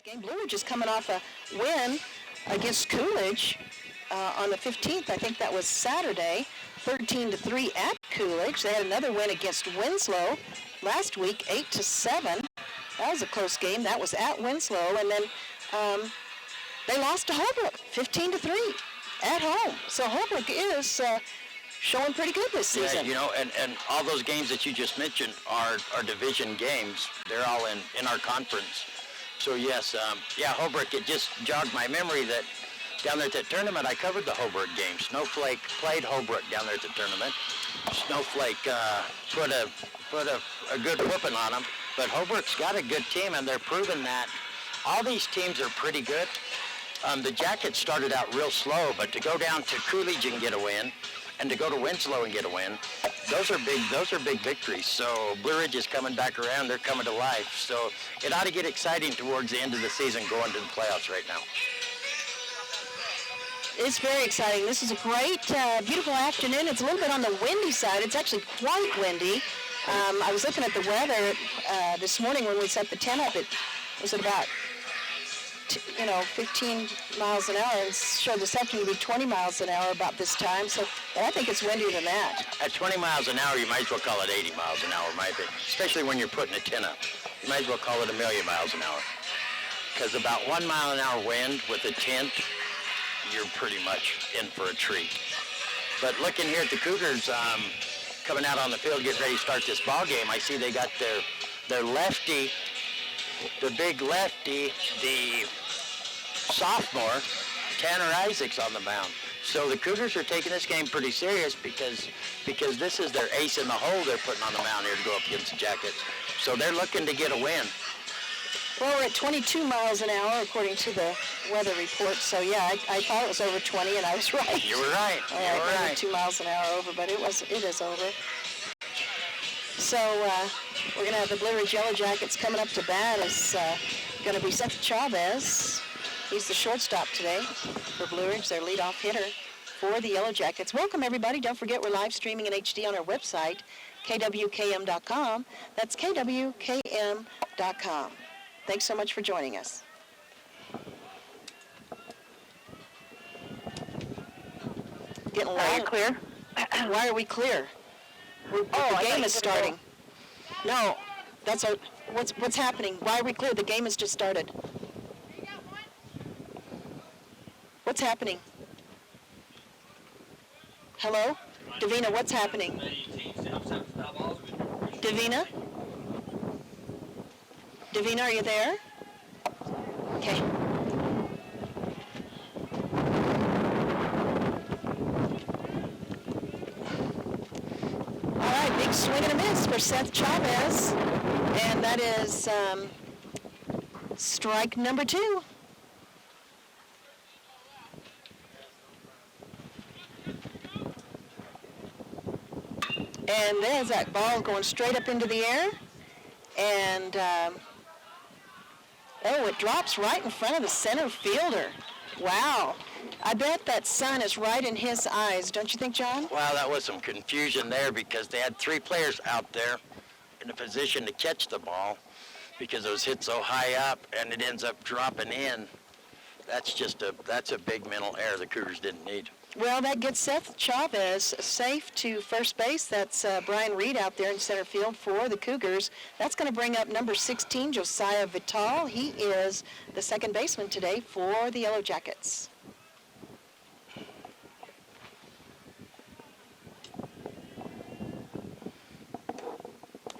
game. Blue Ridge is coming off a win against Coolidge on the 15th. I think that was Saturday, 13-3 at Coolidge. They had another win against Winslow last week, 8-7. That was a close game. That was at Winslow, and then they lost to Holbrook, 15-3 at home. So Holbrook is showing pretty good this season. Yeah, you know, and all those games that you just mentioned are division games. They're all in our conference. So yes, yeah, Holbrook, it just jogged my memory that down there at that tournament, I covered the Holbrook game. Snowflake played Holbrook down there at the tournament. Snowflake put a good whooping on them. But Holbrook's got a good team, and they're proving that all these teams are pretty good. The Jackets started out real slow, but to go down to Coolidge and get a win, and to go to Winslow and get a win, those are big victories. So Blue Ridge is coming back around. They're coming to life. So it ought to get exciting towards the end of the season going to the playoffs right now. It's very exciting. This is a great, beautiful afternoon. It's a little bit on the windy side. It's actually quite windy. I was looking at the weather this morning when we set the tent up. It was at about 15 miles an hour, and showed this afternoon to be 20 miles an hour about this time. So, but I think it's windier than that. At 20 miles an hour, you might as well call it 80 miles an hour, in my opinion. Especially when you're putting a tent up. You might as well call it a million miles an hour. Because about 1 mile an hour wind with a tent, you're pretty much in for a treat. But looking here at the Cougars, coming out on the field, getting ready to start this ball game, I see they got their lefty, the big lefty, the sophomore, Tanner Isaacs on the mound. So the Cougars are taking this game pretty serious because this is their ace in the hole they're putting on the mound here to go up against the Jackets. So they're looking to get a win. Well, we're at 22 miles an hour according to the weather report. So yeah, I thought it was over 20, and I was right. You were right. You were right. 2 miles an hour over, but it is over. So we're going to have the Blue Ridge Yellow Jackets coming up to bat. It's going to be Seth Chavez. He's the shortstop today for Blue Ridge, their leadoff hitter for the Yellow Jackets. Welcome, everybody. Don't forget we're live streaming in HD on our website, kwkm.com. That's kwkm.com. Thanks so much for joining us. Getting loud. Are you clear? Why are we clear? The game is starting. No, that's what's happening. Why are we clear? The game has just started. What's happening? Hello? Davina, what's happening? Davina? Davina, are you there? Okay. All right, big swing and a miss for Seth Chavez. And that is strike number 2. And there's that ball going straight up into the air. And, it drops right in front of the center fielder. Wow. I bet that sun is right in his eyes. Don't you think, John? Wow, that was some confusion there because they had 3 players out there in a position to catch the ball because it was hit so high up and it ends up dropping in. That's a big mental error the Cougars didn't need. Well, that gets Seth Chavez safe to first base. That's Brian Reed out there in center field for the Cougars. That's going to bring up number 16, Josiah Vital. He is the second baseman today for the Yellow Jackets.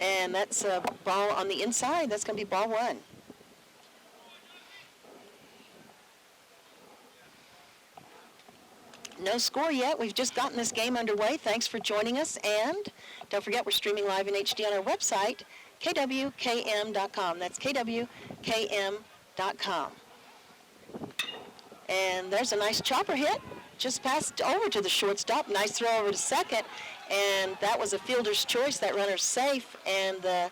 And that's a ball on the inside. That's going to be ball 1. No score yet. We've just gotten this game underway. Thanks for joining us. And don't forget, we're streaming live in HD on our website, kwkm.com. That's kwkm.com. And there's a nice chopper hit. Just passed over to the shortstop. Nice throw over to second. And that was a fielder's choice. That runner's safe. And the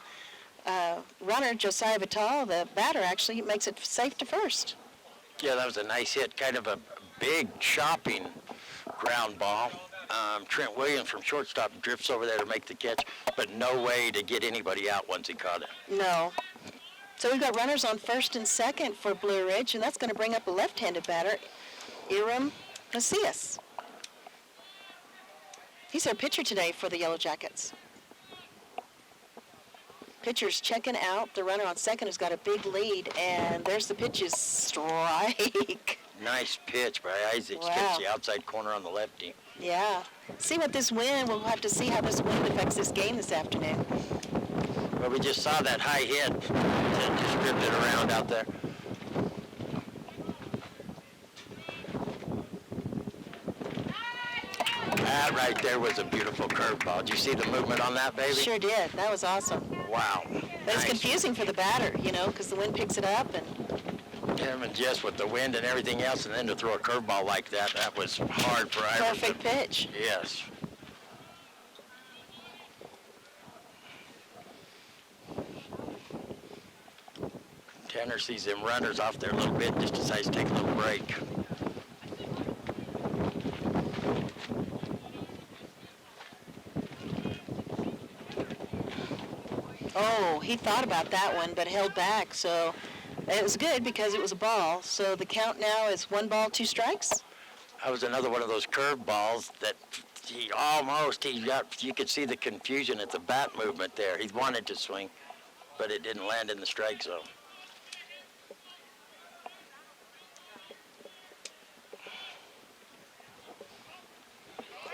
runner, Josiah Vital, the batter, actually makes it safe to first. Yeah, that was a nice hit. Kind of a big chopping ground ball. Trent Williams from shortstop drifts over there to make the catch, but no way to get anybody out once he caught it. No. So we've got runners on first and second for Blue Ridge, and that's going to bring up a left-handed batter, Iram Macias. He's our pitcher today for the Yellow Jackets. Pitcher's checking out. The runner on second has got a big lead, and there's the pitch's strike. Nice pitch by Isaac. Wow. Gets the outside corner on the lefty. Yeah. See what this wind, we'll have to see how this wind affects this game this afternoon. Well, we just saw that high hit that just drifted around out there. That right there was a beautiful curveball. Did you see the movement on that, baby? Sure did. That was awesome. Wow. But it's Nice. confusing for the batter, you know, because the wind picks it up. And Him and Jess with the wind and everything else, and then to throw a curveball like that, that was hard for Ira. perfect pitch. Yes. Tanner sees them runners off there a little bit and just decides to take a little break. Oh, he thought about that one, but held back. So it was good because it was a ball. So the count now is 1 ball, 2 strikes. That was another one of those curveballs that he got, you could see the confusion at the bat movement there. He wanted to swing, but it didn't land in the strike zone.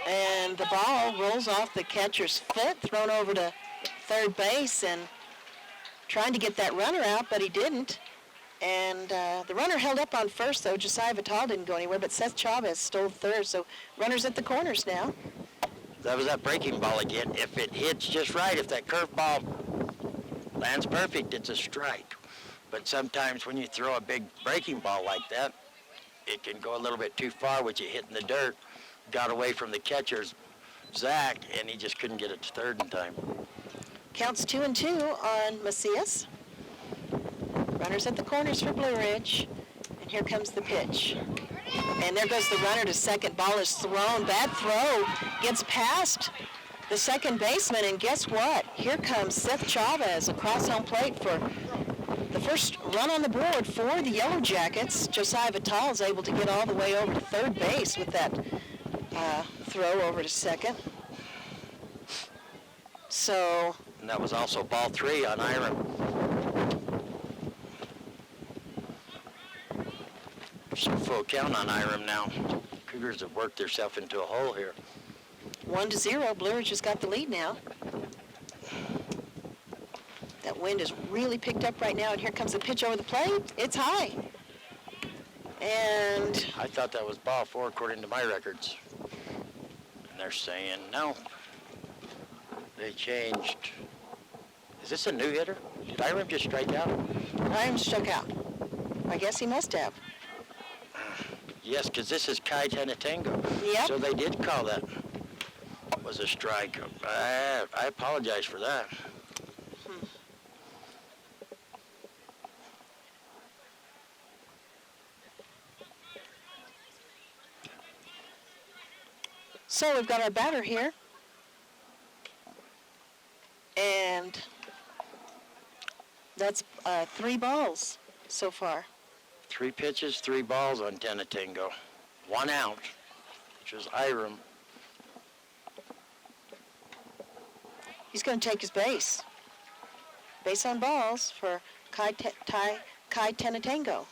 And the ball rolls off the catcher's foot, thrown over to third base, and trying to get that runner out, but he didn't. And the runner held up on first, though. Josiah Vital didn't go anywhere, but Seth Chavez stole third. So runners at the corners now. That was that breaking ball again. If it hits just right, if that curveball lands perfect, it's a strike. But sometimes when you throw a big breaking ball like that, it can go a little bit too far, which it hit in the dirt, got away from the catcher's Zach, and he just couldn't get it to third in time. Counts 2-2 on Macias. Runners at the corners for Blue Ridge. And here comes the pitch. And there goes the runner to second. Ball is thrown. Bad throw. Gets past the second baseman. And guess what? Here comes Seth Chavez across home plate for the first run on the board for the Yellow Jackets. Josiah Vital is able to get all the way over to third base with that throw over to second. So... And that was also ball 3 on Iram. So full count on Iram now. Cougars have worked themselves into a hole here. 1-0. Blue Ridge has got the lead now. That wind is really picked up right now, and here comes the pitch over the plate. It's high. And I thought that was ball 4 according to my records. And they're saying no. They changed. Is this a new hitter? Did Iram just strike out? Iram struck out. I guess he must have. Yes, because this is Kai Tenatango. Yep. So they did call that was a strike. I apologize for that. So we've got our batter here. And that's 3 balls so far. 3 pitches, 3 balls on Tenatango. 1 out, which is Iram. He's going to take his base. Base on balls for Kai Tenatango.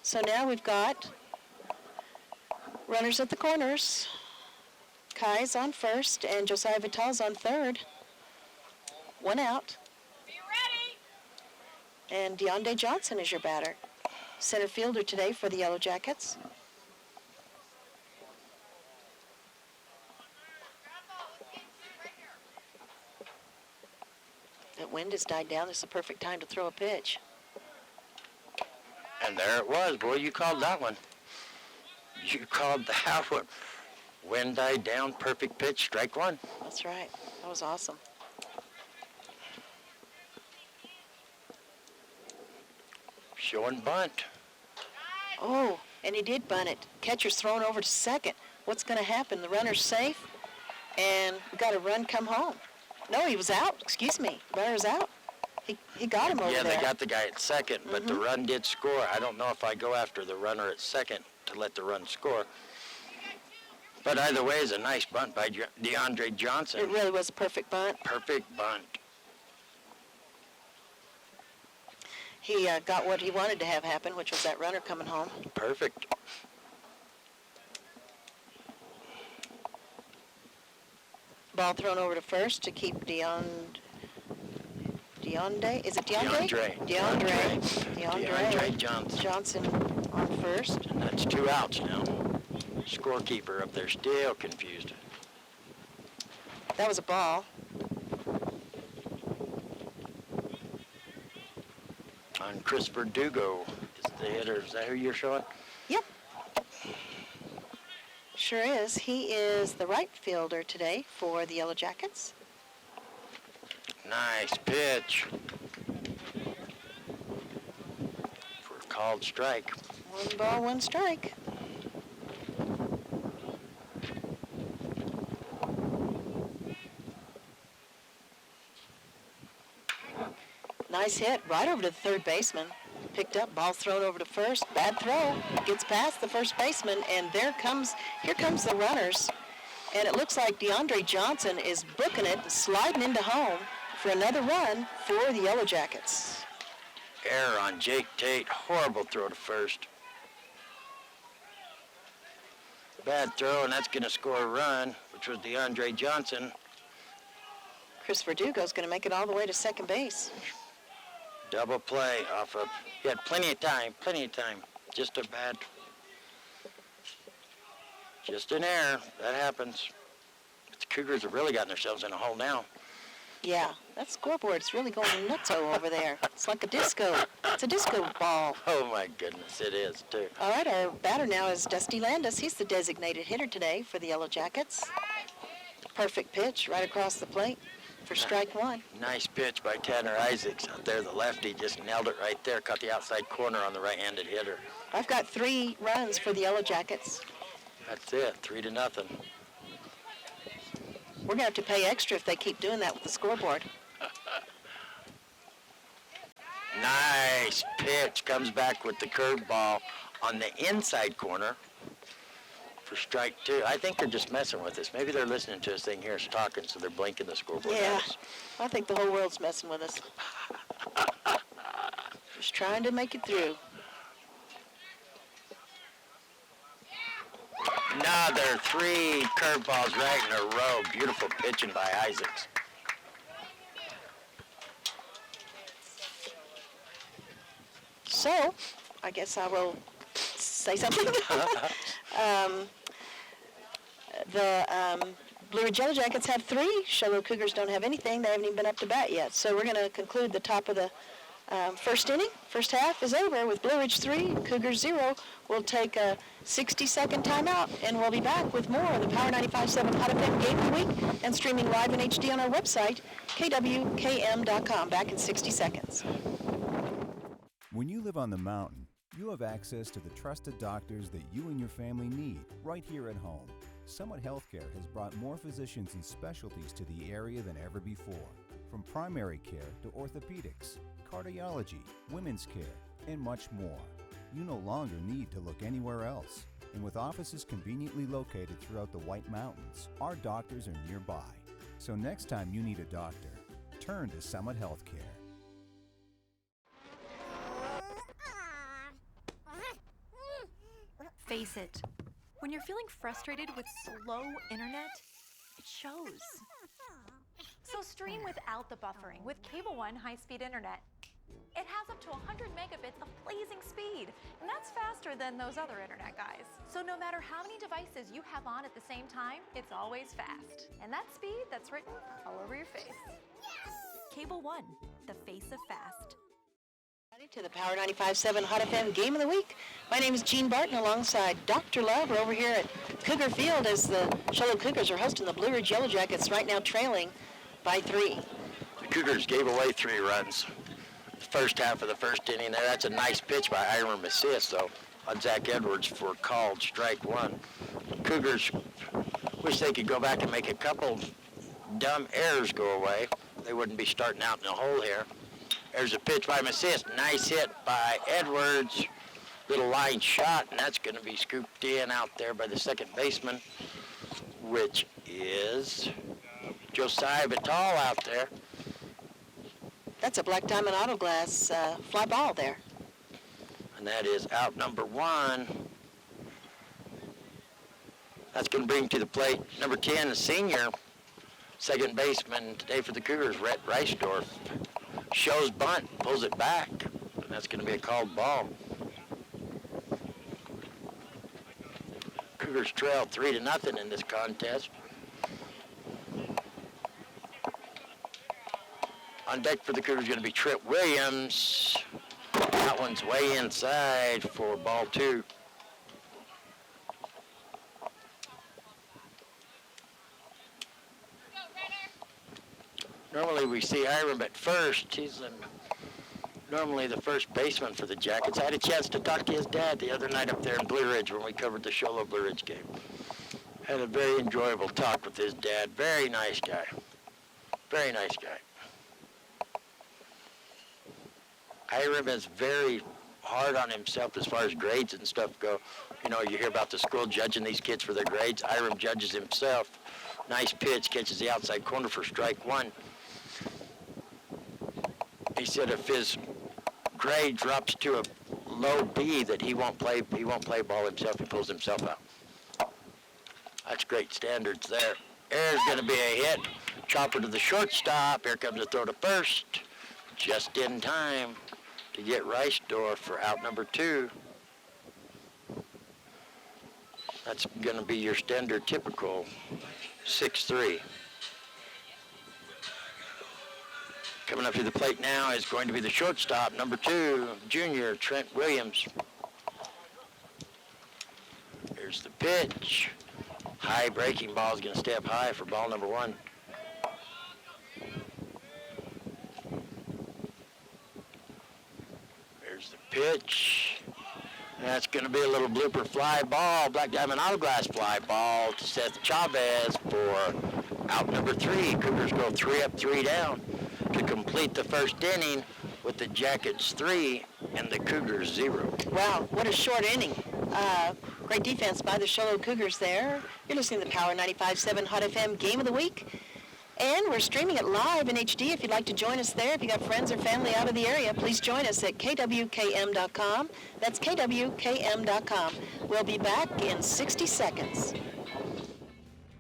So now we've got runners at the corners. Kai's on first and Josiah Vital's on third. 1 out. Be ready. And Deonde Johnson is your batter. Center fielder today for the Yellow Jackets. That wind has died down. This is a perfect time to throw a pitch. And there it was. Boy, you called that one. You called that one. Wind died down, perfect pitch, strike 1. That's right. That was awesome. Showing bunt. Oh, and he did bunt it. Catcher's thrown over to second. What's going to happen? The runner's safe, and we got a run come home. No, he was out. Excuse me. Runner's out. He got him over Yeah, there. they got the guy at second, but the run did score. I don't know if I go after the runner at second to let the run score. But either way, it's a nice bunt by DeAndre Johnson. It really was a perfect bunt. Perfect bunt. He got what he wanted to have happen, which was that runner coming home. Perfect. Ball thrown over to first to keep Deonde. Is it DeAndre? DeAndre Johnson on first. And that's 2 outs now. Scorekeeper up there still confused. That was a ball. On Chris Verdugo is the hitter. Is that who you're showing? Yep. Sure is. He is the right fielder today for the Yellow Jackets. Nice pitch. For a called strike. 1 ball, 1 strike. Nice hit right over to the third baseman. Picked up, ball thrown over to first. Bad throw. Gets past the first baseman, and here comes the runners. And it looks like DeAndre Johnson is booking it, sliding into home for another run for the Yellow Jackets. Error on Jake Tate. Horrible throw to first. Bad throw, and that's going to score a run, which was DeAndre Johnson. Chris Verdugo's going to make it all the way to second base. Double play off of, he had plenty of time. Just an error. That happens. But the Cougars have really gotten themselves in a hole now. Yeah, that scoreboard's really going nutso over there. It's like a disco. It's a disco ball. Oh my goodness, it is too. All right, our batter now is Dusty Landis. He's the designated hitter today for the Yellow Jackets. Perfect pitch right across the plate for strike 1. Nice pitch by Tanner Isaacs out there. The lefty just nailed it right there. Caught the outside corner on the right-handed hitter. I've got 3 runs for the Yellow Jackets. That's it, 3-0. We're going to have to pay extra if they keep doing that with the scoreboard. Nice pitch. Comes back with the curveball on the inside corner for strike 2. I think they're just messing with us. Maybe they're listening to us, they can hear us talking, so they're blinking the scoreboard Yeah, at us. I think the whole world's messing with us. Just trying to make it through. Another 3 curveballs right in a row. Beautiful pitching by Isaacs. So, I guess I will say something. The Blue Ridge Yellow Jackets have 3. Shallow Cougars don't have anything. They haven't even been up to bat yet. So we're going to conclude the top of the first inning. First half is over with Blue Ridge 3, Cougars 0. We'll take a 60-second timeout, and we'll be back with more of the Power 95.7 Hot FM Game of the Week and streaming live in HD on our website, kwkm.com. Back in 60 seconds. When you live on the mountain, you have access to the trusted doctors that you and your family need right here at home. Summit Healthcare has brought more physicians and specialties to the area than ever before. From primary care to orthopedics, cardiology, women's care, and much more. You no longer need to look anywhere else. And with offices conveniently located throughout the White Mountains, our doctors are nearby. So next time you need a doctor, turn to Summit Healthcare. Face it, when you're feeling frustrated with slow internet, it shows. So stream without the buffering with Cable One high-speed internet. It has up to 100 megabits of blazing speed, and that's faster than those other internet guys. So no matter how many devices you have on at the same time, it's always fast. And that speed, that's written all over your face. Cable One, the face of fast. To the Power 95.7 Hot FM Game of the Week. My name is Jean Barton alongside Dr. Love. We're over here at Cougar Field as the Shallow Cougars are hosting the Blue Ridge Yellow Jackets, right now trailing by 3. The Cougars gave away 3 runs. The first half of the first inning. That's a nice pitch by Hiram Macias, though, on Zach Edwards for called strike 1. Cougars wish they could go back and make a couple dumb errors go away. They wouldn't be starting out in a hole here. There's a pitch by Macias. Nice hit by Edwards. Little line shot, and that's going to be scooped in out there by the second baseman, which is Josiah Vital out there. That's a Black Diamond Auto Glass fly ball there. And that is out number 1. That's going to bring to the plate number 10, the senior second baseman today for the Cougars, Rhett Reisdorf. Shows bunt, pulls it back, and that's going to be a called ball. Cougars trail 3-0 in this contest. On deck for the Cougars is going to be Trent Williams. That one's way inside for ball 2. Normally we see Hiram at first. He's normally the first baseman for the Jackets. I had a chance to talk to his dad the other night up there in Blue Ridge when we covered the Sholo Blue Ridge game. Had a very enjoyable talk with his dad. Very nice guy. Very nice guy. Hiram is very hard on himself as far as grades and stuff go. You know, you hear about the school judging these kids for their grades. Hiram judges himself. Nice pitch, catches the outside corner for strike 1. He said if his grade drops to a low B that he won't play ball himself. He pulls himself out. That's great standards there. There's going to be a hit. Chopper to the shortstop. Here comes the throw to first. Just in time to get Reisdorf for out number 2. That's going to be your standard typical 6-3. Coming up to the plate now is going to be the shortstop, number 2, junior Trent Williams. Here's the pitch. High breaking ball is going to stay up high for ball number 1. There's the pitch. That's going to be a little blooper fly ball, Black Diamond Auto Glass fly ball to Seth Chavez for out number 3. Cougars go 3 up, 3 down to complete the first inning with the Jackets 3 and the Cougars 0. Wow, what a short inning. Great defense by the Sholo Cougars there. You're listening to the Power 95.7 Hot FM Game of the Week. And we're streaming it live in HD. If you'd like to join us there, if you got friends or family out of the area, please join us at kwkm.com. That's kwkm.com. We'll be back in 60 seconds.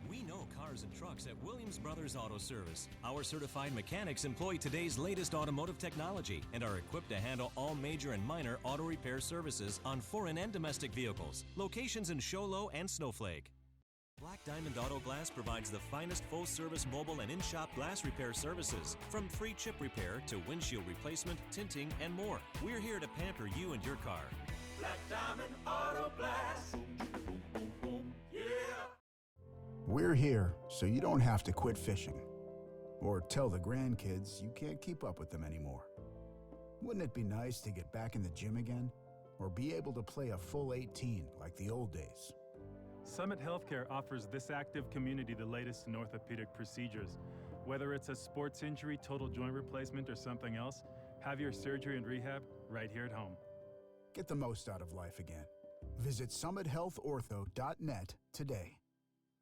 We know cars and trucks at Williams Brothers Auto Service. Our certified mechanics employ today's latest automotive technology and are equipped to handle all major and minor auto repair services on foreign and domestic vehicles. Locations in Sholo and Snowflake. Black Diamond Auto Glass provides the finest full-service mobile and in-shop glass repair services, from free chip repair to windshield replacement, tinting, and more. We're here to pamper you and your car. Black Diamond Auto Glass. Yeah. We're here so you don't have to quit fishing or tell the grandkids you can't keep up with them anymore. Wouldn't it be nice to get back in the gym again or be able to play a full 18 like the old days? Summit Healthcare offers this active community the latest in orthopedic procedures. Whether it's a sports injury, total joint replacement, or something else, have your surgery and rehab right here at home. Get the most out of life again. Visit summithealthortho.net today.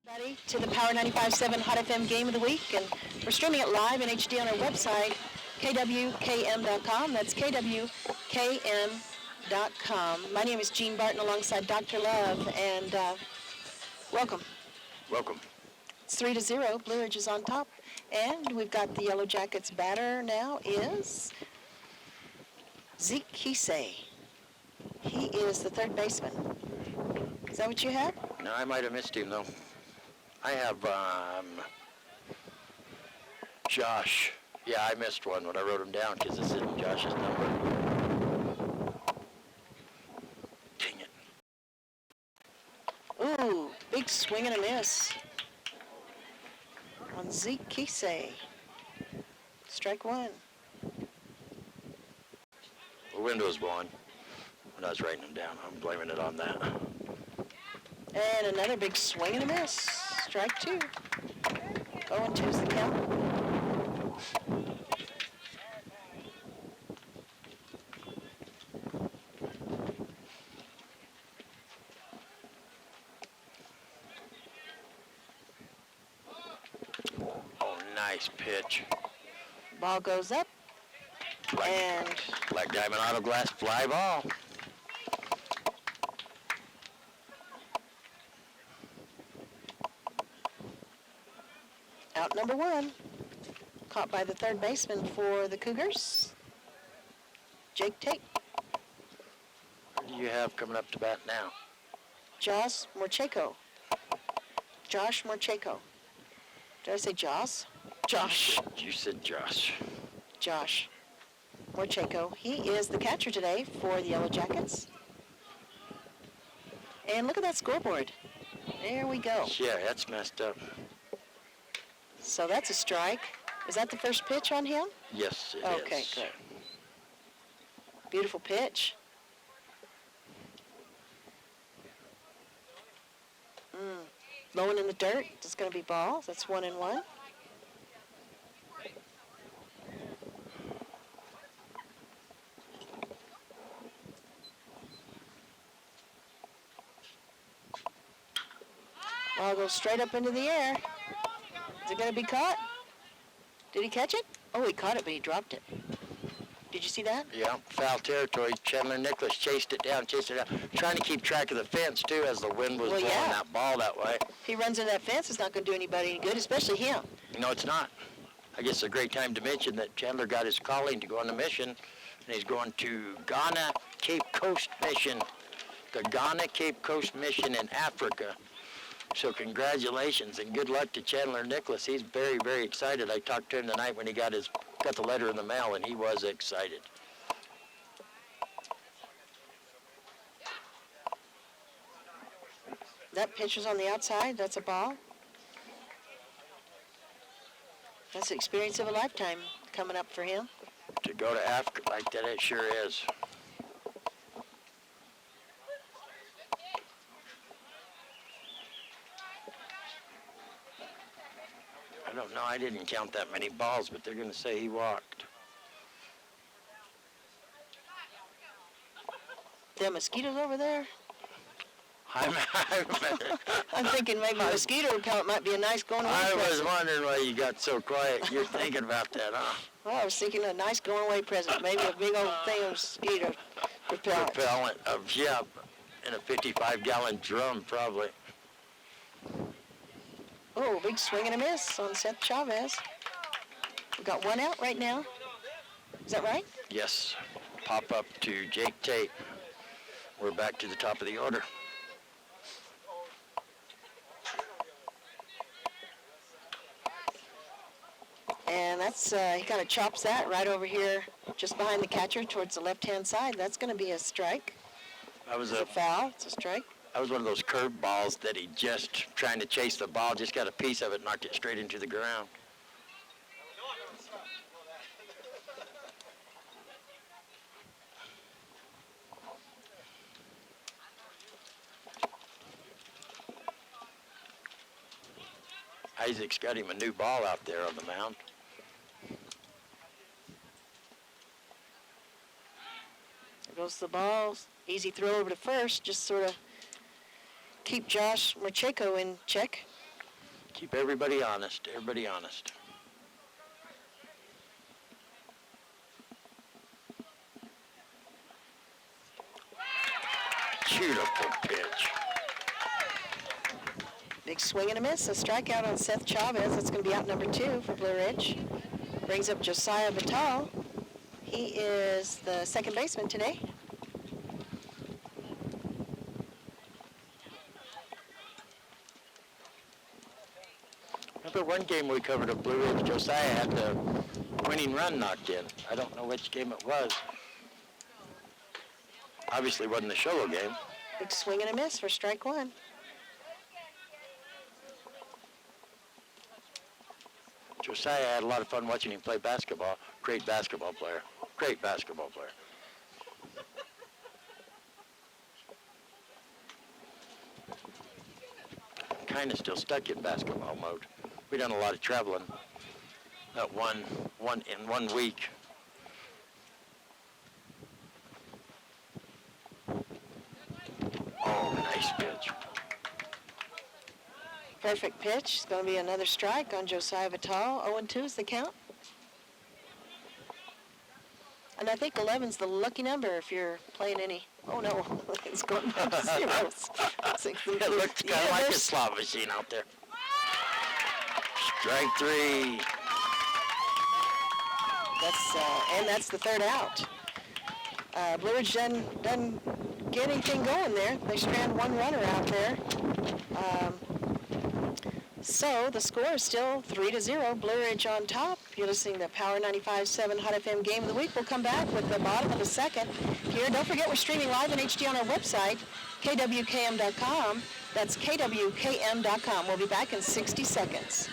Everybody, to the Power 95.7 Hot FM Game of the Week, and we're streaming it live in HD on our website, kwkm.com. That's kwkm.com. My name is Jean Barton alongside Dr. Love, and welcome. Welcome. It's 3-0. Blue Ridge is on top, and we've got the Yellow Jackets batter now is Zeke Kisei. He is the third baseman. Is that what you have? No, I might have missed him, though. I have Josh. Yeah, I missed one when I wrote him down because it's in Josh's number. Dang it. Ooh, big swing and a miss on Zeke Kisei. Strike 1. The wind was blowing when I was writing them down. I'm blaming it on that. And another big swing and a miss. Strike 2. 0-2 is the count. nice pitch. Ball goes up, and Black Diamond Auto Glass fly ball. out number 1. Caught by the third baseman for the Cougars, Jake Tate. Who do you have coming up to bat now? Josh Morcheko. Josh Morcheko. Did I say Joss? Josh. You said Josh. Josh Morcheko. He is the catcher today for the Yellow Jackets. And look at that scoreboard. There we go. Yeah, that's messed up. So that's a strike. Is that the first pitch on him? Yes, it is. Okay, good. Beautiful pitch. Low one in the dirt. It's going to be ball. That's 1-1. Ball goes straight up into the air. Is it going to be caught? Did he catch it? Oh, he caught it, but he dropped it. Did you see that? Yeah, foul territory. Chandler Nicholas chased it down, trying to keep track of the fence, too, as the wind was blowing that ball that way. If he runs into that fence, it's not going to do anybody any good, especially him. No, it's not. I guess it's a great time to mention that Chandler got his calling to go on the mission, and he's going to Ghana Cape Coast Mission, the Ghana Cape Coast Mission in Africa. So congratulations and good luck to Chandler Nicholas. He's very, very excited. I talked to him tonight when he got the letter in the mail, and he was excited. That pitch was on the outside. That's a ball. That's the experience of a lifetime coming up for him. To go to Africa like that, it sure is. I don't know. I didn't count that many balls, but they're going to say he walked. Them mosquitoes over there. I'm thinking maybe a mosquito repellent might be a nice going away I present. was wondering why you got so quiet. You're thinking about that, huh? Well, I was thinking a nice going away present. Maybe a big old thing of mosquito repellent. Repellent of, yeah, in a 55-gallon drum, probably. Oh, big swing and a miss on Seth Chavez. We've got 1 out right now. Is that right? Yes. Pop up to Jake Tate. We're back to the top of the order. And that's, he kind of chops that right over here, just behind the catcher towards the left-hand side. That's going to be a strike. That was It's a foul. It's a strike. That was one of those curved balls that he just, trying to chase the ball, just got a piece of it, knocked it straight into the ground. Isaac's got him a new ball out there on the mound. There goes the ball. Easy throw over to first. Just sort of keep Josh Morcheko in check. Keep everybody honest, everybody honest. Beautiful pitch. Big swing and a miss. A strikeout on Seth Chavez. That's going to be out number 2 for Blue Ridge. Brings up Josiah Vital. He is the second baseman today. Remember one game we covered at Blue Ridge, Josiah had the winning run knocked in. I don't know which game it was. Obviously it wasn't the Sholo game. Big swing and a miss for strike 1. Josiah had a lot of fun watching him play basketball. Great basketball player. Great basketball player. Kind of still stuck in basketball mode. We done a lot of traveling. That in 1 week. Oh, nice pitch. Perfect pitch. It's going to be another strike on Josiah Vital. 0-2 is the count. And I think 11's the lucky number if you're playing any. Oh, no. It's going back to zeros. It looks kind of like a slot machine out there. Strike 3. That's the third out. Blue Ridge doesn't get anything going there. They strand one runner out there. So the score is still 3-0. Blue Ridge on top. You're listening to Power 95.7 Hot FM Game of the Week. We'll come back with the bottom of the second here. Don't forget we're streaming live in HD on our website, kwkm.com. That's kwkm.com. We'll be back in 60 seconds.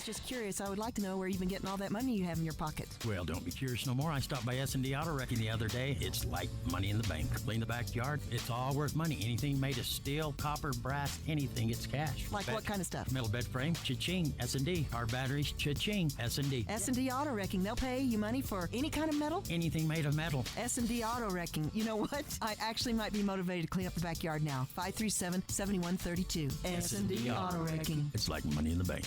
Just curious, I would like to know where you've been getting all that money you have in your pocket. Well, don't be curious no more. I stopped by S&D Auto Wrecking the other day. It's like money in the bank. Clean the backyard, it's all worth money. Anything made of steel, copper, brass, anything, it's cash. Like what kind of stuff? Metal bed frame, cha-ching. S&D. Car batteries, cha-ching. S&D. S&D Auto Wrecking. They'll pay you money for any kind of metal? Anything made of metal. S&D Auto Wrecking. You know what? I actually might be motivated to clean up the backyard now. 537-7132. S&D Auto Wrecking. It's like money in the bank.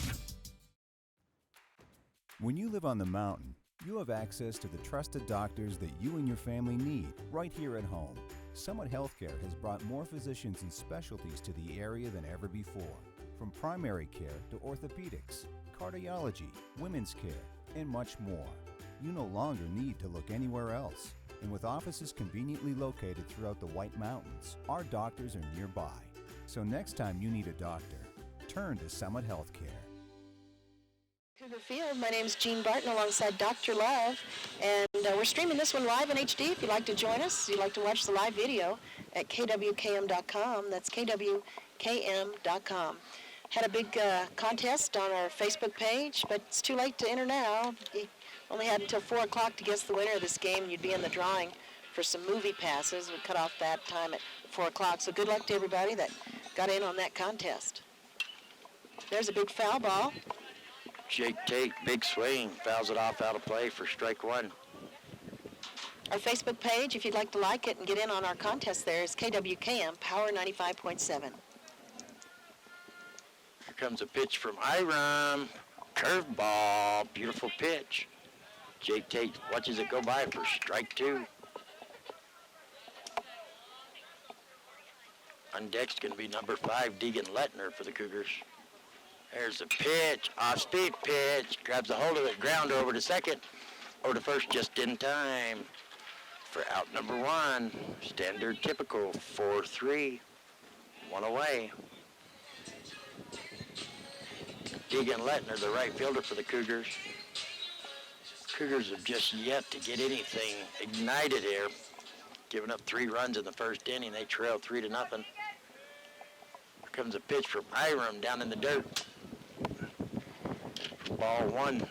When you live on the mountain, you have access to the trusted doctors that you and your family need right here at home. Summit Healthcare has brought more physicians and specialties to the area than ever before. From primary care to orthopedics, cardiology, women's care, and much more. You no longer need to look anywhere else. And with offices conveniently located throughout the White Mountains, our doctors are nearby. So next time you need a doctor, turn to Summit Healthcare. Cougar Field. My name is Jean Barton alongside Dr. Love, and we're streaming this one live in HD. If you'd like to join us, you'd like to watch the live video at kwkm.com. That's kwkm.com. Had a big contest on our Facebook page, but it's too late to enter now. You only had until 4 o'clock to guess the winner of this game, and you'd be in the drawing for some movie passes. We cut off that time at 4 o'clock, so good luck to everybody that got in on that contest. There's a big foul ball. Jake Tate, big swing, fouls it off out of play for strike 1. Our Facebook page, if you'd like to like it and get in on our contest there, is KWKM Power 95.7. Here comes a pitch from Iram. Curveball, beautiful pitch. Jake Tate watches it go by for strike 2. On deck's going to be number 5, Deegan Lettner for the Cougars. There's a pitch, off-speed pitch, grabs a hold of it, ground over to second, over to first just in time for out number 1. Standard typical, 4-3, 1 away. Deegan Lettner, the right fielder for the Cougars. Cougars have just yet to get anything ignited here. Giving up 3 runs in the first inning, they trail 3-0. Here comes a pitch from Iram down in the dirt. Ball 1.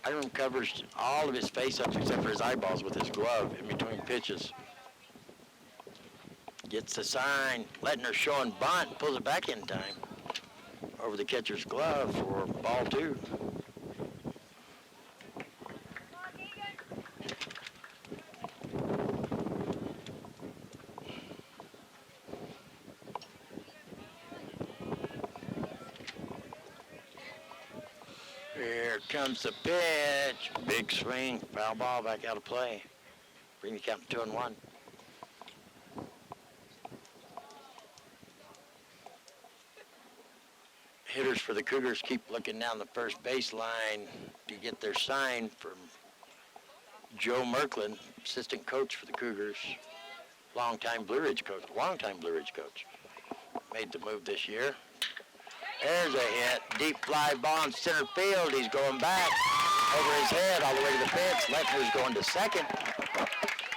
Iram covers all of his face-ups except for his eyeballs with his glove in between pitches. Gets the sign. Lettner showing bunt, pulls it back in time. Over the catcher's glove for ball 2. Here comes the pitch. Big swing. Foul ball back out of play. Bring the count to 2-1. Hitters for the Cougars keep looking down the first baseline to get their sign from Joe Merklin, assistant coach for the Cougars. Longtime Blue Ridge coach. Made the move this year. There's a hit. Deep fly ball in center field. He's going back over his head all the way to the fence. Lettner's going to second.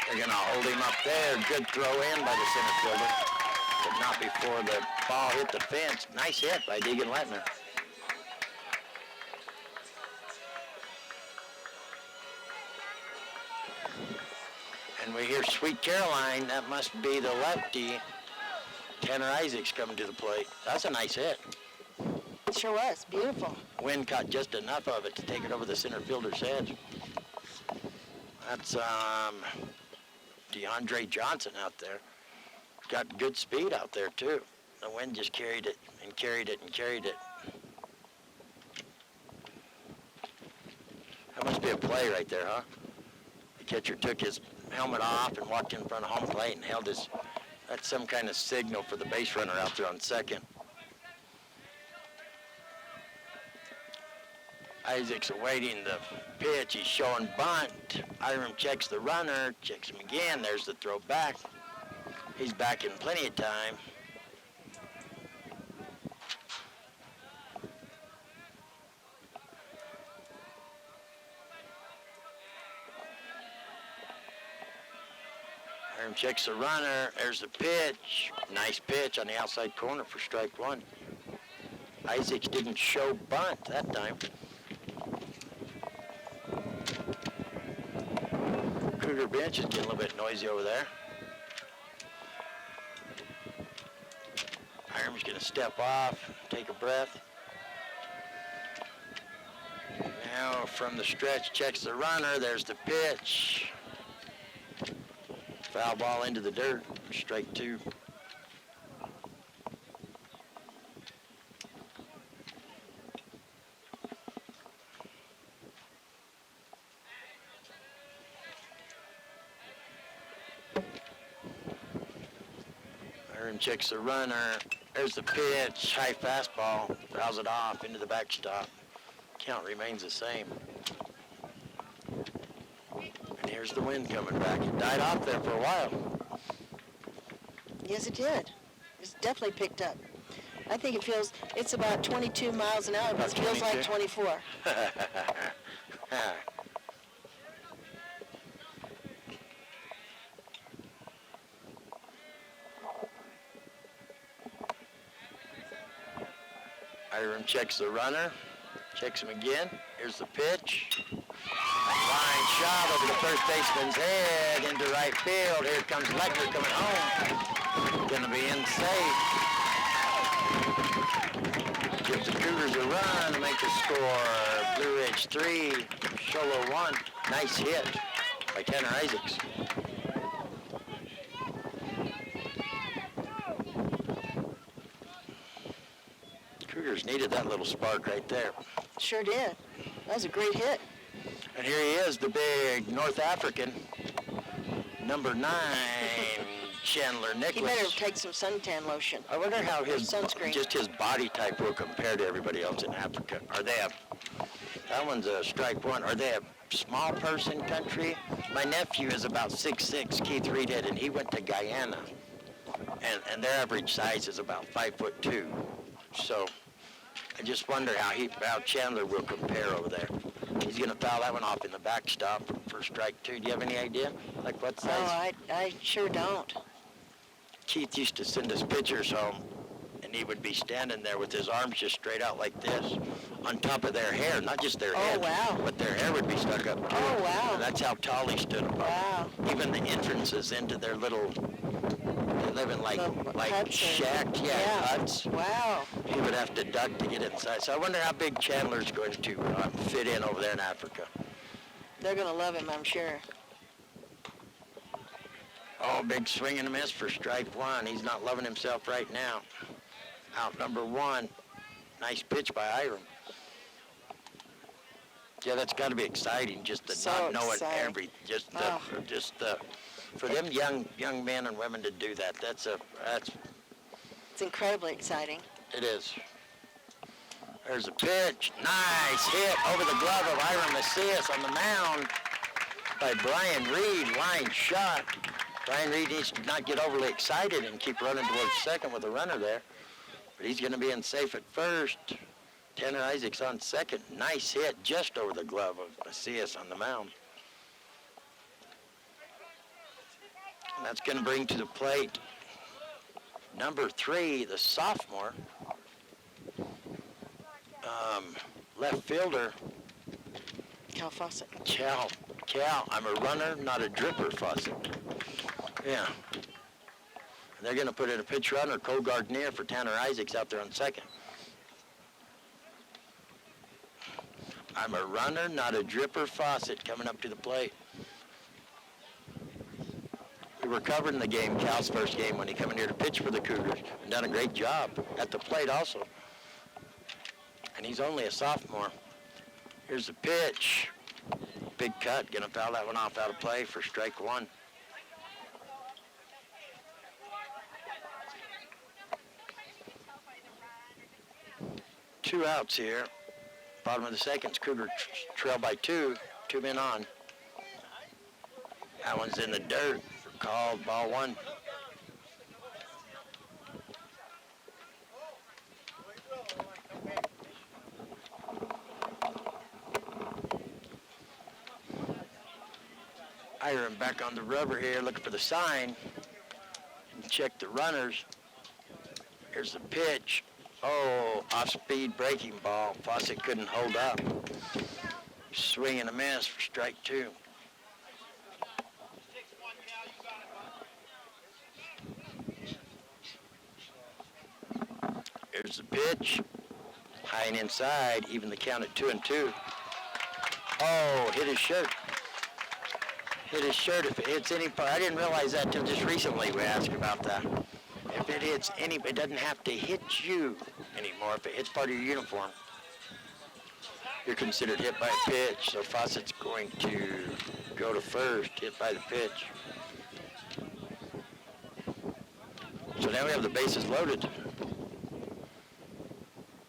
They're going to hold him up there. Good throw in by the center fielder, but not before the ball hit the fence. Nice hit by Deegan Lettner. And we hear Sweet Caroline. That must be the lefty. Tanner Isaacs coming to the plate. That's a nice hit. It sure was. Beautiful. Wind caught just enough of it to take it over the center fielder's head. That's DeAndre Johnson out there. Got good speed out there, too. The wind just carried it and carried it and carried it. That must be a play right there, huh? The catcher took his helmet off and walked in front of home plate and held his... That's some kind of signal for the base runner out there on second. Isaac's awaiting the pitch. He's showing bunt. Hiram checks the runner, checks him again. There's the throw back. He's back in plenty of time. Hiram checks the runner. There's the pitch. Nice pitch on the outside corner for strike one. Isaacs didn't show bunt that time. Cougar bench is getting a little bit noisy over there. Hiram's going to step off, take a breath. Now from the stretch, checks the runner. There's the pitch. Foul ball into the dirt, strike two. Hiram checks the runner. There's the pitch, high fastball, fouls it off into the backstop. Count remains the same. And here's the wind coming back. It died off there for a while. Yes, it did. It's definitely picked up. I think it's about 22 miles an hour, but it feels like 24. Hiram checks the runner, checks him again. Here's the pitch. Line shot over the first baseman's head into right field. Here comes Leckner coming home. Gonna be in safe. Gives the Cougars a run to make the score. Blue Ridge 3, Sholo 1. Nice hit by Tanner Isaacs. Cougars needed that little spark right there. Sure did. That was a great hit. And here he is, the big North African, number 9, Chandler Nicholas. He better take some suntan lotion. I wonder how sunscreen. just his body type will compare to everybody else in Africa. Are they that one's a strike one. Are they a small person country? My nephew is about 6'6", Keith Reed, and he went to Guyana. And their average size is about 5'2". So I just wonder how Chandler will compare over there. He's going to foul that one off in the backstop for strike 2. Do you have any idea? Like what size? Oh, I sure don't. Keith used to send us pictures home, and he would be standing there with his arms just straight out like this on top of their hair, not just their head, but their hair would be stuck up too. Oh, wow. And that's how tall he stood above. Wow. Even the entrances into their little, they live in like shack, huts. Wow. He would have to duck to get inside. So I wonder how big Chandler's going to fit in over there in Africa. They're going to love him, I'm sure. Oh, big swing and a miss for strike 1. He's not loving himself right now. Out number 1. Nice pitch by Hiram. Yeah, that's got to be exciting, just to not know it for them young men and women to do that. It's incredibly exciting. It is. There's a pitch. Nice hit over the glove of Hiram Macias on the mound by Brian Reed. Line shot. Brian Reed needs to not get overly excited and keep running towards second with a runner there. But he's going to be in safe at first. Tanner Isaacs on second. Nice hit just over the glove of Macias on the mound. And that's going to bring to the plate number 3, the sophomore, left fielder. Cal Fawcett. Cal, I'm a runner, not a dripper, Fawcett. Yeah. And they're going to put in a pitch runner, Cole Gardner for Tanner Isaacs out there on second. I'm a runner, not a dripper, Fawcett coming up to the plate. were covering the game, Cal's first game, when he come in here to pitch for the Cougars, and done a great job at the plate also. And he's only a sophomore. Here's the pitch. Big cut, gonna foul that one off out of play for strike one. Two outs here. Bottom of the second, Cougar trail by two men on. That one's in the dirt, called ball one. Iron back on the rubber here, looking for the sign. Check the runners. Here's the pitch. Oh, off-speed breaking ball. Fawcett couldn't hold up. Swing and a miss for strike two. Here's the pitch. High and inside, even the count at 2-2. Oh, hit his shirt. Hit his shirt if it hits any part. I didn't realize that till just recently we asked about that. If it hits any, it doesn't have to hit you anymore. If it hits part of your uniform, you're considered hit by a pitch. So Fawcett's going to go to first, hit by the pitch. So now we have the bases loaded.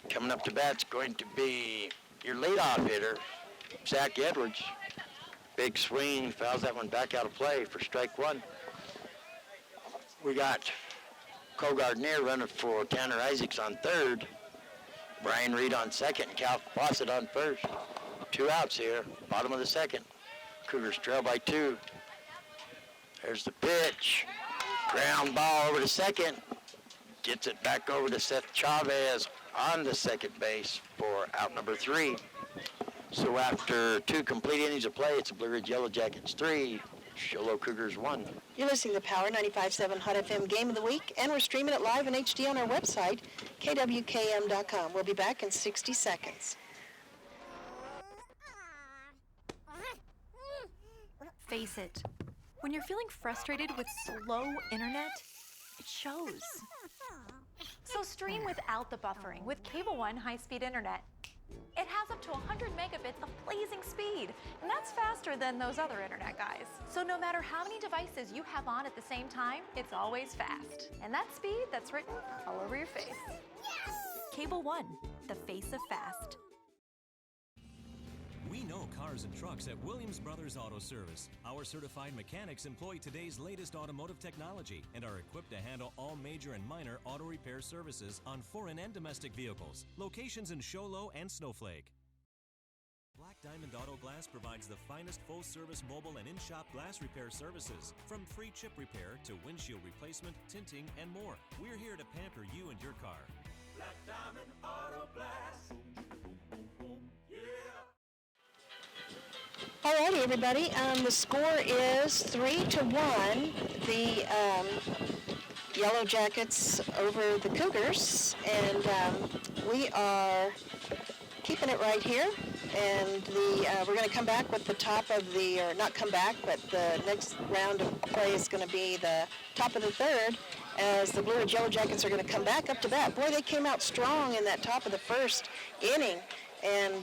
Coming up to bat's going to be your leadoff hitter, Zach Edwards. Big swing, fouls that one back out of play for strike one. We got Cole Gardner running for Tanner Isaacs on third. Brian Reed on second, Cal Fawcett on first. Two outs here, bottom of the second. Cougars trail by two. There's the pitch. Ground ball over to second. Gets it back over to Seth Chavez on the second base for out number three. So after two complete innings of play, it's the Blue Ridge Yellow Jackets 3, Show Low Cougars 1. You're listening to Power 95.7 Hot FM Game of the Week, and we're streaming it live in HD on our website, kwkm.com. We'll be back in 60 seconds. Face it, when you're feeling frustrated with slow internet, it shows. So stream without the buffering with Cable One high-speed internet. It has up to 100 megabits of blazing speed, and that's faster than those other internet guys. So no matter how many devices you have on at the same time, it's always fast. And that speed, that's written all over your face. Cable One, the face of fast. We know cars and trucks at Williams Brothers Auto Service. Our certified mechanics employ today's latest automotive technology and are equipped to handle all major and minor auto repair services on foreign and domestic vehicles. Locations in Show Low and Snowflake. Black Diamond Auto Glass provides the finest full-service mobile and in-shop glass repair services, from free chip repair to windshield replacement, tinting, and more. We're here to pamper you and your car. Black Diamond Auto Glass. Yeah. All righty, everybody. The score is 3-1. The Yellow Jackets over the Cougars, and we are keeping it right here. And we're going to come back with the top of the, or not come back, but the next round of play is going to be the top of the third, as the Blue Ridge Yellow Jackets are going to come back up to bat. Boy, they came out strong in that top of the first inning. And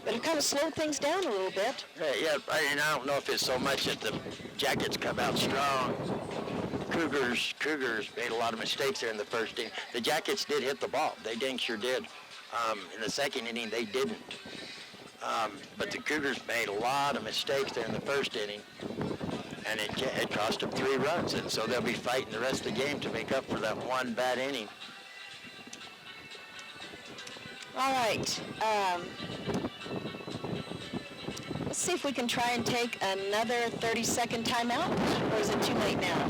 but it kind of slowed things down a little bit. Yeah, and I don't know if it's so much that the Jackets come out strong. Cougars made a lot of mistakes there in the first inning. The Jackets did hit the ball. They dang sure did. In the second inning, they didn't. But the Cougars made a lot of mistakes there in the first inning, and it cost them 3 runs. And so they'll be fighting the rest of the game to make up for that one bad inning. All right. Let's see if we can try and take another 30-second timeout, or is it too late now?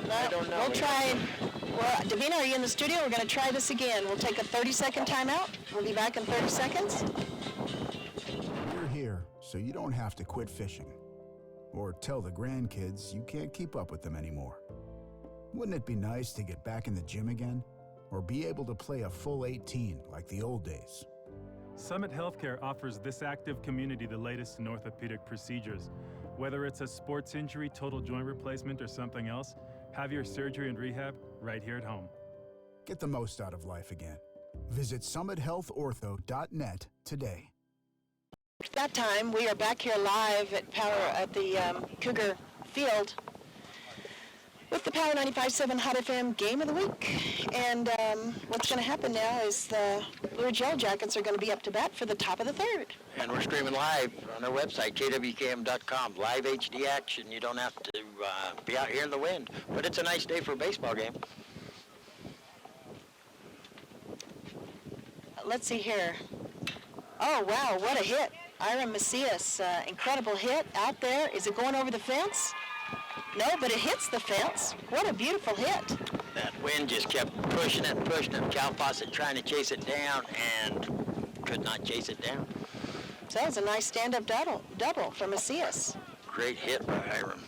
No, I don't know. We'll try. Well, Davina, are you in the studio? We're going to try this again. We'll take a 30-second timeout. We'll be back in 30 seconds. We're here so you don't have to quit fishing or tell the grandkids you can't keep up with them anymore. Wouldn't it be nice to get back in the gym again? Or be able to play a full 18 like the old days? Summit Healthcare offers this active community the latest in orthopedic procedures. Whether it's a sports injury, total joint replacement, or something else, have your surgery and rehab right here at home. Get the most out of life again. Visit summithealthortho.net today. That time, we are back here live at the Cougar Field with the Power 95.7 Hot FM Game of the Week. And what's going to happen now is the Blue Ridge Yellow Jackets are going to be up to bat for the top of the third. And we're streaming live on our website, kwkm.com, live HD action. You don't have to be out here in the wind, but it's a nice day for a baseball game. Let's see here. Oh, wow, what a hit. Ira Macias, incredible hit out there. Is it going over the fence? No, but it hits the fence. What a beautiful hit. That wind just kept pushing it. Cal Fawcett trying to chase it down and could not chase it down. So that was a nice stand-up double from Macias. Great hit by Hiram.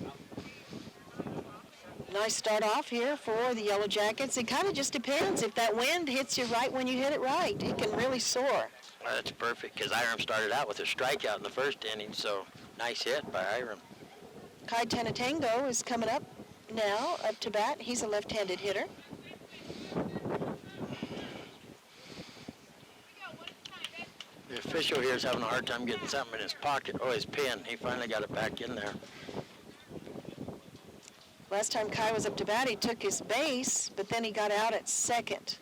Nice start off here for the Yellow Jackets. It kind of just depends. If that wind hits you right when you hit it right, it can really soar. Well, that's perfect because Hiram started out with a strikeout in the first inning, so nice hit by Hiram. Kai Tanatango is coming up now, up to bat. He's a left-handed hitter. The official here is having a hard time getting something in his pocket. Oh, his pen. He finally got it back in there. Last time Kai was up to bat, he took his base, but then he got out at second.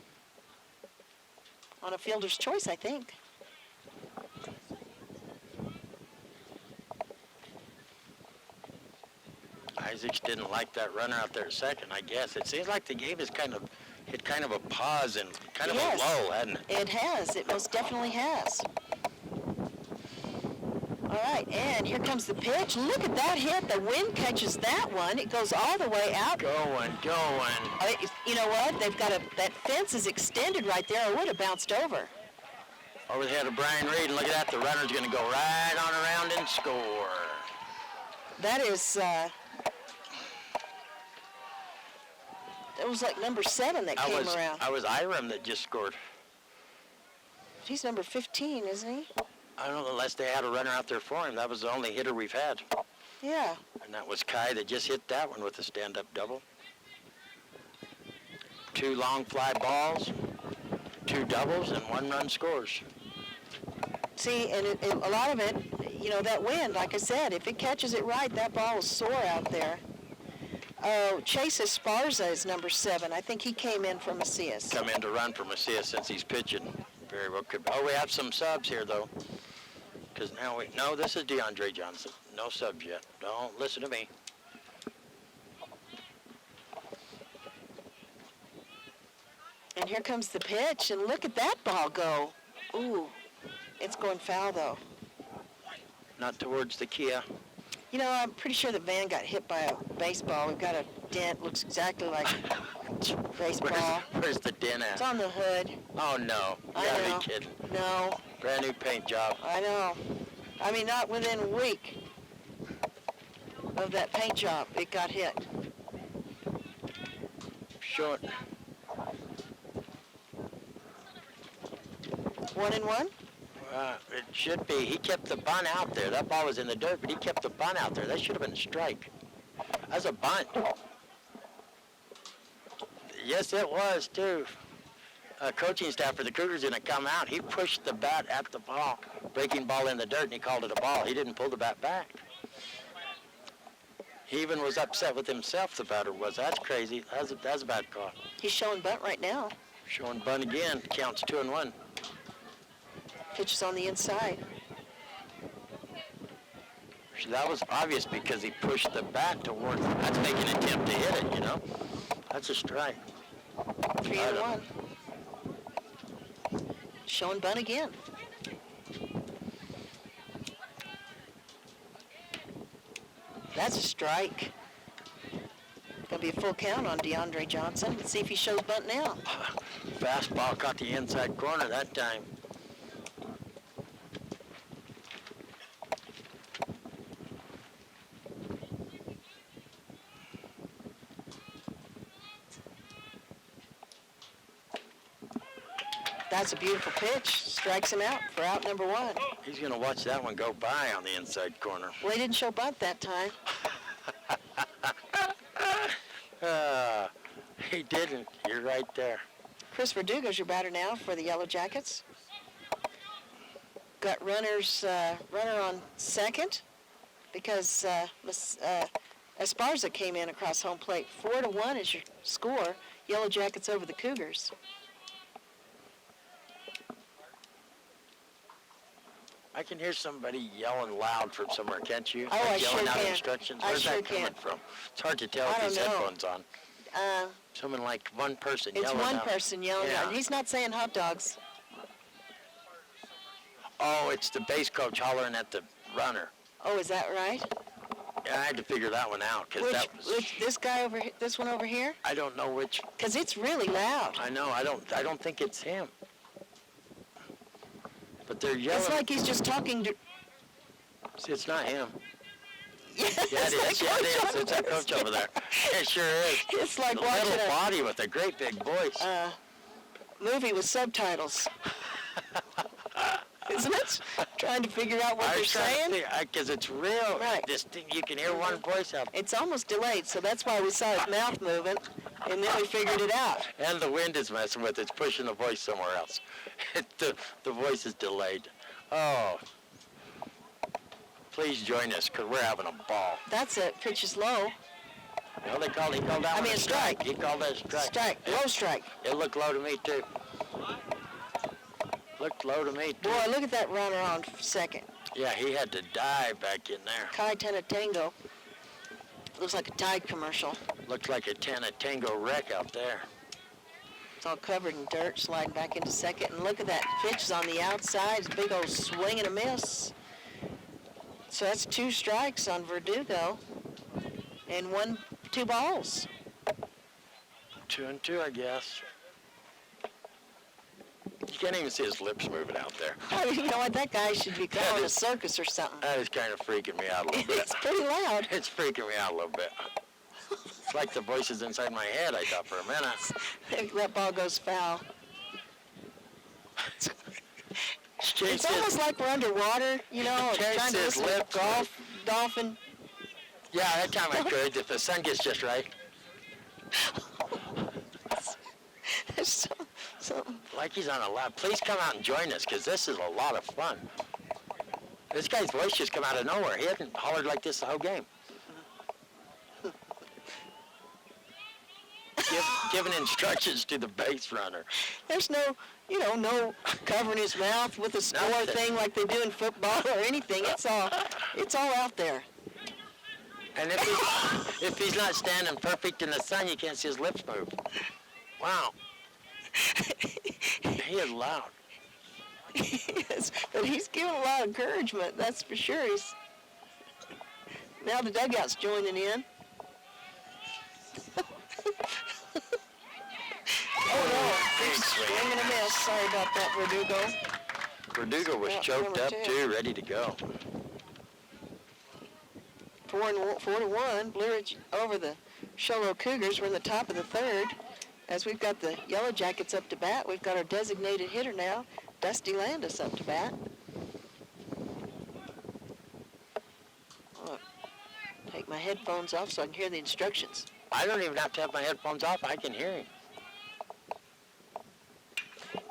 On a fielder's choice, I think. Isaacs didn't like that runner out there at second, I guess. It seems like the game has hit kind of a pause and kind of a lull, hasn't it? It has. It most definitely has. All right, and here comes the pitch. Look at that hit. The wind catches that one. It goes all the way out. Going. You know what? They've got that fence is extended right there. It would have bounced over. Over the head of Brian Reed, and look at that. The runner's going to go right on around and score. That is, it was like number 7 that came around. I was Iram that just scored. He's number 15, isn't he? I don't know, unless they had a runner out there for him. That was the only hitter we've had. Yeah. And that was Kai that just hit that one with a stand-up double. 2 long fly balls, 2 doubles, and 1 run scores. See, and a lot of it, you know, that wind, like I said, if it catches it right, that ball will soar out there. Oh, Chase Esparza is number 7. I think he came in for Macias. Come in to run for Macias since he's pitching. Very well could. Oh, we have some subs here, though. Because now no, this is DeAndre Johnson. No subs yet. Don't listen to me. And here comes the pitch, and look at that ball go. Ooh, it's going foul, though. Not towards the Kia. You know, I'm pretty sure that van got hit by a baseball. We've got a dent, looks exactly like baseball. Where's the dent at? It's on the hood. Oh, no. You I gotta know. be kidding. No. Brand new paint job. I know. I mean, not within a week of that paint job, it got hit. Short. 1-1? It should be. He kept the bunt out there. That ball was in the dirt, but he kept the bunt out there. That should have been a strike. That's a bunt. Yes, it was, too. Coaching staff for the Cougars going to come out. He pushed the bat at the ball, breaking ball in the dirt, and he called it a ball. He didn't pull the bat back. He even was upset with himself, the batter was. That's crazy. That's a bad call. He's showing bunt right now. Showing bunt again. Counts 2-1. Pitch is on the inside. So that was obvious because he pushed the bat towards. That's making an attempt to hit it, you know. That's a strike. 3-1. Showing bunt again. That's a strike. Gonna be a full count on DeAndre Johnson. Let's see if he shows bunt now. Fastball caught the inside corner that time. That's a beautiful pitch. Strikes him out for out number 1. He's going to watch that one go by on the inside corner. Well, he didn't show bunt that time. He didn't. You're right there. Chris Verdugo's your batter now for the Yellow Jackets. Got runner on second because Esparza came in across home plate. 4-1 is your score. Yellow Jackets over the Cougars. I can hear somebody yelling loud from somewhere, can't you? Oh, I yelling sure out can. instructions. I Where's sure that coming can. from? It's hard to tell I with don't these know. headphones on. Someone like one person It's yelling one out. person yelling Yeah. out. He's not saying hot dogs. Oh, it's the base coach hollering at the runner. Oh, is that right? Yeah, I had to figure that one out because that was. Which this guy over here, this one over here? I don't know which. Because it's really loud. I know. I don't think it's him. But they're yelling. It's like he's just talking to. See, it's not him. Yeah, Yeah, it is. Yeah, it is. It's that coach over there. It sure is. It's like a watching little a body with a great big voice. movie with subtitles. Isn't it? Trying to figure out what they're saying. Because it's real. Right. This thing, you can hear one voice out. It's almost delayed, so that's why we saw his mouth moving, and then we figured it out. And the wind is messing with it. It's pushing the voice somewhere else. The voice is delayed. Oh. Please join us, because we're having a ball. That's it. Pitch is low. No, he called that one a strike. He called that a strike. Strike. Low strike. It looked low to me, too. Looked low to me, too. Boy, look at that runner on second. Yeah, he had to dive back in there. Kai Tango. Looks like a Tide commercial. Looked like a Tango wreck out there. It's all covered in dirt, sliding back into second. And look at that pitch is on the outside. It's a big old swing and a miss. So that's 2 strikes on Verdugo and 2 balls. 2 and 2, I guess. You can't even see his lips moving out there. Oh, you know what? That guy should be calling a circus or something. That is kind of freaking me out a little bit. It's pretty loud. It's freaking me out a little bit. It's like the voices inside my head, I thought for a minute. That ball goes foul. Chase It's almost like we're underwater, you know, Chase trying to his listen to lips. dolphin. Yeah, that time I could, if the sun gets just right. There's something. Like he's on a lap. Please come out and join us, because this is a lot of fun. This guy's voice just come out of nowhere. He hasn't hollered like this the whole game. Giving instructions to the base runner. There's no covering his mouth with a score Nothing. thing like they do in football or anything. It's all out there. And if he's not standing perfect in the sun, you can't see his lips move. Wow. He is loud. Yes, but he's giving a lot of encouragement, that's for sure. Now the dugout's joining in. Oh no, big swing and a miss. Sorry about that, Verdugo. Verdugo was choked number up 2. too, ready to go. 4-1, Blue Ridge over the Sholo Cougars. We're in the top of the 3rd. As we've got the Yellow Jackets up to bat, we've got our designated hitter now, Dusty Landis, up to bat. Look, take my headphones off so I can hear the instructions. I don't even have to have my headphones off. I can hear him.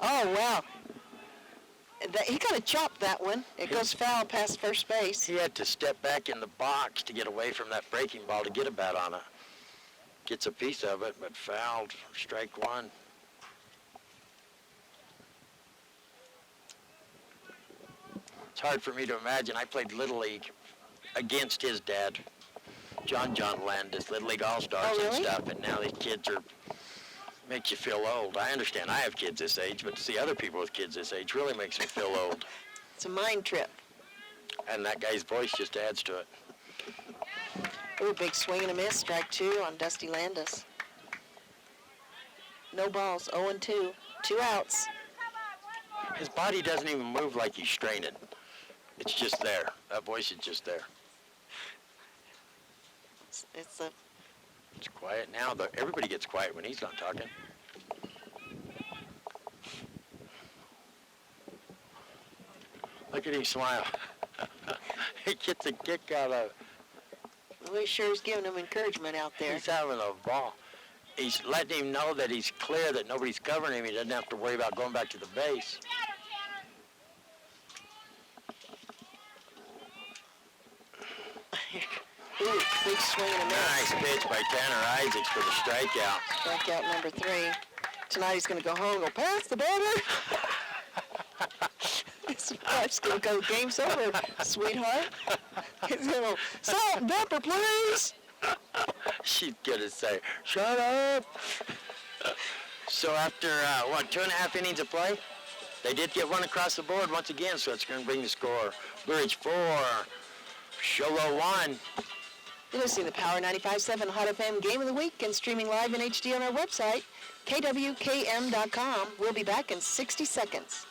Oh, wow. He kind of chopped that one. It goes foul past first base. He had to step back in the box to get away from that breaking ball to get a bat on it. Gets a piece of it, but fouled. Strike 1. It's hard for me to imagine. I played Little League against his dad, John Landis, Little League All-Stars really? and stuff, and now these kids makes you feel old. I understand I have kids this age, but to see other people with kids this age really makes me feel old. It's a mind trip. And that guy's voice just adds to it. Ooh, big swing and a miss. Strike 2 on Dusty Landis. No balls. 0-2. 2 outs. His body doesn't even move like he's straining. It's just there. That voice is just there. It's quiet now. Everybody gets quiet when he's not talking. Look at him smile. He gets a kick out of it. Well, he sure is giving him encouragement out there. He's having a ball. He's letting him know that he's clear, that nobody's covering him. He doesn't have to worry about going back to the base. Ooh, big swing and a miss. Nice pitch by Tanner Isaacs for the strikeout. Strikeout number 3. Tonight he's going to go home and go, pass the batter. His wife's going to go, game's over, sweetheart. He's going to, salt and pepper, please. She's going to say, shut up. So after, 2.5 innings of play, they did get one across the board once again, so it's going to bring the score. Blue Ridge 4, Sholo 1. You're listening to Power 95.7 Hot FM Game of the Week and streaming live in HD on our website, kwkm.com. We'll be back in 60 seconds.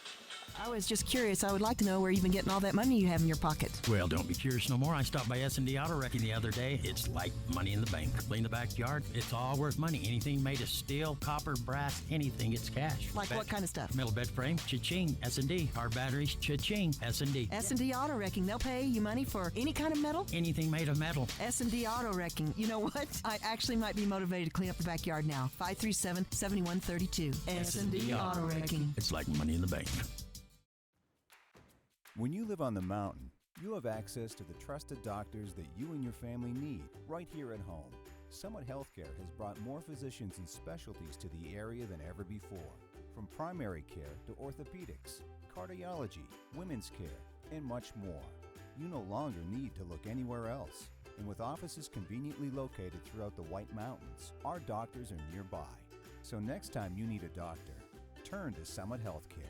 I was just curious. I would like to know where you've been getting all that money you have in your pocket. Well, don't be curious no more. I stopped by S&D Auto Wrecking the other day. It's like money in the bank. Clean the backyard. It's all worth money. Anything made of steel, copper, brass, anything, it's cash. Like what kind of stuff? Metal bed frame, cha-ching. S&D. Our batteries, cha-ching. S&D. S&D Auto Wrecking. They'll pay you money for any kind of metal? Anything made of metal. S&D Auto Wrecking. You know what? I actually might be motivated to clean up the backyard now. 537-7132. S&D Auto Wrecking. It's like money in the bank. When you live on the mountain, you have access to the trusted doctors that you and your family need right here at home. Summit Healthcare has brought more physicians and specialties to the area than ever before. From primary care to orthopedics, cardiology, women's care, and much more. You no longer need to look anywhere else. And with offices conveniently located throughout the White Mountains, our doctors are nearby. So next time you need a doctor, turn to Summit Healthcare.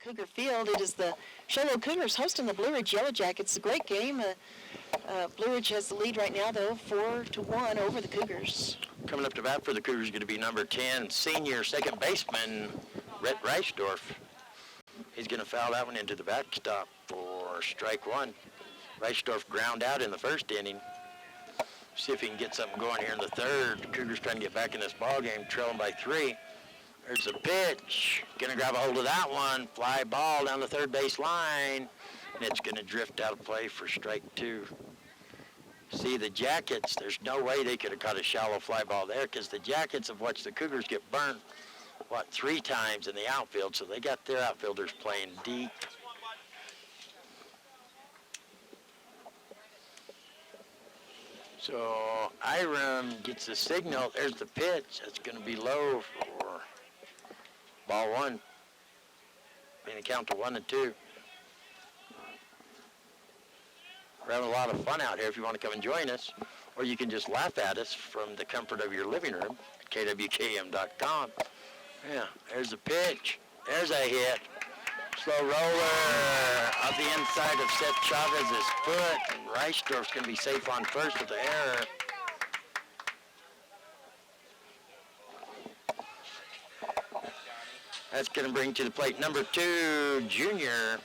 Cougar Field, it is the Sholo Cougars hosting the Blue Ridge Yellow Jackets. A great game. Blue Ridge has the lead right now, though, 4-1 over the Cougars. Coming up to bat for the Cougars is going to be number 10, senior second baseman, Rhett Reichdorf. He's going to foul that one into the backstop for strike 1. Reichdorf ground out in the first inning. See if he can get something going here in the third. The Cougars trying to get back in this ball game, trailing by 3. There's a pitch. Going to grab a hold of that one. Fly ball down the third base line. And it's going to drift out of play for strike 2. See, the Jackets, there's no way they could have caught a shallow fly ball there because the Jackets have watched the Cougars get burnt, 3 times in the outfield. So they got their outfielders playing deep. So Iram gets the signal. There's the pitch. That's going to be low for ball 1. Being a count to 1 and 2. We're having a lot of fun out here if you want to come and join us. Or you can just laugh at us from the comfort of your living room at kwkm.com. Yeah, there's a pitch. There's a hit. Slow roller off the inside of Seth Chavez's foot. And Reichdorf's going to be safe on first with the error. That's going to bring to the plate number 2, junior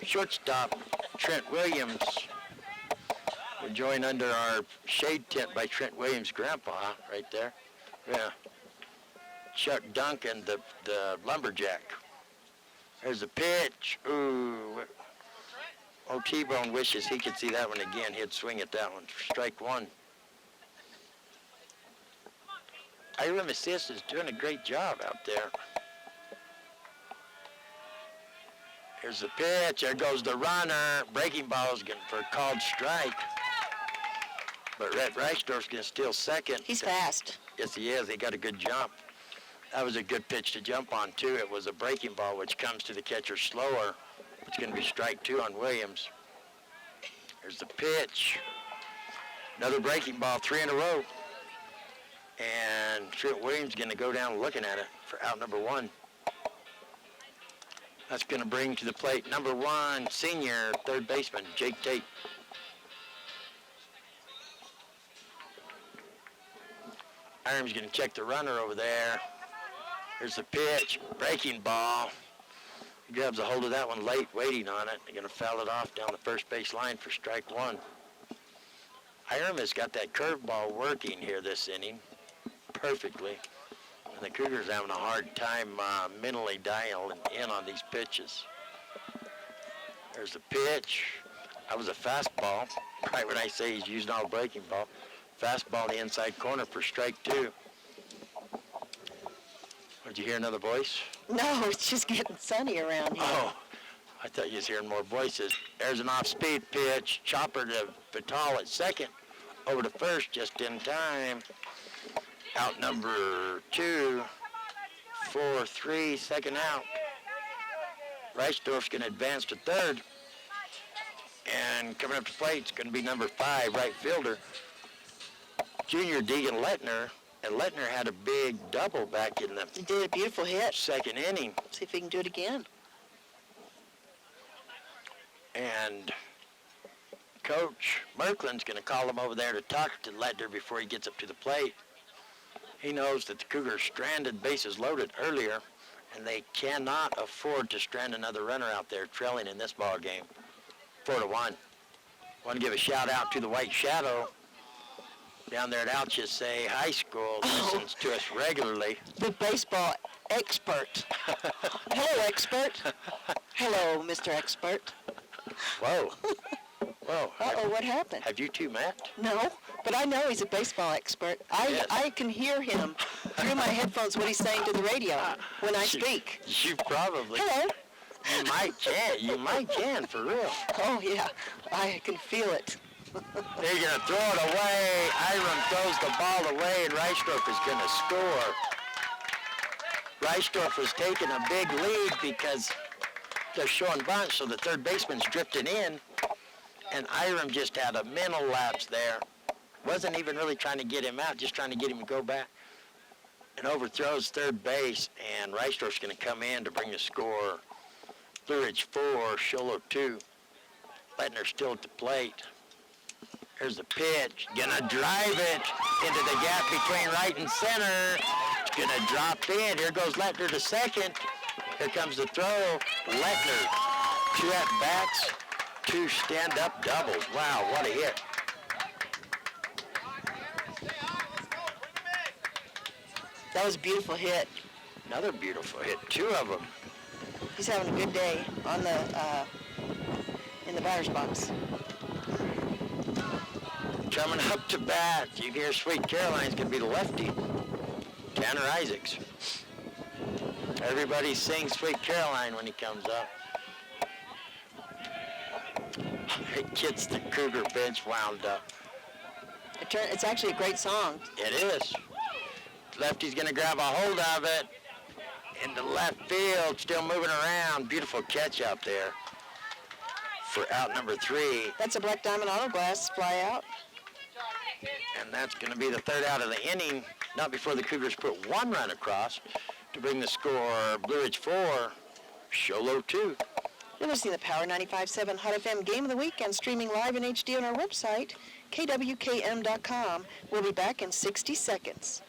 shortstop Trent Williams. We're joined under our shade tent by Trent Williams' grandpa right there. Yeah. Chuck Duncan, the lumberjack. There's a pitch. Ooh. Oh, T-Bone wishes he could see that one again. He'd swing at that one. Strike 1. Iram Assist is doing a great job out there. Here's the pitch. There goes the runner. Breaking ball is for a called strike. But Rhett Reichdorf's going to steal second. He's fast. Yes, he is. He got a good jump. That was a good pitch to jump on, too. It was a breaking ball, which comes to the catcher slower. It's going to be strike 2 on Williams. There's the pitch. Another breaking ball, 3 in a row. And Trent Williams going to go down looking at it for out number 1. That's going to bring to the plate number 1, senior third baseman, Jake Tate. Iram's going to check the runner over there. There's the pitch, breaking ball. He grabs a hold of that one late, waiting on it. They're going to foul it off down the first base line for strike 1. Iram has got that curveball working here this inning perfectly. And the Cougars having a hard time mentally dialing in on these pitches. There's the pitch. That was a fastball. Right when I say he's using all breaking ball. Fastball in the inside corner for strike 2. Did you hear another voice? No, it's just getting sunny around here. Oh, I thought you was hearing more voices. There's an off-speed pitch. Chopper to Vital at second. Over to first just in time. Out number 2. 4-3, second out. Reichdorf's going to advance to third. And coming up to plate is going to be number 5, right fielder, junior Deegan Lettner. And Lettner had a big double back in the He did a beautiful hit. second inning. See if he can do it again. And Coach Merklin's going to call him over there to talk to Lettner before he gets up to the plate. He knows that the Cougars stranded bases loaded earlier, and they cannot afford to strand another runner out there trailing in this ball game. 4-1. Want to give a shout out to the White Shadow down there at Alchesay High School. Listens to us regularly. The baseball expert. Hello, expert. Hello, Mr. Expert. Whoa. Whoa. Uh-oh, what happened? Have you two met? No, but I know he's a baseball expert. Yes. I can hear him through my headphones what he's saying to the radio when I speak. You probably. Hello. You might can. You might can, for real. Oh, yeah. I can feel it. They're going to throw it away. Iram throws the ball away, and Reichdorf is going to score. Reichdorf was taking a big lead because they're showing bunch, so the third baseman's drifting in, and Iram just had a mental lapse there. Wasn't even really trying to get him out, just trying to get him to go back. And overthrows third base, and Reichdorf's going to come in to bring the score. Blue Ridge 4, Sholo 2. Lettner still at the plate. Here's the pitch. Gonna drive it into the gap between right and center. It's gonna drop in. Here goes Lettner to second. Here comes the throw. Lettner, 2 at-bats, 2 stand-up doubles. Wow, what a hit. That was a beautiful hit. Another beautiful hit. 2 of them. He's having a good day on the in the batter's box. Coming up to bat, you hear Sweet Caroline's going to be the lefty, Tanner Isaacs. Everybody sings Sweet Caroline when he comes up. It gets the Cougar bench wound up. It's actually a great song. It is. Lefty's going to grab a hold of it. Into left field, still moving around. Beautiful catch out there for out number 3. That's a Black Diamond Auto Glass fly out. And that's going to be the third out of the inning, not before the Cougars put 1 run across to bring the score. Blue Ridge 4, Sholo 2. You're listening to the Power 95.7 Hot FM Game of the Week and streaming live in HD on our website, kwkm.com. We'll be back in 60 seconds.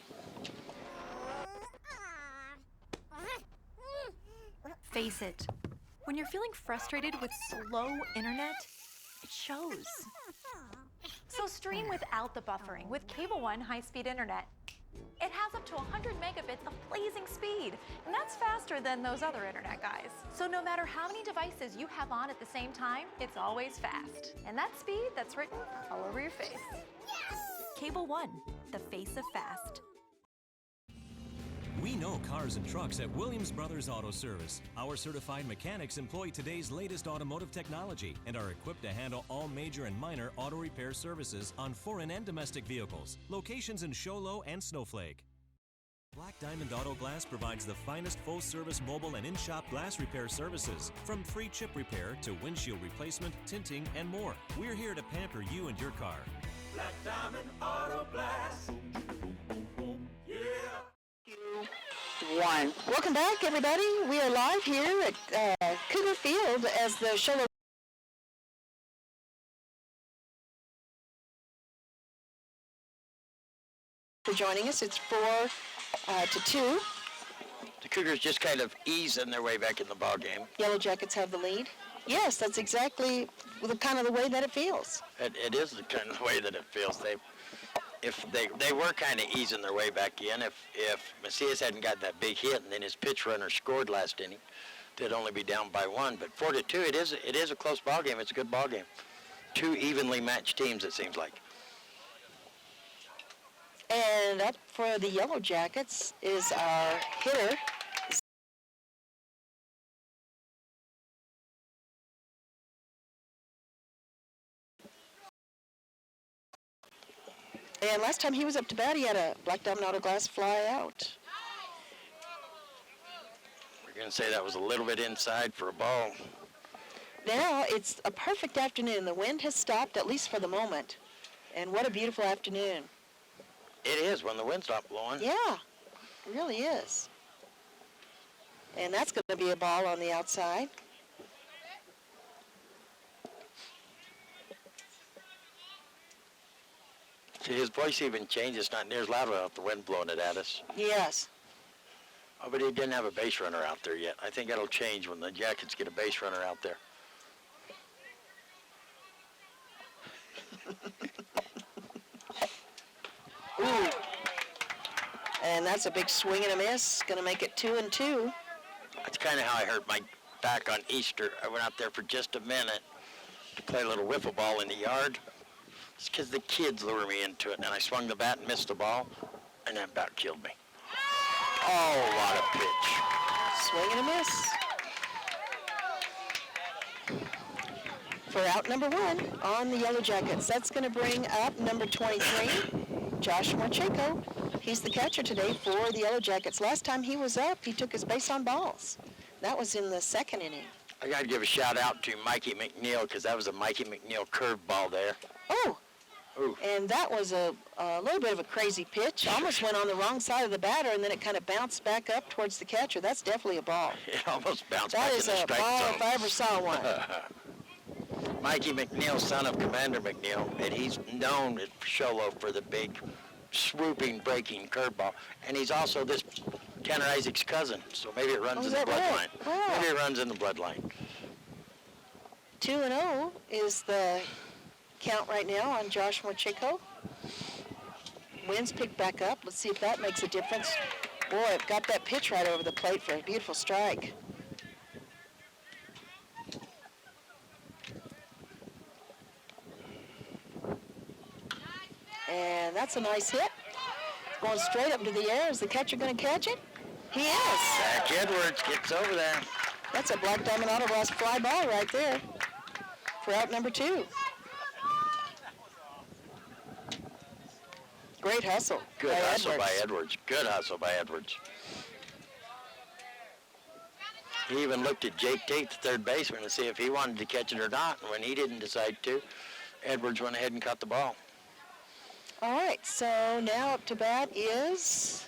Face it. When you're feeling frustrated with slow internet, it shows. So stream without the buffering with Cable One high-speed internet. It has up to 100 megabits of blazing speed, and that's faster than those other internet guys. So no matter how many devices you have on at the same time, it's always fast. And that speed, that's written all over your face. Cable One, the face of fast. We know cars and trucks at Williams Brothers Auto Service. Our certified mechanics employ today's latest automotive technology and are equipped to handle all major and minor auto repair services on foreign and domestic vehicles. Locations in Sholo and Snowflake. Black Diamond Auto Glass provides the finest full-service mobile and in-shop glass repair services. From free chip repair to windshield replacement, tinting, and more. We're here to pamper you and your car. Black Diamond Auto Glass. Yeah. 1. Welcome back, everybody. We are live here at Cougar Field as the Sholo for joining us. It's 4-2. The Cougars just kind of easing their way back in the ball game. Yellow Jackets have the lead. Yes, that's exactly the kind of the way that it feels. It is the kind of way that it feels. They were kind of easing their way back in. If Macias hadn't got that big hit and then his pitch runner scored last inning, they'd only be down by 1. But 4-2, it is a close ball game. It's a good ball game. 2 evenly matched teams, it seems like. And up for the Yellow Jackets is our hitter. And last time he was up to bat, he had a black diamond auto glass fly out. We're going to say that was a little bit inside for a ball. Now it's a perfect afternoon. The wind has stopped, at least for the moment. And what a beautiful afternoon. It is when the wind stopped blowing. Yeah, it really is. And that's going to be a ball on the outside. See, his voice even changed. It's not near as loud without the wind blowing it at us. Yes. Oh, but he didn't have a base runner out there yet. I think that'll change when the Jackets get a base runner out there. Ooh. And that's a big swing and a miss. Going to make it 2-2. That's kind of how I hurt my back on Easter. I went out there for just a minute to play a little wiffle ball in the yard. It's because the kids lured me into it, and I swung the bat and missed the ball, and that about killed me. Oh, what a pitch. Swing and a miss. For out number 1 on the Yellow Jackets. That's going to bring up number 23, Josh Morcheko. He's the catcher today for the Yellow Jackets. Last time he was up, he took his base on balls. That was in the 2nd inning. I got to give a shout out to Mikey McNeil, because that was a Mikey McNeil curveball there. Oh. Ooh. And that was a little bit of a crazy pitch. Almost went on the wrong side of the batter, and then it kind of bounced back up towards the catcher. That's definitely a ball. It almost bounced back in the strike zone. That is a ball if I ever saw one. Mikey McNeil, son of Commander McNeil, and he's known at Sholo for the big, swooping, breaking curveball. And he's also this Tanner Isaac's cousin, so maybe it runs in the bloodline. Right? Wow. Maybe it runs in the bloodline. 2-0 is the count right now on Josh Morcheko. Winds picked back up. Let's see if that makes a difference. Boy, it got that pitch right over the plate for a beautiful strike. And that's a nice hit. Going straight up to the air. Is the catcher going to catch it? He is. Zach Edwards gets over there. That's a black diamond auto glass fly ball right there for out number 2. Great hustle. Good hustle by Edwards. Good hustle by Edwards. He even looked at Jake Tate, the third baseman, to see if he wanted to catch it or not. And when he didn't decide to, Edwards went ahead and caught the ball. All right, so now up to bat is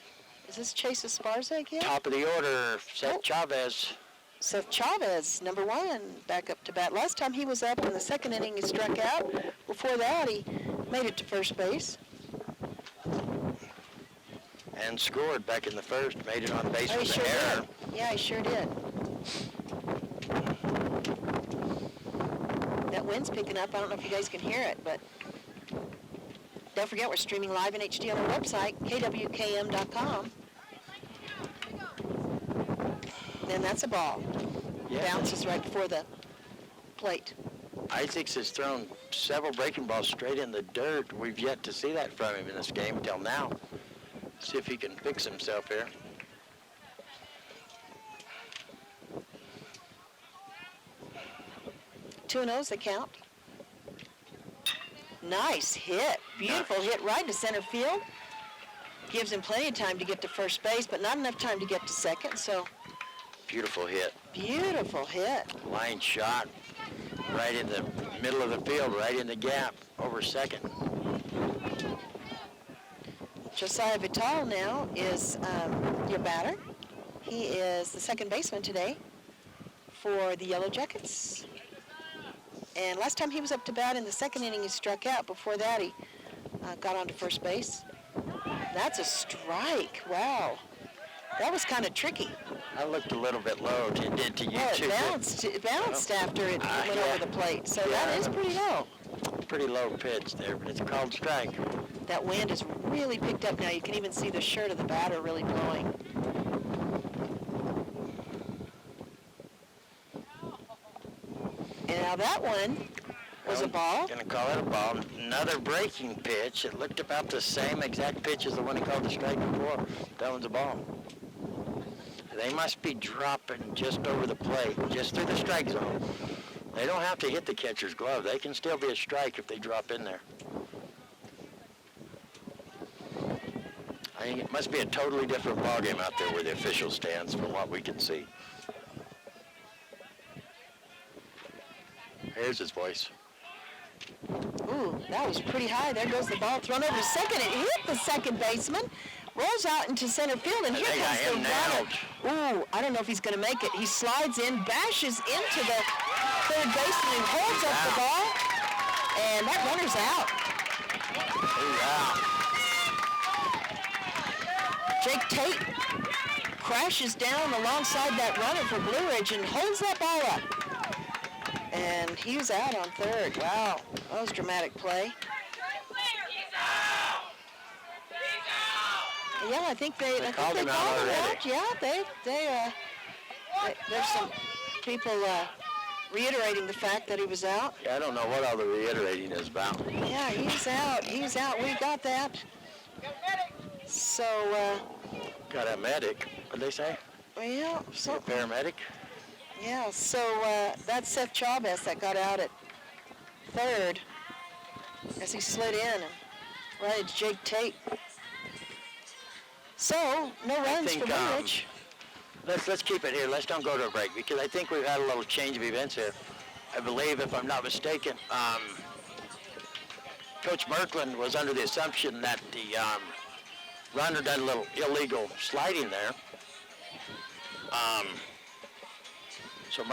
this Chase Esparza again? Top of the order, Seth Chavez. Seth Chavez, number 1, back up to bat. Last time he was up in the 2nd inning, he struck out. Before that, he made it to first base. And scored back in the 1st, made it on base Oh, he with sure an error. did. Yeah, he sure did. That wind's picking up. I don't know if you guys can hear it, but don't forget we're streaming live in HD on our website, kwkm.com. And that's a ball. Yeah. Bounces right before the plate. Isaacs has thrown several breaking balls straight in the dirt. We've yet to see that from him in this game until now. See if he can fix himself here. 2-0's the count. Nice hit. Beautiful hit right to center field. Gives him plenty of time to get to first base, but not enough time to get to second, so. Beautiful hit. Beautiful hit. Line shot right in the middle of the field, right in the gap, over second. Josiah Vital now is your batter. He is the second baseman today for the Yellow Jackets. And last time he was up to bat in the 2nd inning, he struck out. Before that, he got onto first base. That's a strike. Wow. That was kind of tricky. I looked a little bit low. It did to you, too. It bounced after it went over the plate. So that is pretty low. Pretty low pitch there, but it's a called strike. That wind is really picked up now. You can even see the shirt of the batter really blowing. And now that one was a ball. Going to call it a ball. Another breaking pitch. It looked about the same exact pitch as the one he called the strike before. That one's a ball. They must be dropping just over the plate, just through the strike zone. They don't have to hit the catcher's glove. They can still be a strike if they drop in there. I think it must be a totally different ballgame out there where the official stands from what we can see. Here's his voice. Ooh, that was pretty high. There goes the ball thrown over to second. It hit the second baseman, rolls out into center field, and here comes the runner. Ooh, I don't know if he's going to make it. He slides in, bashes into the third baseman, and holds up the ball, and that runner's out. Jake Tate crashes down alongside that runner for Blue Ridge and holds that ball up. And he was out on third. Wow, that was dramatic play. Yeah, I think they called him out. Yeah, there's some people reiterating the fact that he was out. Yeah, I don't know what all the reiterating is about. Yeah, he's out. He's out. We got that. So, got a medic. What'd they say? Well, a paramedic? Yeah, so that's Seth Chavez that got out at third as he slid in and right at Jake Tate. So, no runs for Blue Ridge. Let's keep it here. Let's don't go to a break because I think we've had a little change of events here. I believe, if I'm not mistaken, Coach Merkland was under the assumption that the runner done a little illegal sliding there. So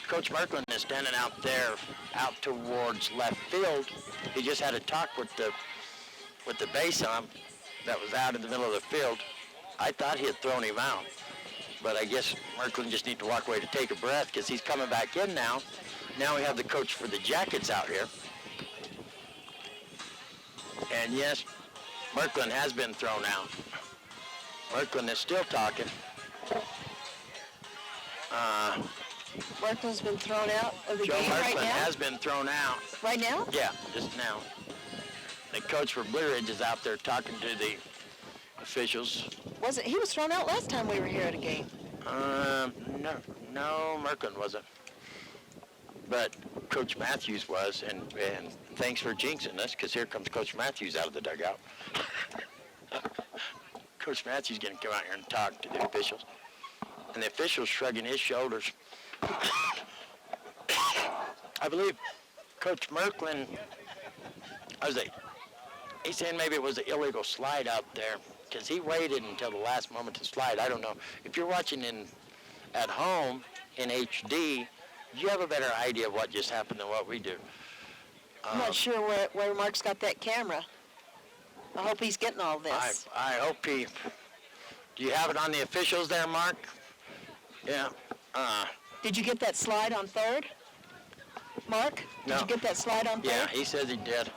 Coach Merkland is standing out there, out towards left field. He just had a talk with the base ump that was out in the middle of the field. I thought he had thrown him out, but I guess Merkland just need to walk away to take a breath because he's coming back in now. Now we have the coach for the Jackets out here. And yes, Merkland has been thrown out. Merkland is still talking. Merkland's been thrown out of the Joe game right now? Merkland has been thrown out. Right now? Yeah, just now. The coach for Blue Ridge is out there talking to the officials. He was thrown out last time we were here at a game. No, Merkland wasn't. But Coach Matthews was, and thanks for jinxing us, because here comes Coach Matthews out of the dugout. Coach Matthews going to come out here and talk to the officials. And the official's shrugging his shoulders. I believe Coach Merkland, he's saying maybe it was an illegal slide out there, because he waited until the last moment to slide. I don't know. If you're watching at home in HD, you have a better idea of what just happened than what we do. I'm not sure where Mark's got that camera. I hope he's getting all this. I hope he... Do you have it on the officials there, Mark? Yeah. Did you get that slide on third? Mark? Did you get that slide on third? Yeah, he says he did.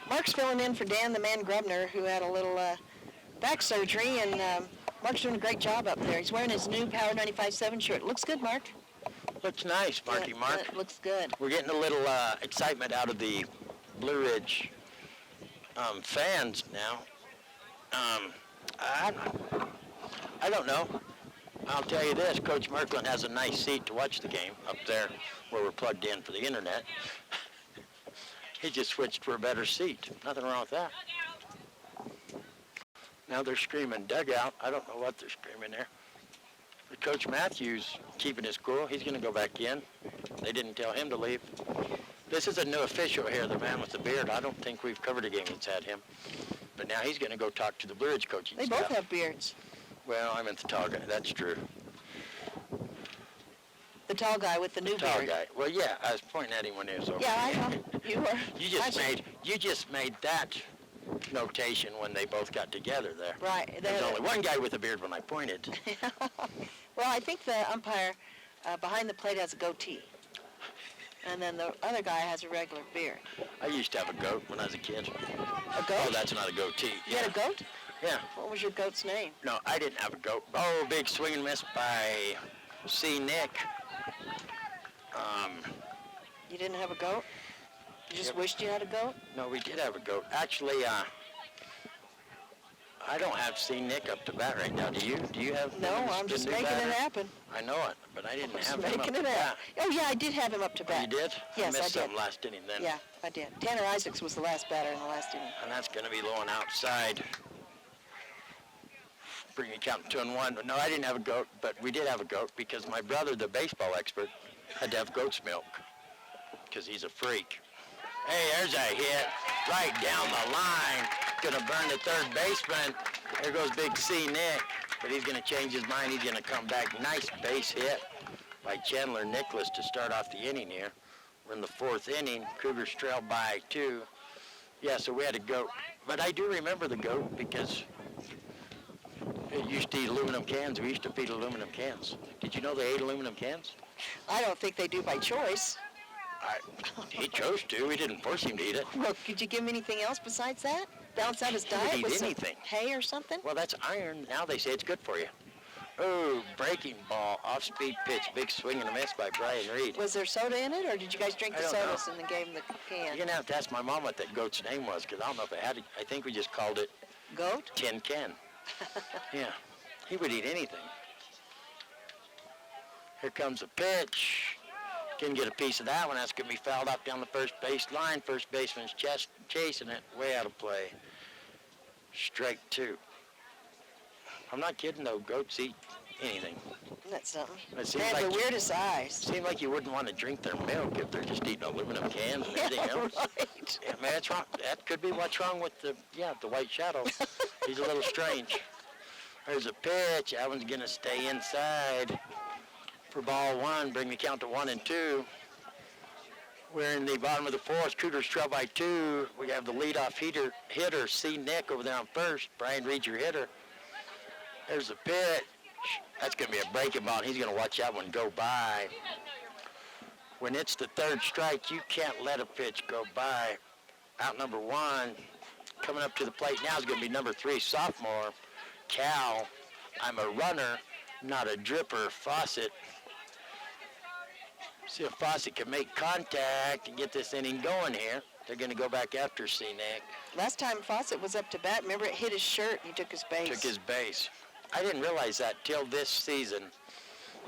Mark's filling in for Dan the Man Grubner, who had a little back surgery, and Mark's doing a great job up there. He's wearing his new Power 95.7 shirt. Looks good, Mark. Looks nice, Marky Mark. It looks good. We're getting a little excitement out of the Blue Ridge fans now. I don't know. I'll tell you this, Coach Merkland has a nice seat to watch the game up there where we're plugged in for the internet. He just switched for a better seat. Nothing wrong with that. Now they're screaming dugout. I don't know what they're screaming there. But Coach Matthews keeping his cool. He's going to go back in. They didn't tell him to leave. This is a new official here, the man with the beard. I don't think we've covered a game that's had him. But now he's going to go talk to the Blue Ridge coaching staff. They both have beards. Well, I meant the tall guy. That's true. The tall guy with the new beard. Tall guy. Well, yeah, I was pointing at him when he was over. Yeah, I know. You were. You just made that notation when they both got together there. Right. There's only one guy with a beard when I pointed. Well, I think the umpire behind the plate has a goatee. And then the other guy has a regular beard. I used to have a goat when I was a kid. A goat? Oh, that's not a goatee. You had a goat? Yeah. What was your goat's name? No, I didn't have a goat. Oh, big swing and miss by C. Nick. You didn't have a goat? You just wished you had a goat? No, we did have a goat. Actually, I don't have seen Nick up to bat right now. Do you? Do you have? No, I'm just making it happen. I know it, but I didn't have him up Making to it bat. happen. Oh, yeah, I did have him up to Oh, bat. you did? Yes, I missed I did. something last inning then. Yeah, I did. Tanner Isaacs was the last batter in the last inning. And that's going to be low and outside. Bring it count 2-1. No, I didn't have a goat, but we did have a goat because my brother, the baseball expert, had to have goat's milk because he's a freak. Hey, there's a hit right down the line. Going to burn the third baseman. There goes Big C Nick, but he's going to change his mind. He's going to come back. Nice base hit by Chandler Nicholas to start off the inning here. We're in the fourth inning. Cougars trail by 2. Yeah, so we had a goat. But I do remember the goat because it used to eat aluminum cans. We used to feed aluminum cans. Did you know they ate aluminum cans? I don't think they do by choice. He chose to. We didn't force him to eat it. Well, could you give him anything else besides that? Balance out his He would diet eat with some anything. hay or something? Well, that's iron. Now they say it's good for you. Oh, breaking ball, off-speed pitch, big swing and a miss by Brian Reed. Was there soda in it, or did you guys drink the I don't know. sodas and then gave him the can? You're going to have to ask my mom what that goat's name was, because I don't know if it had it. I think we just called it Goat? Tin Can. Yeah, he would eat anything. Here comes a pitch. Can get a piece of that one. That's going to be fouled up down the first base line. First baseman's chasing it way out of play. Strike 2. I'm not kidding, though. Goats eat anything. Isn't that something? It seems They have like the weirdest eyes. Seems like you wouldn't want to drink their milk if they're just eating aluminum cans and everything else. Right. Yeah, man, that's wrong. That could be what's wrong with the White Shadow. He's a little strange. There's a pitch. That one's going to stay inside for ball 1. Bring the count to 1-2. We're in the bottom of the fourth. Cougars trail by 2. We have the leadoff hitter, C. Nick, over there on first. Brian Reed, your hitter. There's a pitch. That's going to be a breaking ball. He's going to watch that one go by. When it's the third strike, you can't let a pitch go by. Out number 1. Coming up to the plate now is going to be number 3, sophomore, Cal. I'm a runner, not a dripper, Fawcett. See if Fawcett can make contact and get this inning going here. They're going to go back after C. Nick. Last time Fawcett was up to bat, remember it hit his shirt and he took his base. Took his base. I didn't realize that till this season,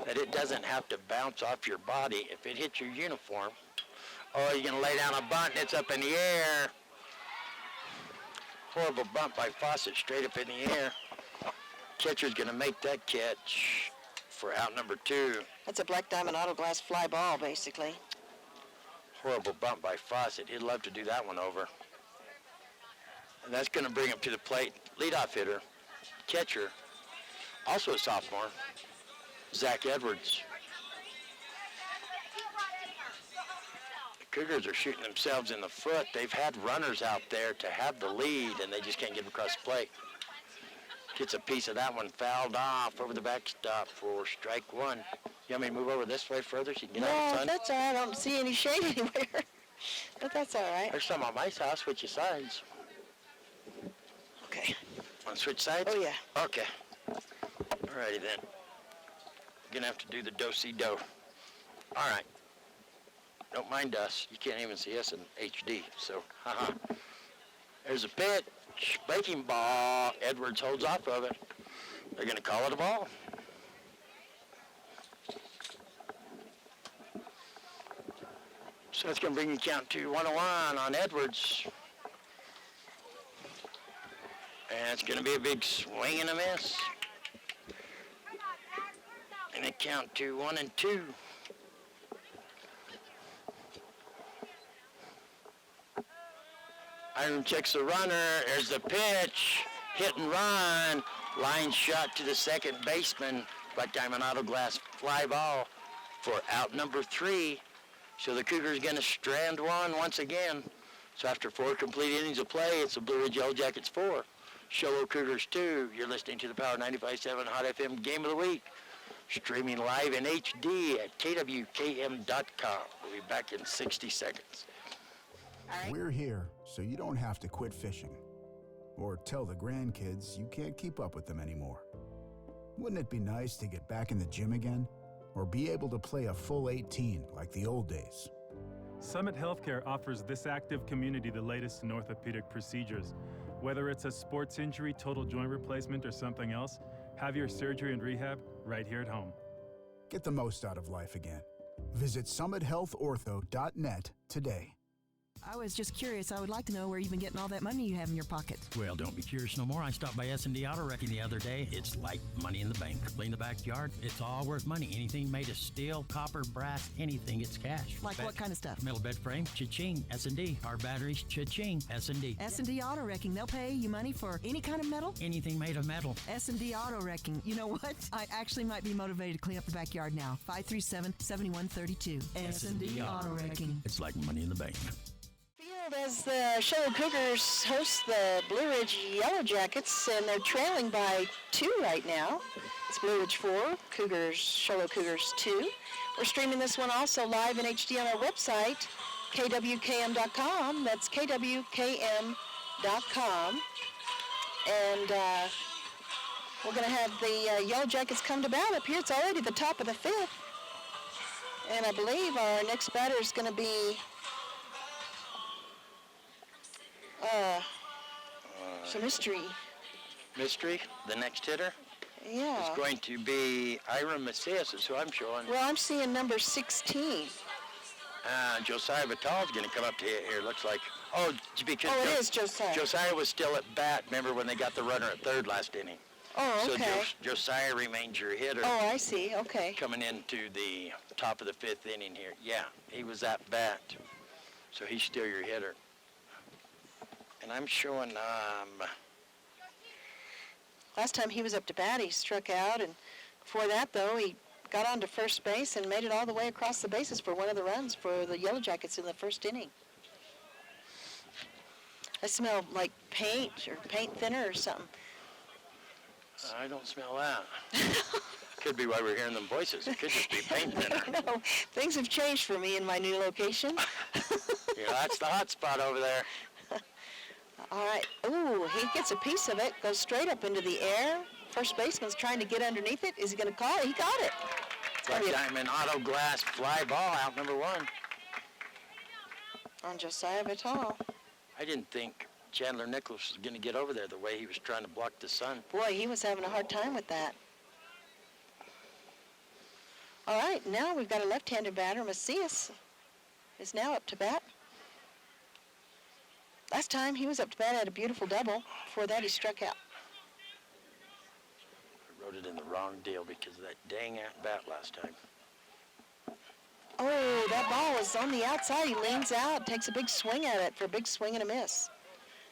that it doesn't have to bounce off your body if it hits your uniform. Oh, you're going to lay down a bunt and it's up in the air. Horrible bunt by Fawcett, straight up in the air. Catcher's going to make that catch for out number 2. That's a Black Diamond Auto Glass fly ball, basically. Horrible bump by Fawcett. He'd love to do that one over. And that's going to bring him to the plate. Leadoff hitter, catcher, also a sophomore, Zach Edwards. The Cougars are shooting themselves in the foot. They've had runners out there to have the lead, and they just can't get them across the plate. Gets a piece of that one fouled off over the backstop for strike 1. You want me to move over this way further so you can get out of the sun? No, that's all right. I don't see any shade anywhere. But that's all right. There's some on my side. I'll switch your sides. Okay. Want to switch sides? Oh, yeah. Okay. Alrighty then. You're gonna have to do the do-si-do. All right. Don't mind us. You can't even see us in HD, so haha. There's a pitch. Breaking ball. Edwards holds off of it. They're gonna call it a ball. So it's gonna bring you count to 101 on Edwards. And it's going to be a big swing and a miss. And it count to 1-2. Iron checks the runner. There's the pitch. Hit and run. Line shot to the second baseman. Black Diamond Auto Glass fly ball for out number 3. So the Cougars going to strand one once again. So after 4 complete innings of play, it's the Blue Ridge Yellow Jackets 4. Show Cougars 2. You're listening to the Power 95.7 Hot FM Game of the Week. Streaming live in HD at kwkm.com. We'll be back in 60 seconds. We're here so you don't have to quit fishing or tell the grandkids you can't keep up with them anymore. Wouldn't it be nice to get back in the gym again or be able to play a full 18 like the old days? Summit Healthcare offers this active community the latest in orthopedic procedures. Whether it's a sports injury, total joint replacement, or something else, have your surgery and rehab right here at home. Get the most out of life again. Visit summithealthortho.net today. I was just curious. I would like to know where you've been getting all that money you have in your pocket. Well, don't be curious no more. I stopped by S&D Auto Wrecking the other day. It's like money in the bank. Clean the backyard. It's all worth money. Anything made of steel, copper, brass, anything, it's cash. Like what kind of stuff? Metal bed frame, cha-ching. S&D. Our batteries, cha-ching. S&D. S&D Auto Wrecking. They'll pay you money for any kind of metal? Anything made of metal. S&D Auto Wrecking. You know what? I actually might be motivated to clean up the backyard now. 537-7132. S&D Auto Wrecking. It's like money in the bank. As the Show Cougars host the Blue Ridge Yellow Jackets, and they're trailing by 2 right now. It's Blue Ridge 4, Cougars, Show Cougars 2. We're streaming this one also live in HD on our website, kwkm.com. That's kwkm.com. And we're going to have the Yellow Jackets come to bat up here. It's already the top of the 5th. And I believe our next batter is going to be it's a mystery. Mystery, the next hitter, Yeah. is going to be Ira Macias, is who I'm showing. Well, I'm seeing number 16. Josiah Vital's going to come up to hit here, looks like. Oh, because Oh, it is Josiah. Josiah was still at bat. Remember when they got the runner at third last inning? Oh, okay. So Josiah remains your hitter. Oh, I see. Okay. Coming into the top of the 5th inning here. Yeah, he was at bat. So he's still your hitter. And I'm showing, Last time he was up to bat, he struck out, and before that, though, he got onto first base and made it all the way across the bases for one of the runs for the Yellow Jackets in the first inning. I smell like paint or paint thinner or something. I don't smell that. Could be why we're hearing them voices. It could just be paint thinner. I know. Things have changed for me in my new location. Yeah, that's the hot spot over there. All right. Ooh, he gets a piece of it, goes straight up into the air. First baseman's trying to get underneath it. Is he going to call it? He got it. That diamond auto glass fly ball out number 1. On Josiah Vital. I didn't think Chandler Nichols was going to get over there the way he was trying to block the sun. Boy, he was having a hard time with that. All right, now we've got a left-handed batter. Macias is now up to bat. Last time he was up to bat, had a beautiful double. Before that, he struck out. I wrote it in the wrong deal because of that dang at-bat last time. Oh, that ball is on the outside. He leans out, takes a big swing at it for a big swing and a miss.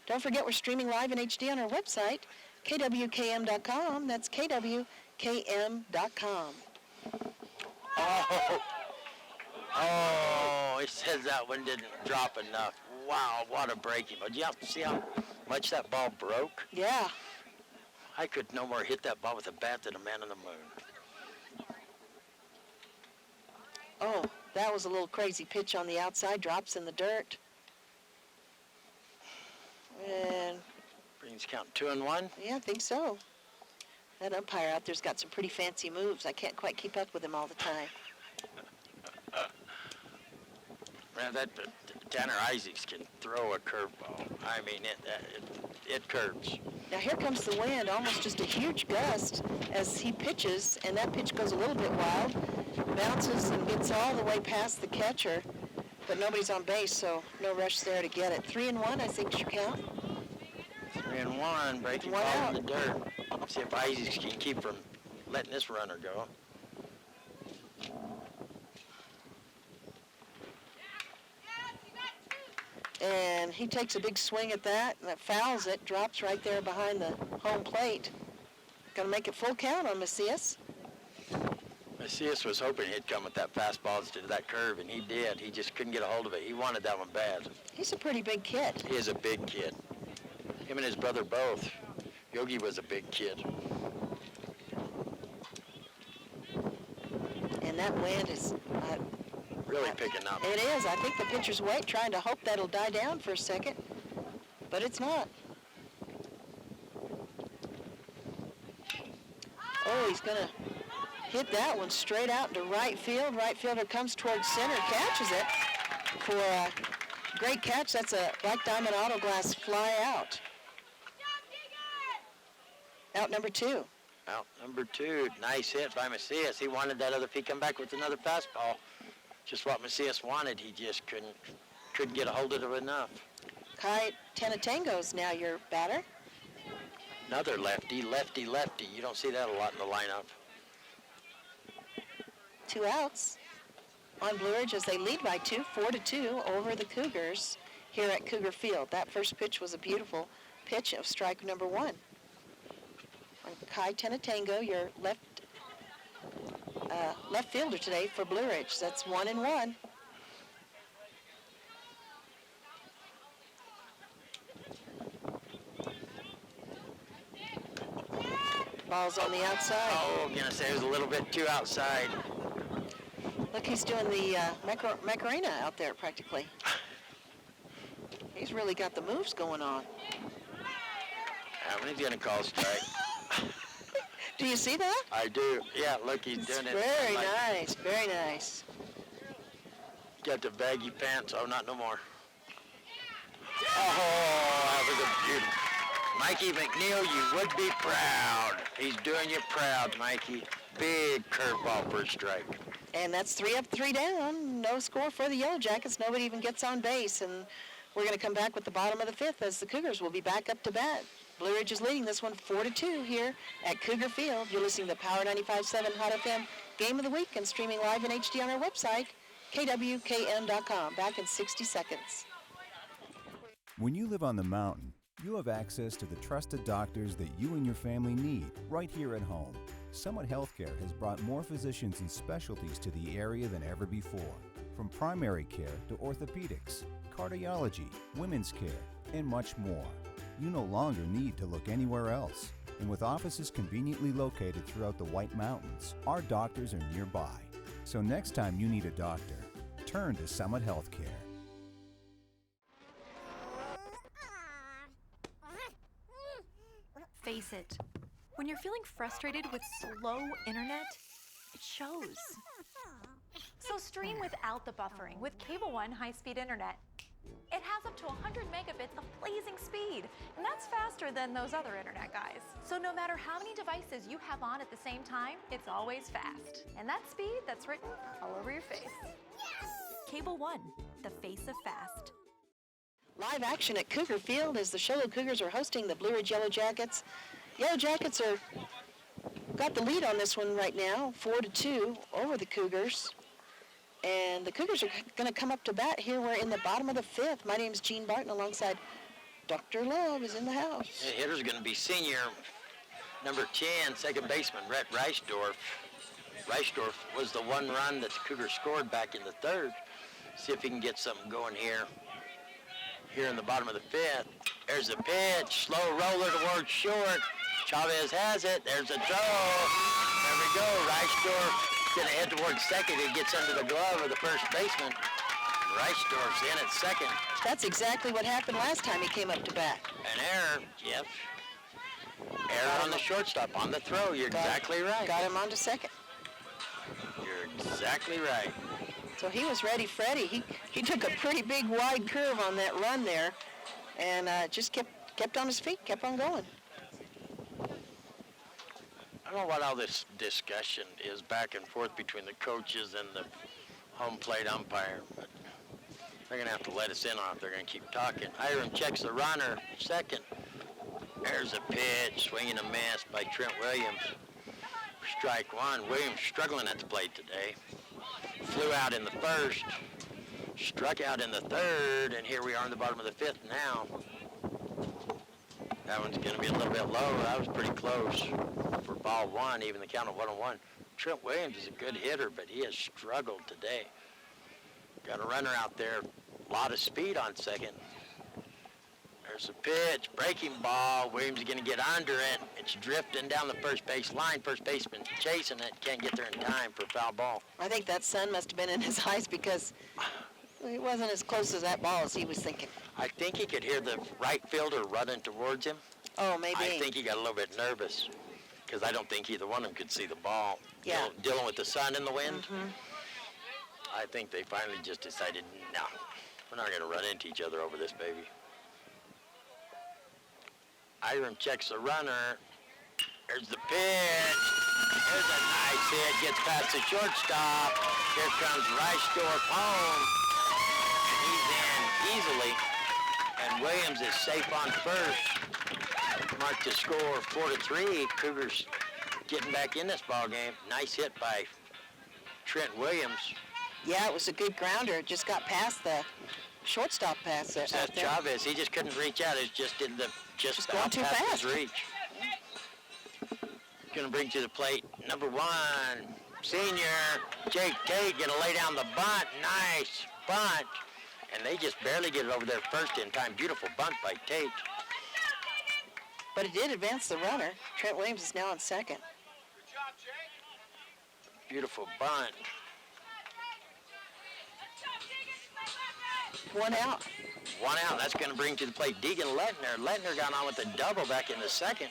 Don't forget, we're streaming live in HD on our website, kwkm.com. That's kwkm.com. Oh, he says that one didn't drop enough. Wow, what a breaking. But you see how much that ball broke? Yeah. I could no more hit that ball with a bat than a man on the moon. Oh, that was a little crazy pitch on the outside, drops in the dirt. And Brings count 2-1. yeah, I think so. That umpire out there's got some pretty fancy moves. I can't quite keep up with him all the time. Man, that Tanner Isaacs can throw a curveball. I mean, it curves. Now here comes the wind, almost just a huge gust as he pitches, and that pitch goes a little bit wild, bounces and gets all the way past the catcher, but nobody's on base, so no rush there to get it. 3-1, I think, should count. 3-1, breaking One ball out. in the dirt. See if Isaacs can keep from letting this runner go. And he takes a big swing at that, and that fouls it, drops right there behind the home plate. Gonna make it full count on Macias. Macias was hoping he'd come with that fastball instead of that curve, and he did. He just couldn't get a hold of it. He wanted that one bad. He's a pretty big kid. He is a big kid. Him and his brother both. Yogi was a big kid. And that wind is... Really picking up. It is. I think the pitcher's trying to hope that'll die down for a second, but it's not. Oh, he's going to hit that one straight out into right field. Right fielder comes towards center, catches it. for a great catch. That's a Black Diamond Auto Glass fly out. Out number 2. Out number 2. Nice hit by Macias. He wanted that other. If he come back with another fastball, just what Macias wanted. He just couldn't get a hold of it enough. Kai Tenatango's now your batter. Another lefty. You don't see that a lot in the lineup. 2 outs on Blue Ridge as they lead by 2, 4-2 over the Cougars here at Cougar Field. That first pitch was a beautiful pitch of strike number 1. On Kai Tenatango, your left fielder today for Blue Ridge. That's 1-1. Ball's on the outside. Oh, I'm gonna say it was a little bit too outside. Look, he's doing the Macarena out there practically. He's really got the moves going on. He's gonna call strike. Do you see that? I do. Yeah, look, he's doing it. Very nice, very nice. Got the baggy pants. Oh, not no more. Oh, that was a beautiful. Mikey McNeil, you would be proud. He's doing you proud, Mikey. Big curveball for a strike. And that's 3 up, 3 down. No score for the Yellow Jackets. Nobody even gets on base. And we're going to come back with the bottom of the 5th as the Cougars will be back up to bat. Blue Ridge is leading this one 4-2 here at Cougar Field. You're listening to Power 95.7 Hot FM Game of the Week and streaming live in HD on our website, kwkm.com. Back in 60 seconds. When you live on the mountain, you have access to the trusted doctors that you and your family need right here at home. Summit Healthcare has brought more physicians and specialties to the area than ever before. From primary care to orthopedics, cardiology, women's care, and much more. You no longer need to look anywhere else. And with offices conveniently located throughout the White Mountains, our doctors are nearby. So next time you need a doctor, turn to Summit Healthcare. Face it, when you're feeling frustrated with slow internet, it shows. So stream without the buffering with Cable One high-speed internet. It has up to 100 megabits of blazing speed, and that's faster than those other internet guys. So no matter how many devices you have on at the same time, it's always fast. And that speed, that's written all over your face. Cable One, the face of fast. Live action at Cougar Field as the Show Cougars are hosting the Blue Ridge Yellow Jackets. Yellow Jackets got the lead on this one right now, 4-2 over the Cougars. And the Cougars are going to come up to bat here. We're in the bottom of the 5th. My name's Gene Barton alongside Dr. Love is in the house. The hitter's going to be senior number 10, second baseman, Rhett Reisdorf. Reisdorf was the one run that the Cougars scored back in the 3rd. See if he can get something going here in the bottom of the 5th. There's a pitch, slow roller towards short. Chavez has it. There's a throw. There we go. Reisdorf going to head towards second. He gets under the glove of the first baseman. Reisdorf's in at second. That's exactly what happened last time he came up to bat. An error, Jeff. Error on the shortstop, on the throw. You're exactly right. Got him on to second. You're exactly right. So he was ready, Freddie. He took a pretty big wide curve on that run there and just kept on his feet, kept on going. I don't know what all this discussion is back and forth between the coaches and the home plate umpire, but they're going to have to let us in on it if they're going to keep talking. Hiram checks the runner, second. There's a pitch, swinging a miss by Trent Williams. Strike one. Williams struggling at the plate today. Flew out in the 1st, struck out in the 3rd, and here we are in the bottom of the 5th now. That one's going to be a little bit low. That was pretty close for ball 1, even the count of 1-1. Trent Williams is a good hitter, but he has struggled today. Got a runner out there, a lot of speed on second. There's a pitch, breaking ball. Williams is going to get under it. It's drifting down the first base line. First baseman chasing it, can't get there in time for a foul ball. I think that sun must have been in his eyes because he wasn't as close as that ball as he was thinking. I think he could hear the right fielder running towards him. Oh, maybe. I think he got a little bit nervous because I don't think either one of them could see the ball. Yeah. Dealing with the sun and the wind. I think they finally just decided, no, we're not going to run into each other over this baby. Iram checks the runner. There's the pitch. There's a nice hit. Gets past the shortstop. Here comes Reichdorf home. And he's in easily. And Williams is safe on first. Marked the score 4-3. Cougars getting back in this ball game. Nice hit by Trent Williams. Yeah, it was a good grounder. It just got past the shortstop pass there. Seth Chavez, he just couldn't reach out. It's just in the just going out too past fast. his reach. Going to bring to the plate number 1, senior Jake Tate. Going to lay down the bunt. Nice bunt, and they just barely get it over there first in time. Beautiful bunt by Tate. But it did advance the runner. Trent Williams is now on second. Beautiful bunt. 1 out. 1 out. That's going to bring to the plate Deegan Lettner. Lettner got on with a double back in the second.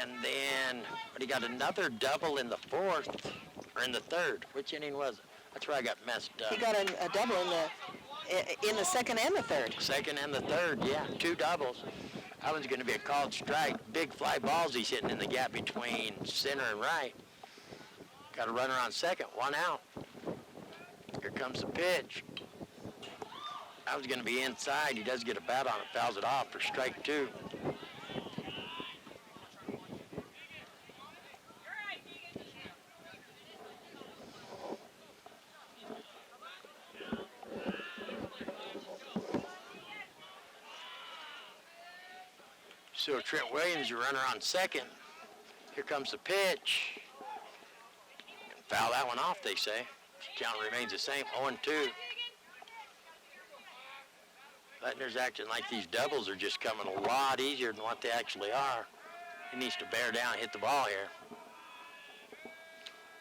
And then, but he got another double in the fourth, or in the third. Which inning was it? That's where I got messed up. He got a double in the second and the third. Second and the third, yeah. 2 doubles. That one's going to be a called strike. Big fly balls he's hitting in the gap between center and right. Got a runner on second. 1 out. Here comes the pitch. That was going to be inside. He does get a bat on it, fouls it off for strike 2. So Trent Williams, your runner on second. Here comes the pitch. Foul that one off, they say. Count remains the same, 0-2. Lettner's acting like these doubles are just coming a lot easier than what they actually are. He needs to bear down and hit the ball here.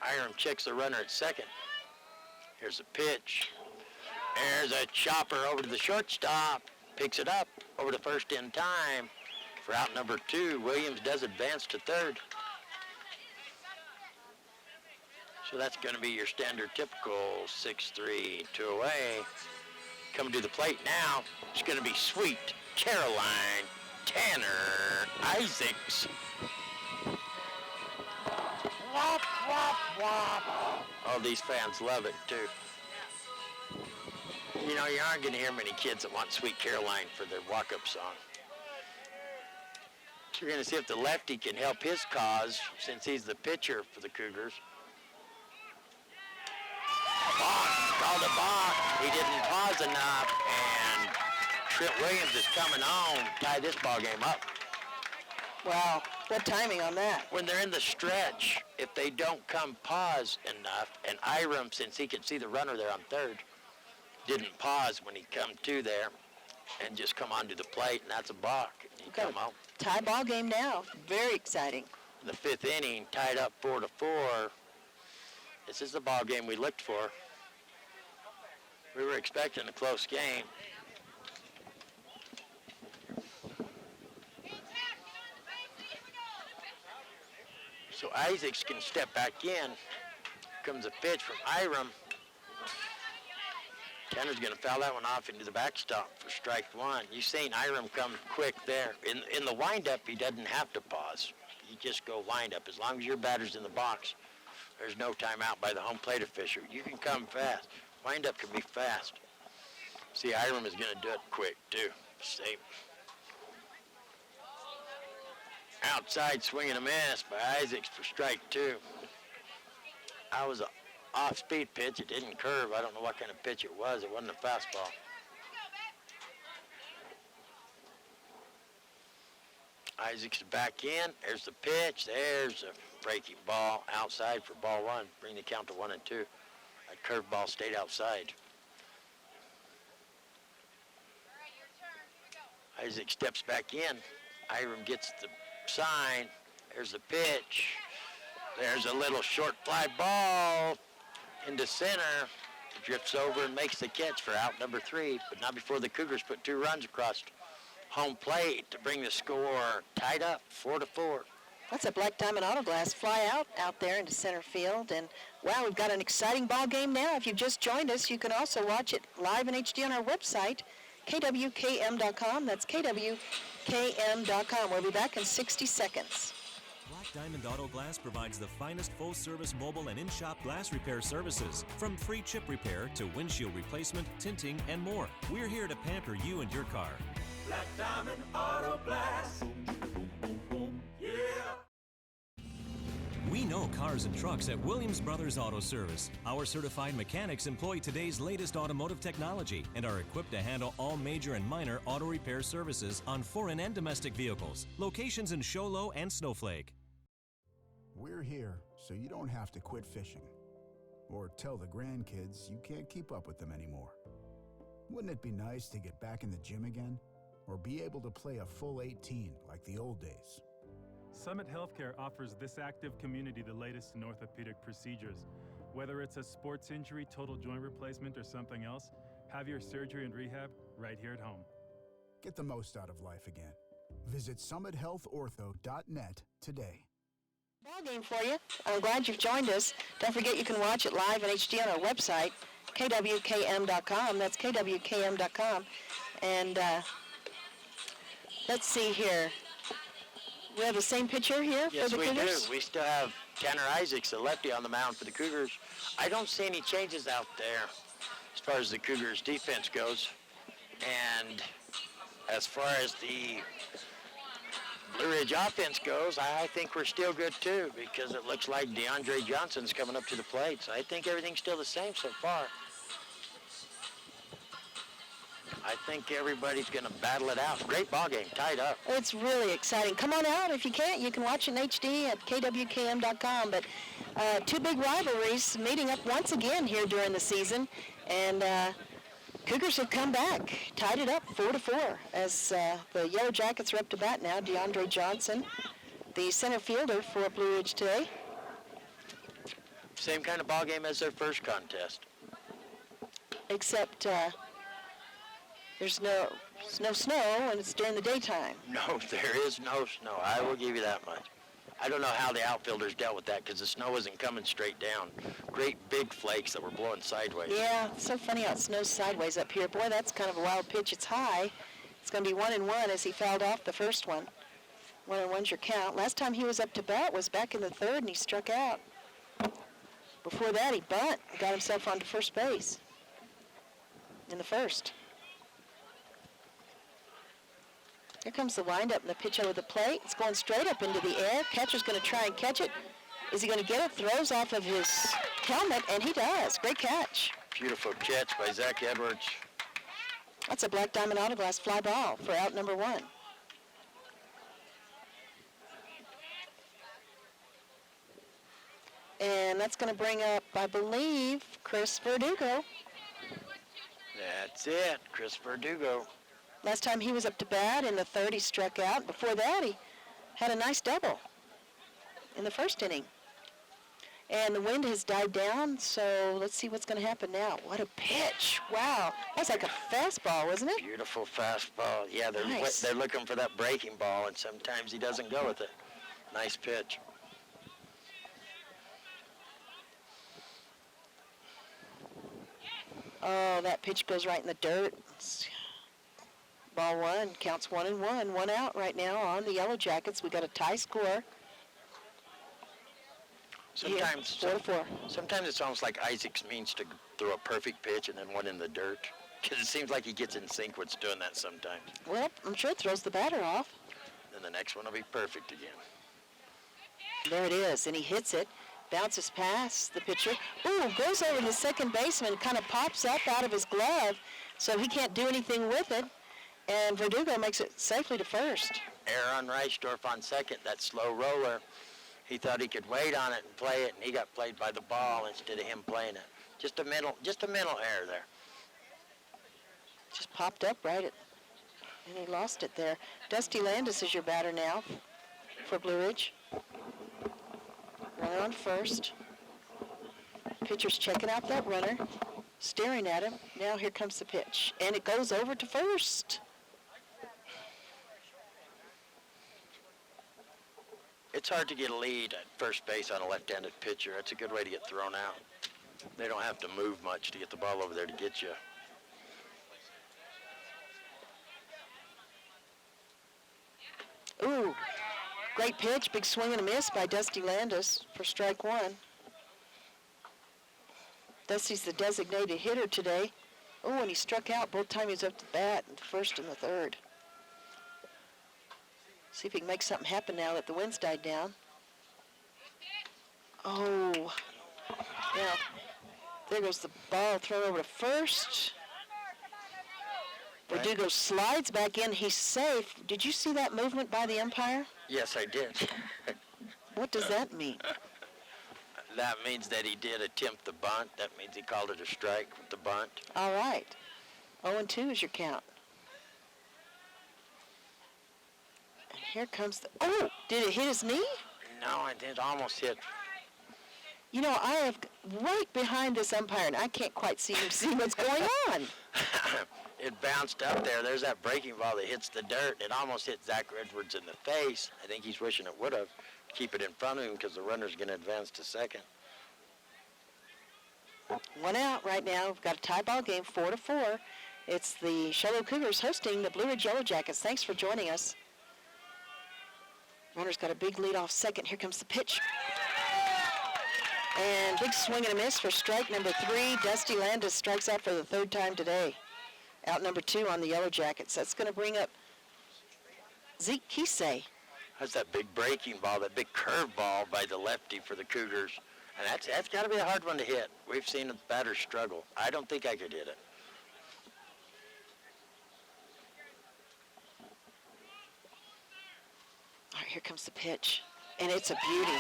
Iram checks the runner at second. Here's a pitch. There's a chopper over to the shortstop. Picks it up over to first in time. For out number 2, Williams does advance to third. So that's going to be your standard typical 6-3, 2 away. Coming to the plate now, it's going to be Sweet Caroline Tanner Isaacs. Wop, wop, wop. Oh, these fans love it, too. You know, you aren't going to hear many kids that want Sweet Caroline for their walk-up song. So you're going to see if the lefty can help his cause since he's the pitcher for the Cougars. Balk, called a balk. He didn't pause enough, and Trent Williams is coming home, tie this ball game up. Wow, what timing on that? When they're in the stretch, if they don't come pause enough, and Iram, since he could see the runner there on third, didn't pause when he come to there and just come onto the plate, and that's a balk. He come home. Tie ball game now. Very exciting. The 5th inning, tied up 4-4. This is the ball game we looked for. We were expecting a close game. So Isaacs can step back in. Comes a pitch from Iram. Tanner's going to foul that one off into the backstop for strike 1. You've seen Iram come quick there. In the windup, he doesn't have to pause. You just go windup. As long as your batter's in the box, there's no timeout by the home plate official. You can come fast. Windup can be fast. See, Iram is going to do it quick, too. Same. Outside swing and a miss by Isaacs for strike 2. That was an off-speed pitch. It didn't curve. I don't know what kind of pitch it was. It wasn't a fastball. Isaacs is back in. There's the pitch. There's a breaking ball outside for ball 1. Bring the count to 1-2. That curved ball stayed outside. Isaac steps back in. Iram gets the sign. There's the pitch. There's a little short fly ball into center. It drifts over and makes the catch for out number 3, but not before the Cougars put 2 runs across home plate to bring the score tied up 4-4. That's a Black Diamond Auto Glass fly out there into center field. And, wow, we've got an exciting ball game now. If you've just joined us, you can also watch it live in HD on our website, kwkm.com. That's kwkm.com. We'll be back in 60 seconds. Black Diamond Auto Glass provides the finest full-service mobile and in-shop glass repair services, from free chip repair to windshield replacement, tinting, and more. We're here to pamper you and your car. Black Diamond Auto Glass. Yeah. We know cars and trucks at Williams Brothers Auto Service. Our certified mechanics employ today's latest automotive technology and are equipped to handle all major and minor auto repair services on foreign and domestic vehicles. Locations in Show Low and Snowflake. We're here so you don't have to quit fishing or tell the grandkids you can't keep up with them anymore. Wouldn't it be nice to get back in the gym again or be able to play a full 18 like the old days? Summit Healthcare offers this active community the latest in orthopedic procedures. Whether it's a sports injury, total joint replacement, or something else, have your surgery and rehab right here at home. Get the most out of life again. Visit summithealthortho.net today. Ball game for you. I'm glad you've joined us. Don't forget you can watch it live in HD on our website, kwkm.com. That's kwkm.com. And let's see here. We have the same pitcher here Yes, for the we Cougars? do. We still have Tanner Isaacs, the lefty, on the mound for the Cougars. I don't see any changes out there as far as the Cougars' defense goes. And as far as the Blue Ridge offense goes, I think we're still good too, because it looks like DeAndre Johnson's coming up to the plate. So I think everything's still the same so far. I think everybody's going to battle it out. Great ball game, tied up. It's really exciting. Come on out. If you can't, you can watch it in HD at kwkm.com. But two big rivalries meeting up once again here during the season. And Cougars have come back, tied it up 4-4 as the Yellow Jackets are up to bat now. DeAndre Johnson, the center fielder for Blue Ridge today. Same kind of ball game as their first contest. Except there's no snow and it's during the daytime. No, there is no snow. I will give you that much. I don't know how the outfielders dealt with that because the snow wasn't coming straight down. Great big flakes that were blowing sideways. Yeah, it's so funny how it snows sideways up here. Boy, that's kind of a wild pitch. It's high. It's going to be 1-1 as he fouled off the first one. 1-1's your count. Last time he was up to bat was back in the third and he struck out. Before that, he bunt and got himself onto first base in the first. Here comes the windup and the pitch over the plate. It's going straight up into the air. Catcher's going to try and catch it. Is he going to get it? Throws off of his helmet, and he does. Great catch. Beautiful catch by Zach Edwards. That's a Black Diamond Auto Glass fly ball for out number one. And that's going to bring up, I believe, Chris Verdugo. That's it, Chris Verdugo. Last time he was up to bat in the third, he struck out. Before that, he had a nice double in the first inning. And the wind has died down, so let's see what's going to happen now. What a pitch. Wow. That's like a fastball, wasn't it? Beautiful fastball. Yeah, Nice. they're looking for that breaking ball, and sometimes he doesn't go with it. Nice pitch. Oh, that pitch goes right in the dirt. Ball one, counts 1-1. One out right now on the Yellow Jackets. We got a tie score. Sometimes, 4-4. sometimes it's almost like Isaacs means to throw a perfect pitch and then one in the dirt. Because it seems like he gets in sync with doing that sometimes. Well, I'm sure it throws the batter off. Then the next one will be perfect again. There it is, and he hits it. Bounces past the pitcher. Ooh, goes over to the second baseman, kind of pops up out of his glove, so he can't do anything with it. And Verdugo makes it safely to first. Error on Reichdorf on second, that slow roller. He thought he could wait on it and play it, and he got played by the ball instead of him playing it. Just a mental error there. Just popped up right at, and he lost it there. Dusty Landis is your batter now for Blue Ridge. Runner on first. Pitcher's checking out that runner, staring at him. Now here comes the pitch, and it goes over to first. It's hard to get a lead at first base on a left-handed pitcher. That's a good way to get thrown out. They don't have to move much to get the ball over there to get you. Ooh, great pitch, big swing and a miss by Dusty Landis for strike one. Dusty's the designated hitter today. Oh, and he struck out both times he was up to bat, in the first and the third. See if he can make something happen now that the wind's died down. Oh, yeah. There goes the ball thrown over to first. Verdugo slides back in. He's safe. Did you see that movement by the umpire? Yes, I did. What does that mean? That means that he did attempt the bunt. That means he called it a strike with the bunt. All right. 0-2 is your count. And here comes the... Oh, did it hit his knee? No, it did almost hit. You know, I have right behind this umpire, and I can't quite see what's going on. It bounced up there. There's that breaking ball that hits the dirt. It almost hit Zach Edwards in the face. I think he's wishing it would have. Keep it in front of him because the runner's going to advance to second. One out right now. We've got a tie ball game, 4-4. It's the Charlotte Cougars hosting the Blue Ridge Yellow Jackets. Thanks for joining us. Runner's got a big lead off second. Here comes the pitch. And big swing and a miss for strike number 3. Dusty Landis strikes out for the third time today. Out number 2 on the Yellow Jackets. That's going to bring up Zeke Kisei. That's that big breaking ball, that big curve ball by the lefty for the Cougars. And that's got to be a hard one to hit. We've seen the batters struggle. I don't think I could hit it. All right, here comes the pitch. And it's a beauty.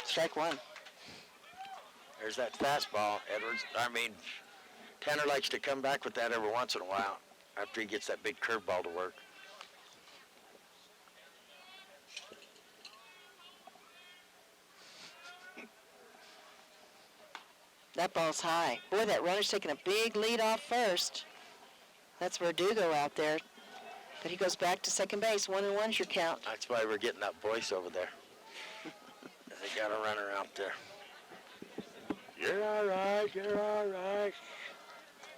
Strike 1. There's that fastball. Tanner likes to come back with that every once in a while after he gets that big curveball to work. That ball's high. Boy, that runner's taking a big lead off first. That's Verdugo out there. But he goes back to second base. 1-1's your count. That's why we're getting that voice over there. They got a runner out there. You're all right, you're all right.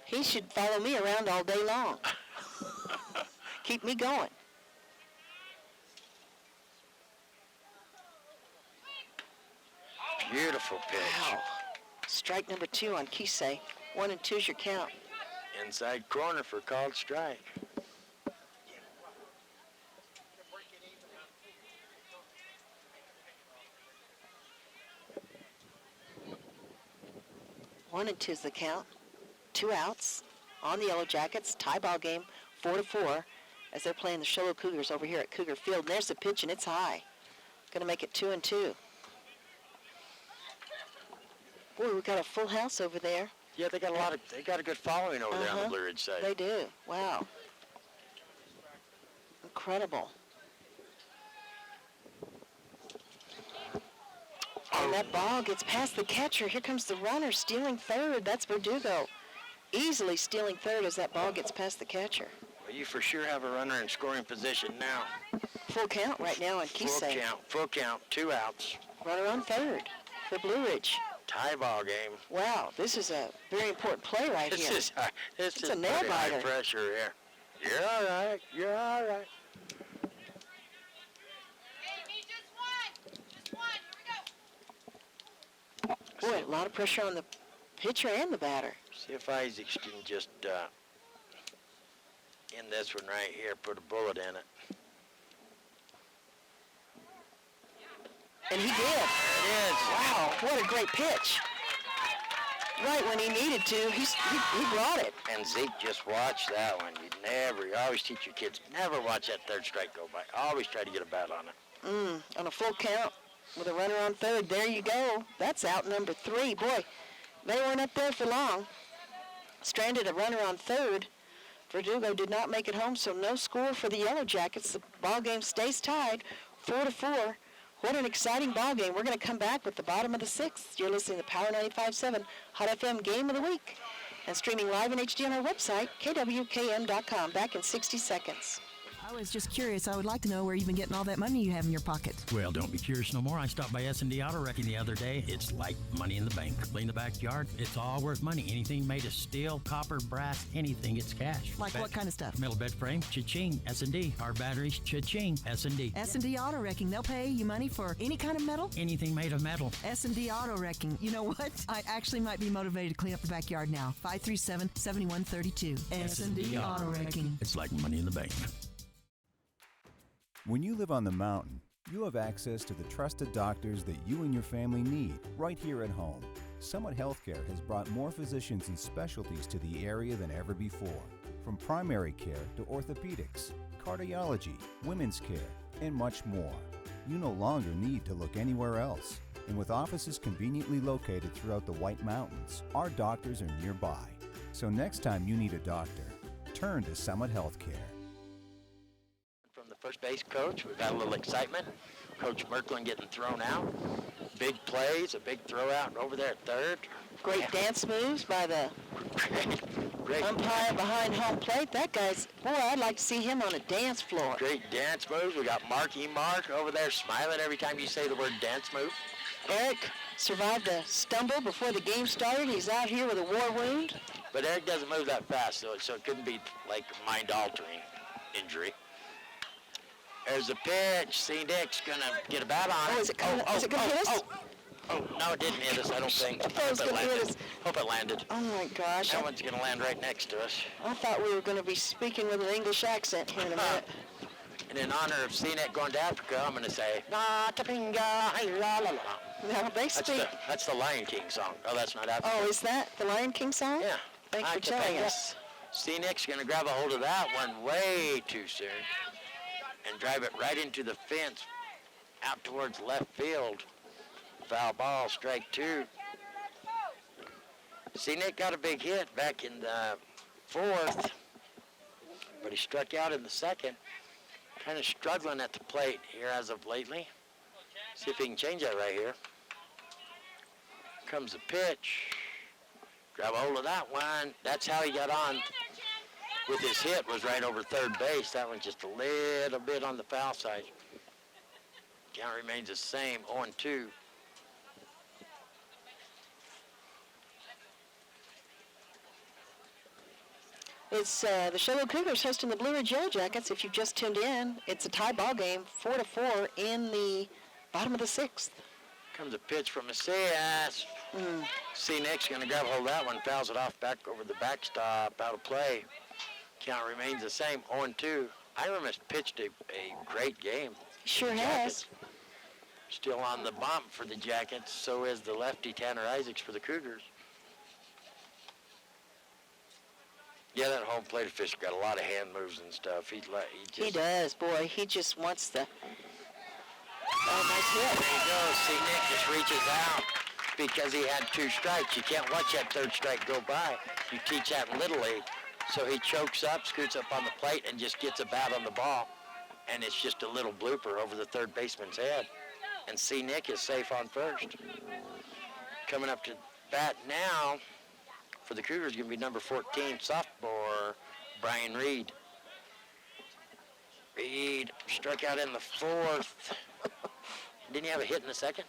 He should follow me around all day long. Keep me going. Beautiful pitch. Wow. Strike number 2 on Kisei. 1-2's your count. Inside corner for called strike. One and 2's the count. 2 outs on the Yellow Jackets. Tie ball game, 4-4, as they're playing the Charlotte Cougars over here at Cougar Field. And there's the pitch, and it's high. Going to make it 2-2. Boy, we've got a full house over there. Yeah, they got a good following over there on the Blue Ridge side. They do. Wow. Incredible. And that ball gets past the catcher. Here comes the runner stealing third. That's Verdugo. Easily stealing third as that ball gets past the catcher. Well, you for sure have a runner in scoring position now. Full count right now on Kisei. Full count, 2 outs. Runner on third for Blue Ridge. Tie ball game. Wow, this is a very important play right here. This is a nail pretty high biter. pressure here. You're all right. You're all right. Boy, a lot of pressure on the pitcher and the batter. See if Isaacs can just in this one right here, put a bullet in it. And he did. There it is. Wow, what a great pitch. Right when he needed to, he brought it. And Zeke just watched that one. You always teach your kids, never watch that third strike go by. Always try to get a bat on it. On a full count with a runner on third. There you go. That's out number 3. Boy, they weren't up there for long. Stranded a runner on third. Verdugo did not make it home, so no score for the Yellow Jackets. The ball game stays tied, 4-4. What an exciting ball game. We're going to come back with the bottom of the 6th. You're listening to Power 95.7 Hot FM Game of the Week and streaming live in HD on our website, kwkm.com. Back in 60 seconds. I I was just curious. I would like to know where you've been getting all that money you have in your pocket. Well, don't be curious no more. I stopped by S&D Auto Wrecking the other day. It's like money in the bank. Clean the backyard. It's all worth money. Anything made of steel, copper, brass, anything, it's cash. Like what kind of stuff? Metal bed frame, cha-ching, S&D. Our batteries, cha-ching, S&D. S&D Auto Wrecking. They'll pay you money for any kind of metal? Anything made of metal. S&D Auto Wrecking. You know what? I actually might be motivated to clean up the backyard now. 537-7132. S&D Auto Wrecking. It's like money in the bank. When you live on the mountain, you have access to the trusted doctors that you and your family need right here at home. Summit Healthcare has brought more physicians and specialties to the area than ever before. From primary care to orthopedics, cardiology, women's care, and much more. You no longer need to look anywhere else. And with offices conveniently located throughout the White Mountains, our doctors are nearby. So next time you need a doctor, turn to Summit Healthcare. From the first base coach, we've had a little excitement. Coach Merklin getting thrown out. Big plays, a big throw out over there at third. Great dance moves by the Great umpire behind home plate. That guy's, boy, I'd like to see him on a dance floor. Great dance moves. We got Marky Mark over there smiling every time you say the word dance move. Eric survived a stumble before the game started. He's out here with a war wound. But Eric doesn't move that fast, so it couldn't be like a mind-altering injury. There's a pitch. C. Nick's gonna get a bat on it. Is it gonna hit us? Oh, no, it didn't hit us, I don't think. I thought it was gonna hit us. Hope it landed. Oh my gosh. That one's gonna land right next to us. I thought we were going to be speaking with an English accent here in a minute. And in honor of C-Nick going to Africa, I'm gonna say, Na tapinga, hi la la la. Now they speak. That's the Lion King song. Oh, that's not Africa. Oh, is that the Lion King song? Yeah. Thanks for telling us. C-Nick's gonna grab a hold of that one way too soon and drive it right into the fence out towards left field. Foul ball, strike two. C-Nick got a big hit back in the fourth, but he struck out in the second. Kind of struggling at the plate here as of lately. See if he can change that right here. Comes the pitch. Grab a hold of that one. That's how he got on with his hit, was right over third base. That one's just a little bit on the foul side. Count remains the same, 0-2. It's the Charlotte Cougars hosting the Blue Ridge Yellow Jackets. If you've just tuned in, it's a tie ball game, 4-4 in the bottom of the sixth. Comes a pitch from Macias. C-Nick's going to grab hold of that one, fouls it off back over the backstop, out of play. Count remains the same, 0-2. Hiram has pitched a great game. Sure has. Still on the bump for the Jackets. So is the lefty Tanner Isaacs for the Cougars. Yeah, that home plate official got a lot of hand moves and stuff. He does, boy. He just wants the. Oh, nice hit. There you go. See, Nick just reaches out because he had two strikes. You can't watch that third strike go by. You teach that in Little League. So he chokes up, scoots up on the plate, and just gets a bat on the ball. And it's just a little blooper over the third baseman's head. And C. Nick is safe on first. Coming up to bat now for the Cougars going to be number 14, sophomore Brian Reed. Reed struck out in the fourth. Didn't he have a hit in the second?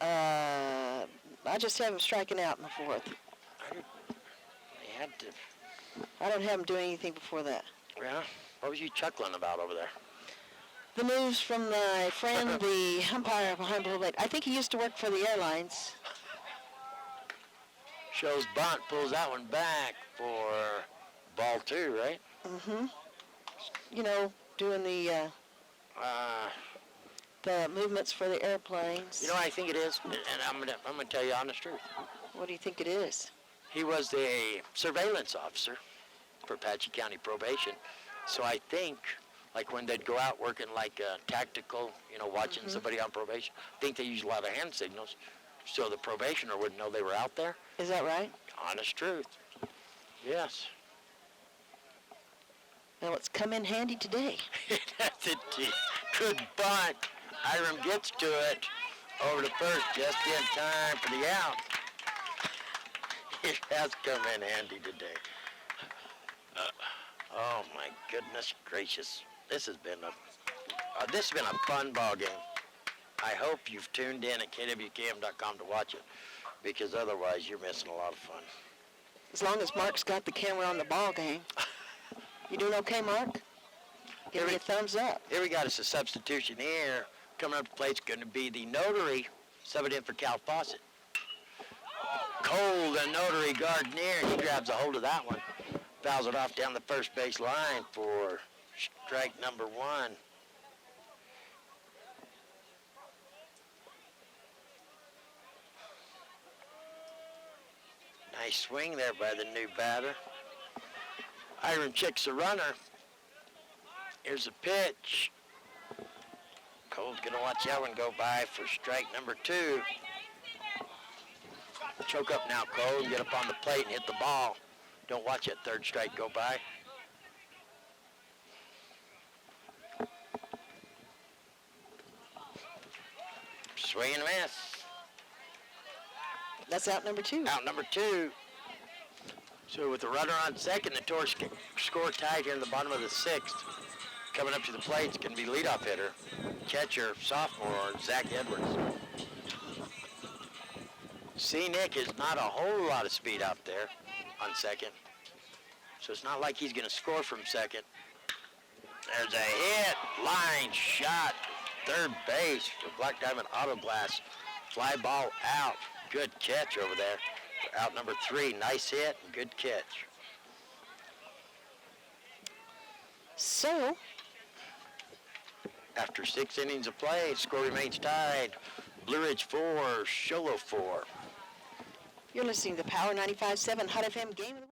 I just have him striking out in the fourth. They had to. I don't have him doing anything before that. Yeah? What was you chuckling about over there? The moves from my friend, the umpire behind Blue Lake. I think he used to work for the airlines. Shows bunt, pulls that one back for ball two, right? Mm-hmm. You know, doing the movements for the airplanes. You know what I think it is? And I'm gonna tell you honest truth. What do you think it is? He was a surveillance officer for Apache County Probation. So I think, like when they'd go out working like tactical, you know, watching somebody on probation, I think they use a lot of hand signals so the probationer wouldn't know they were out there. Is that right? Honest truth. Yes. Well, it's come in handy today. That's it. Good bunt. Hiram gets to it over to first just in time for the out. It has come in handy today. Oh my goodness gracious. this has been a fun ball game. I hope you've tuned in at kwkm.com to watch it, because otherwise you're missing a lot of fun. As long as Mark's got the camera on the ball game. You doing okay, Mark? Give me a thumbs up. Here we got us a substitution here. Coming up to play, it's going to be the Notary, subbing in for Cal Fawcett. Cole, the Notary Gardner, he grabs a hold of that one. Fouls it off down the first base line for strike number 1. Nice swing there by the new batter. Iron Chick's a runner. Here's a pitch. Cole's gonna watch that one go by for strike number 2. Choke up now, Cole, and get up on the plate and hit the ball. Don't watch that third strike go by. Swing and miss. That's out number 2. Out number 2. So with the runner on second, the Tours score tied here in the bottom of the 6th. Coming up to the plate, it's going to be leadoff hitter, catcher, sophomore, Zach Edwards. C-Nick is not a whole lot of speed out there on second. So it's not like he's going to score from second. There's a hit, line shot, third base for Black Diamond Auto Glass. Fly ball out. Good catch over there. Out number 3, nice hit and good catch. So, after 6 innings of play, score remains tied. Blue Ridge 4, Sholo 4. You're listening to the Power 95.7 Hot FM Game of the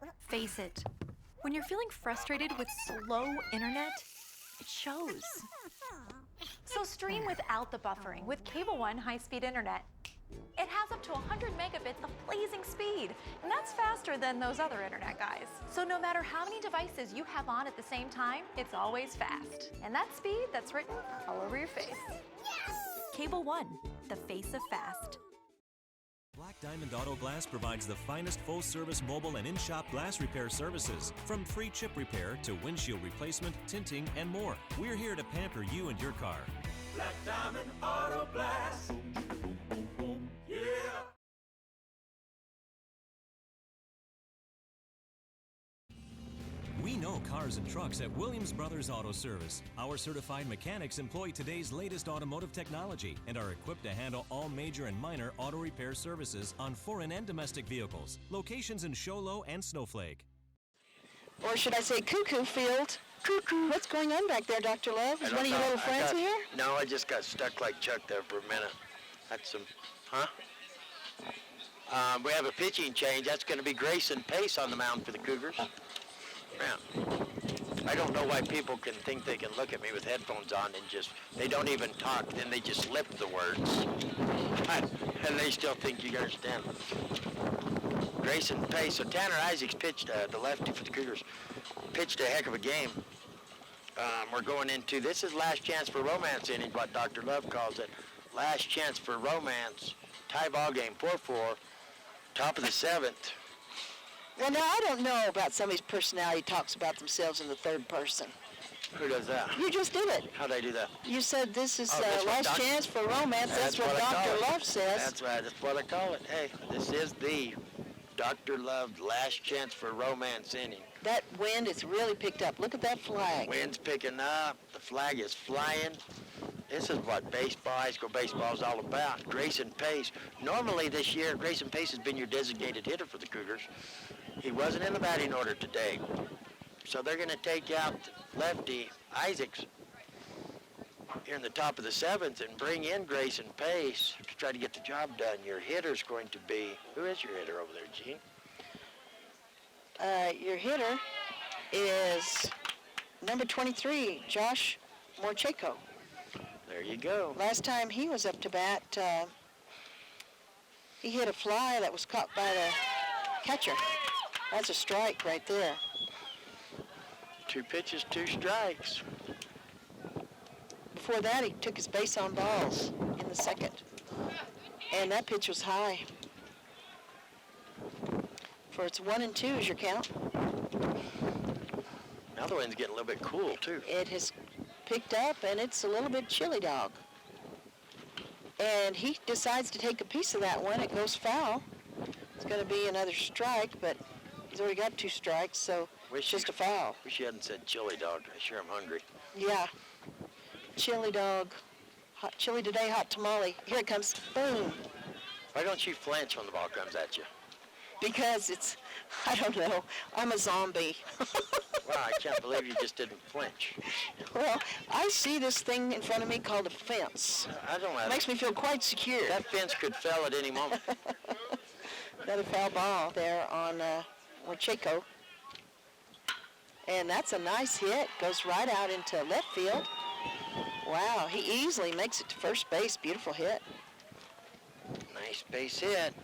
Week. Face it. When you're feeling frustrated with slow internet, it shows. So stream without the buffering with Cable One high-speed internet. It has up to 100 megabits of blazing speed, and that's faster than those other internet guys. So no matter how many devices you have on at the same time, it's always fast. And that speed that's written all over your face. Cable One, the face of fast. Black Diamond Auto Glass provides the finest full-service mobile and in-shop glass repair services. From free chip repair to windshield replacement, tinting, and more. We're here to pamper you and your car. Black Diamond Auto Glass. Yeah. We know cars and trucks at Williams Brothers Auto Service. Our certified mechanics employ today's latest automotive technology and are equipped to handle all major and minor auto repair services on foreign and domestic vehicles. Locations in Sholo and Snowflake. Or should I say Cuckoo Field? Cuckoo. What's going on back there, Dr. Love? Is one of your little friends here? No, I just got stuck like Chuck there for a minute. Had some, we have a pitching change. That's going to be Grayson Pace on the mound for the Cougars. Yeah. I don't know why people can think they can look at me with headphones on and they don't even talk, then they just lip the words. And they still think you understand. Grayson Pace. So Tanner Isaacs pitched, the lefty for the Cougars, pitched a heck of a game. We're going into, this is last chance for romance inning, what Dr. Love calls it. Last chance for romance. Tie ball game, 4-4, top of the 7th. Well, now, I don't know about somebody's personality talks about themselves in the third person. Who does that? You just did it. How'd I do that? You said this is that's last chance for romance. That's what Dr. Love says. That's right. That's what I call it. Hey, this is the Dr. Love last chance for romance inning. That wind is really picked up. Look at that flag. Wind's picking up. The flag is flying. This is what baseball, high school baseball is all about. Grayson Pace. Normally this year, Grayson Pace has been your designated hitter for the Cougars. He wasn't in the batting order today. So they're going to take out lefty Isaacs here in the top of the 7th and bring in Grayson Pace to try to get the job done. Your hitter's going to be, who is your hitter over there, Gene? Your hitter is number 23, Josh Morcheko. There you go. Last time he was up to bat, he hit a fly that was caught by the catcher. That's a strike right there. 2 pitches, 2 strikes. Before that, he took his base on balls in the 2nd. And that pitch was high. For it's 1-2 is your count. Now the wind's getting a little bit cool, too. It has picked up, and it's a little bit chilly dog. And he decides to take a piece of that one. It goes foul. It's going to be another strike, but he's already got 2 strikes, so it's just a foul. Wish you hadn't said chili dog. I sure am hungry. Yeah. Chili dog. Hot chili today, hot tamale. Here it comes. Boom. Why don't you flinch when the ball comes at you? Because it's, I don't know, I'm a zombie. Wow, I can't believe you just didn't flinch. Well, I see this thing in front of me called a fence. I don't know. It makes me feel quite secure. That fence could fell at any moment. Another foul ball there on Wacheco. And that's a nice hit. Goes right out into left field. Wow, he easily makes it to first base. Beautiful hit. Nice base hit.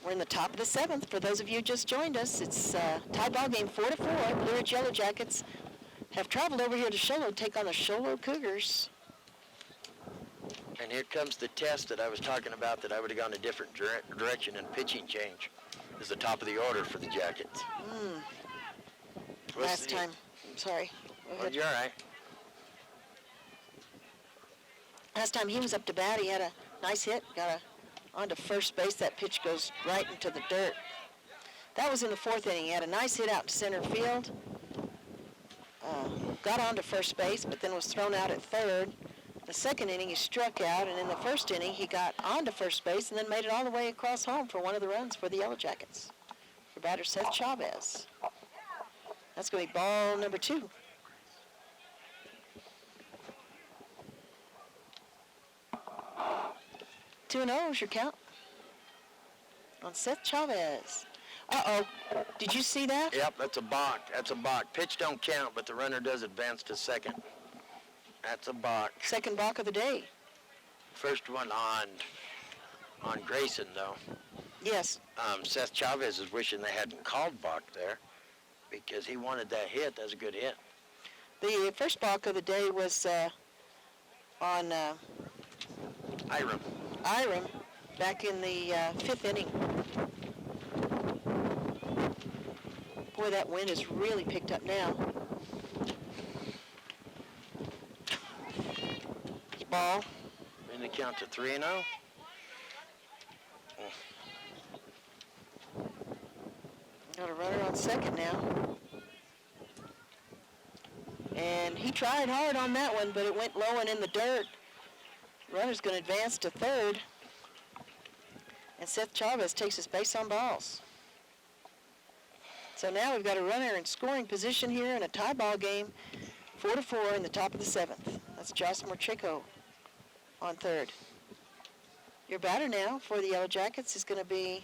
We're in the top of the 7th. For those of you who just joined us, it's a tie ball game 4-4. Blue Ridge Yellow Jackets have traveled over here to Show Low to take on the Show Low Cougars. And here comes the test that I was talking about, that I would have gone a different direction and pitching change. Is the top of the order for the Jackets. Last time. I'm sorry. Go Well, ahead. you're all right. Last time he was up to bat, he had a nice hit, got onto first base. That pitch goes right into the dirt. That was in the 4th inning. He had a nice hit out to center field. Got onto first base, but then was thrown out at 3rd. The 2nd inning, he struck out, and in the 1st inning, he got onto first base and then made it all the way across home for one of the runs for the Yellow Jackets. For batter Seth Chavez. That's going to be ball number 2. Two and 0 is your count on Seth Chavez. Uh-oh. Did you see that? Yep, that's a balk. That's a balk. Pitch don't count, but the runner does advance to second. That's a balk. Second balk of the day. First one on Grayson, though. Yes. Seth Chavez is wishing they hadn't called balk there because he wanted that hit. That's a good hit. The first balk of the day was on Iram back in the 5th inning. Boy, that wind has really picked up now. Ball. In the count to 3-0. Got a runner on second now. And he tried hard on that one, but it went low and in the dirt. Runner's going to advance to 3rd. And Seth Chavez takes his base on balls. So now we've got a runner in scoring position here in a tie ball game, 4-4 in the top of the 7th. That's Josh Morchico on 3rd. Your batter now for the Yellow Jackets is going to be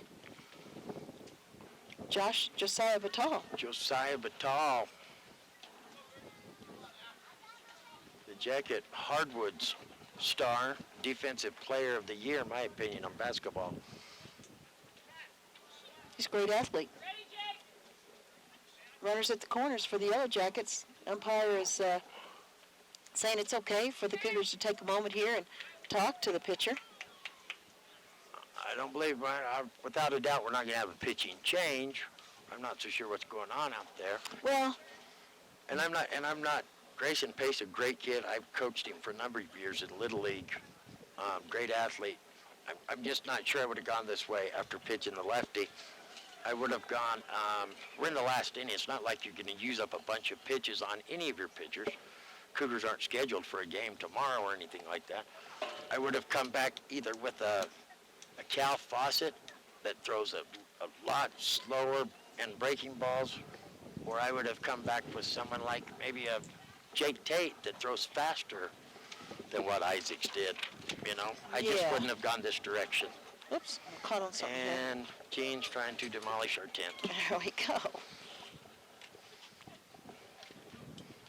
Josiah Batal. Josiah Batal. The Jacket Hardwood's star, defensive player of the year, in my opinion, on basketball. He's a great athlete. Runners at the corners for the Yellow Jackets. Umpire is saying it's okay for the Cougars to take a moment here and talk to the pitcher. I don't believe, without a doubt, we're not going to have a pitching change. I'm not so sure what's going on out there. Well, and I'm not. Grayson Pace, a great kid. I've coached him for a number of years in Little League. Great athlete. I'm just not sure I would have gone this way after pitching the lefty. I would have gone, we're in the last inning. It's not like you're going to use up a bunch of pitches on any of your pitchers. Cougars aren't scheduled for a game tomorrow or anything like that. I would have come back either with a Cal Fawcett that throws a lot slower and breaking balls, or I would have come back with someone like maybe a Jake Tate that throws faster than what Isaacs did. You know, I just wouldn't have gone this direction. Oops, I'm caught on something. And Gene's trying to demolish our tent. There we go.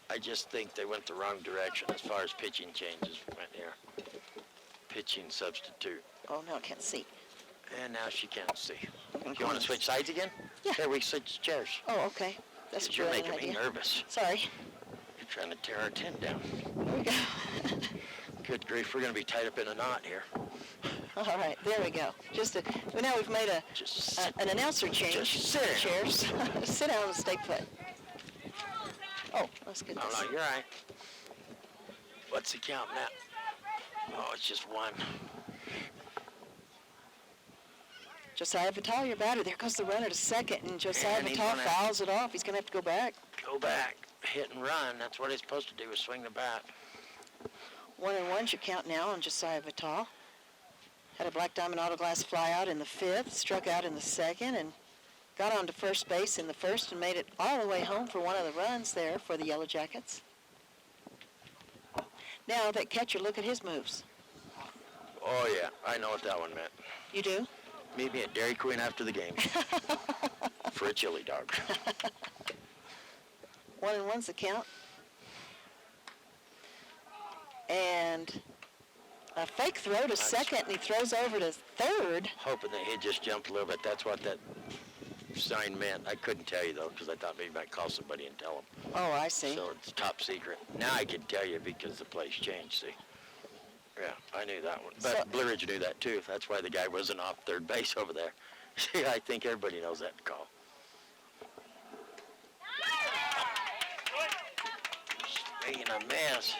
I just think they went the wrong direction as far as pitching changes went here. Pitching substitute. Oh, no, I can't see. And now she can't see. You want to switch sides again? Yeah. Here, we switch chairs. Oh, okay. That's a You're brilliant making me idea. nervous. Sorry. You're trying to tear our tent down. There we go. Good grief, we're going to be tied up in a knot here. All right, there we go. Well, now we've made an announcer change. Just sit down. Chairs. Sit down and stay put. Oh, let's get this. Oh, no, you're right. What's the count now? Oh, it's just one. Josiah Vitale, your batter. There goes the runner to second, and Josiah And he's Vitale gonna- fouls it off. He's going to have to go back. Go back, hit and run. That's what he's supposed to do, is swing the bat. 1-1's your count now on Josiah Vitale. Had a Black Diamond Auto Glass fly out in the 5th, struck out in the 2nd, and got on to first base in the 1st and made it all the way home for one of the runs there for the Yellow Jackets. Now that catcher, look at his moves. Oh, yeah, I know what that one meant. You do? Meet me at Dairy Queen after the game for a chili dog. 1-1's the count. And a fake throw to second, and he throws over to third. Hoping that he'd just jump a little bit. That's what that sign meant. I couldn't tell you, though, because I thought maybe I might call somebody and tell them. Oh, I see. So it's top secret. Now I can tell you because the place changed, see. Yeah, I knew that one. But Blue Ridge knew that, too. That's why the guy wasn't off third base over there. See, I think everybody knows that call. Making a mess.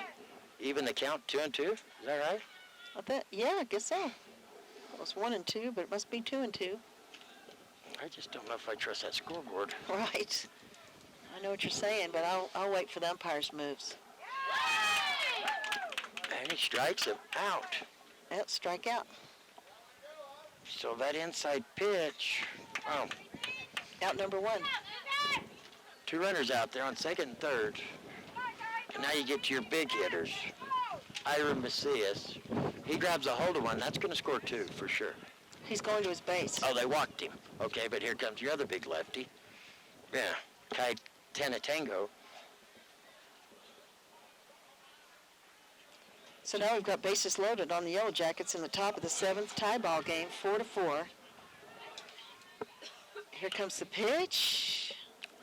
Even the count, 2-2? Is that right? Yeah, I guess so. It was 1-2, but it must be 2-2. I just don't know if I trust that scoreboard. Right. I know what you're saying, but I'll wait for the umpire's moves. And he strikes him out. Yep, strike out. So that inside pitch, oh. Out number 1. 2 runners out there on second and third. And now you get to your big hitters. Ira Macias. He grabs a hold of one. That's going to score 2 for sure. He's going to his base. Oh, they walked him. Okay, but here comes your other big lefty. Yeah, Kai Tenatango. So now we've got bases loaded on the Yellow Jackets in the top of the 7th, tie ball game, 4-4. Here comes the pitch.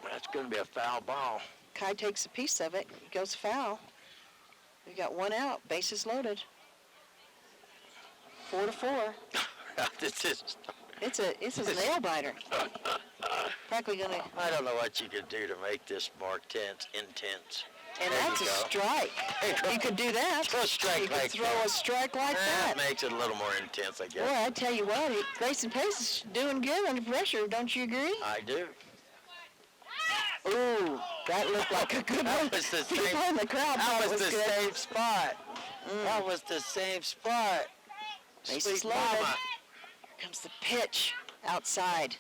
That's going to be a foul ball. Kai takes a piece of it, goes foul. We got 1 out, bases loaded. 4-4. It's a nail biter. Probably gonna. I don't know what you could do to make this more intense. And there that's a strike. You could do that. Throw a strike you could like throw that. a strike like that. Makes it a little more intense, I guess. Boy, I tell you what, Grayson Pace is doing good under pressure. Don't you agree? I do. Ooh, that looked like a good one. That was the People same. in the crowd thought That it was the good. same spot. That was the same spot. Bases Sweet loaded. mama. Here comes the pitch outside.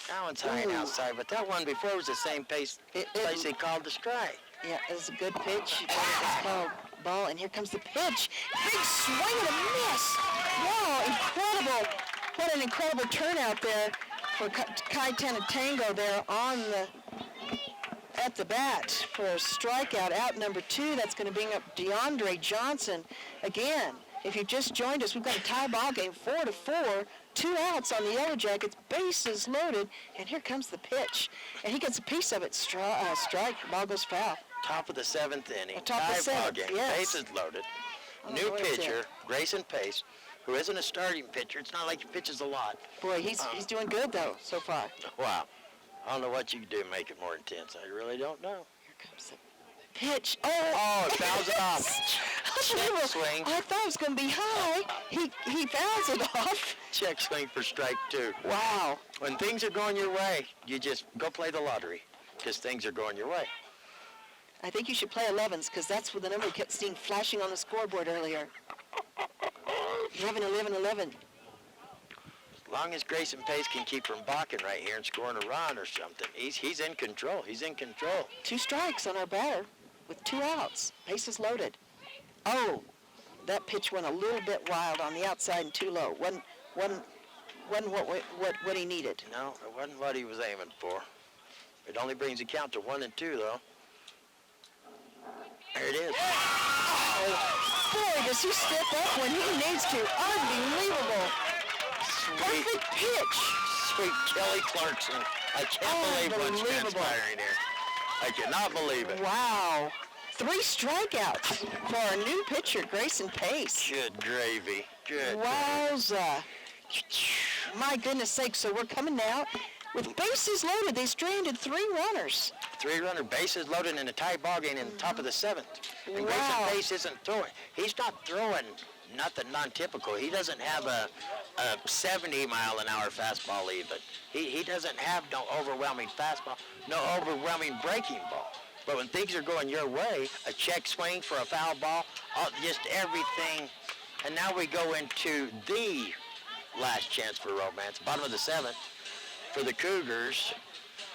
That one's high and Ooh. outside, but that one before was the same place he called the strike. Yeah, it was a good pitch. It's called ball, and here comes the pitch. Big swing and a miss. Wow, incredible. What an incredible turnout there for Kai Tenatango there at the bat for a strikeout. Out number 2, that's going to bring up DeAndre Johnson. Again, if you just joined us, we've got a tie ball game, 4-4. 2 outs on the Yellow Jackets, bases loaded, and here comes the pitch. And he gets a piece of it, strike, ball goes foul. Top of the 7th inning, Top of the tie ball 7th, game, yes. bases loaded. Oh, New what is pitcher, it? Grayson Pace, who isn't a starting pitcher. It's not like he pitches a lot. Boy, he's doing good, though, so far. Wow. I don't know what you can do to make it more intense. I really don't know. Here comes the pitch. Oh, it fouls it off. Check swing. I thought it was going to be high. He fouls it off. Check swing for strike 2. Wow. When things are going your way, you just go play the lottery because things are going your way. I think you should play 11s because that's what the number we kept seeing flashing on the scoreboard earlier. 11, 11, 11. As long as Grayson Pace can keep from balking right here and scoring a run or something, he's in control. He's in control. 2 strikes on our batter with 2 outs. Bases loaded. Oh, that pitch went a little bit wild on the outside and too low. Wasn't what he needed. No, it wasn't what he was aiming for. It only brings the count to 1 and 2, though. There it is. Oh, boy, does he step up when he needs to. Unbelievable. Sweet Perfect pitch. Sweet Kelly Clarkson. I can't believe what's transpiring here. I cannot believe it. Wow. 3 strikeouts for our new pitcher, Grayson Pace. Good gravy. Good. Wowza. My goodness sakes, so we're coming now with bases loaded. They stranded 3 runners. 3-runner bases loaded in a tie ball game in the top of the 7th. And Wow. Grayson Pace isn't throwing. He's not throwing nothing non-typical. He doesn't have a 70-mile-an-hour fastball even. He doesn't have no overwhelming fastball, no overwhelming breaking ball. But when things are going your way, a check swing for a foul ball, just everything. And now we go into the last chance for romance, bottom of the 7th for the Cougars.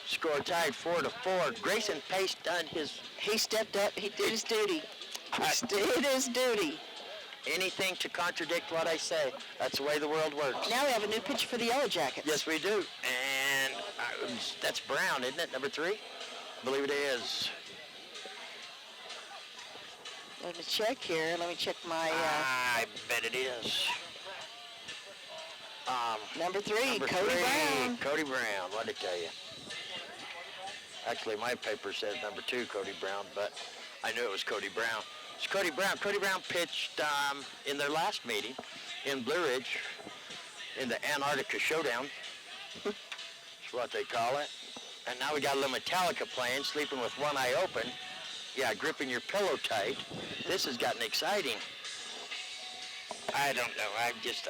Score tied 4-4. Grayson Pace done his... He stepped up. He did his duty. He did his duty. Anything to contradict what I say. That's the way the world works. Now we have a new pitcher for the Yellow Jackets. Yes, we do. And that's Brown, isn't it? Number 3? I believe it is. Let me check here. Let me check my... I bet it is. Number 3, Number Cody 3, Brown. Cody Brown, what'd I tell you? Actually, my paper says number 2, Cody Brown, but I knew it was Cody Brown. It's Cody Brown. Cody Brown pitched in their last meeting in Blue Ridge in the Antarctica Showdown. That's what they call it. And now we got a little Metallica playing, sleeping with one eye open. Yeah, gripping your pillow tight. This has gotten exciting. I don't know.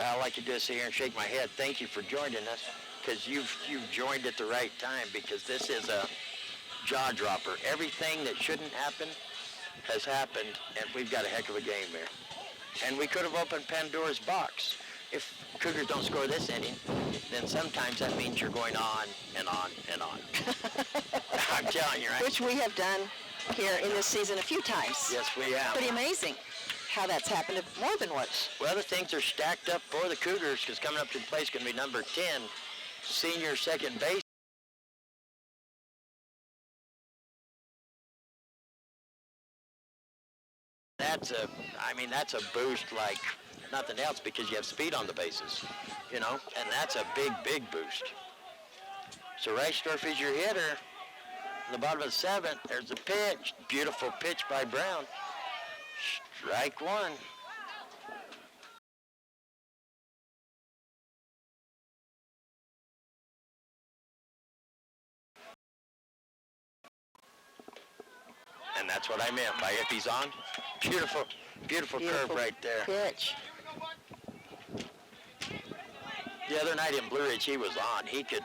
All I can do is sit here and shake my head. Thank you for joining us, because you've joined at the right time, because this is a jaw dropper. Everything that shouldn't happen has happened, and we've got a heck of a game here. And we could have opened Pandora's box. If Cougars don't score this inning, then sometimes that means you're going on and on and on. I'm telling you, right? Which we have done here in this season a few times. Yes, we have. Pretty amazing how that's happened more than once. Well, the things are stacked up for the Cougars, because coming up to the plate is going to be number 10, senior second base. That's a boost like nothing else, because you have speed on the bases, and that's a big, big boost. So Reisdorf is your hitter. In the bottom of the 7th, there's a pitch. Beautiful pitch by Brown. Strike 1. And that's what I meant by if he's on. Beautiful, beautiful curve right there. Pitch. The other night in Blue Ridge, he was on. He could,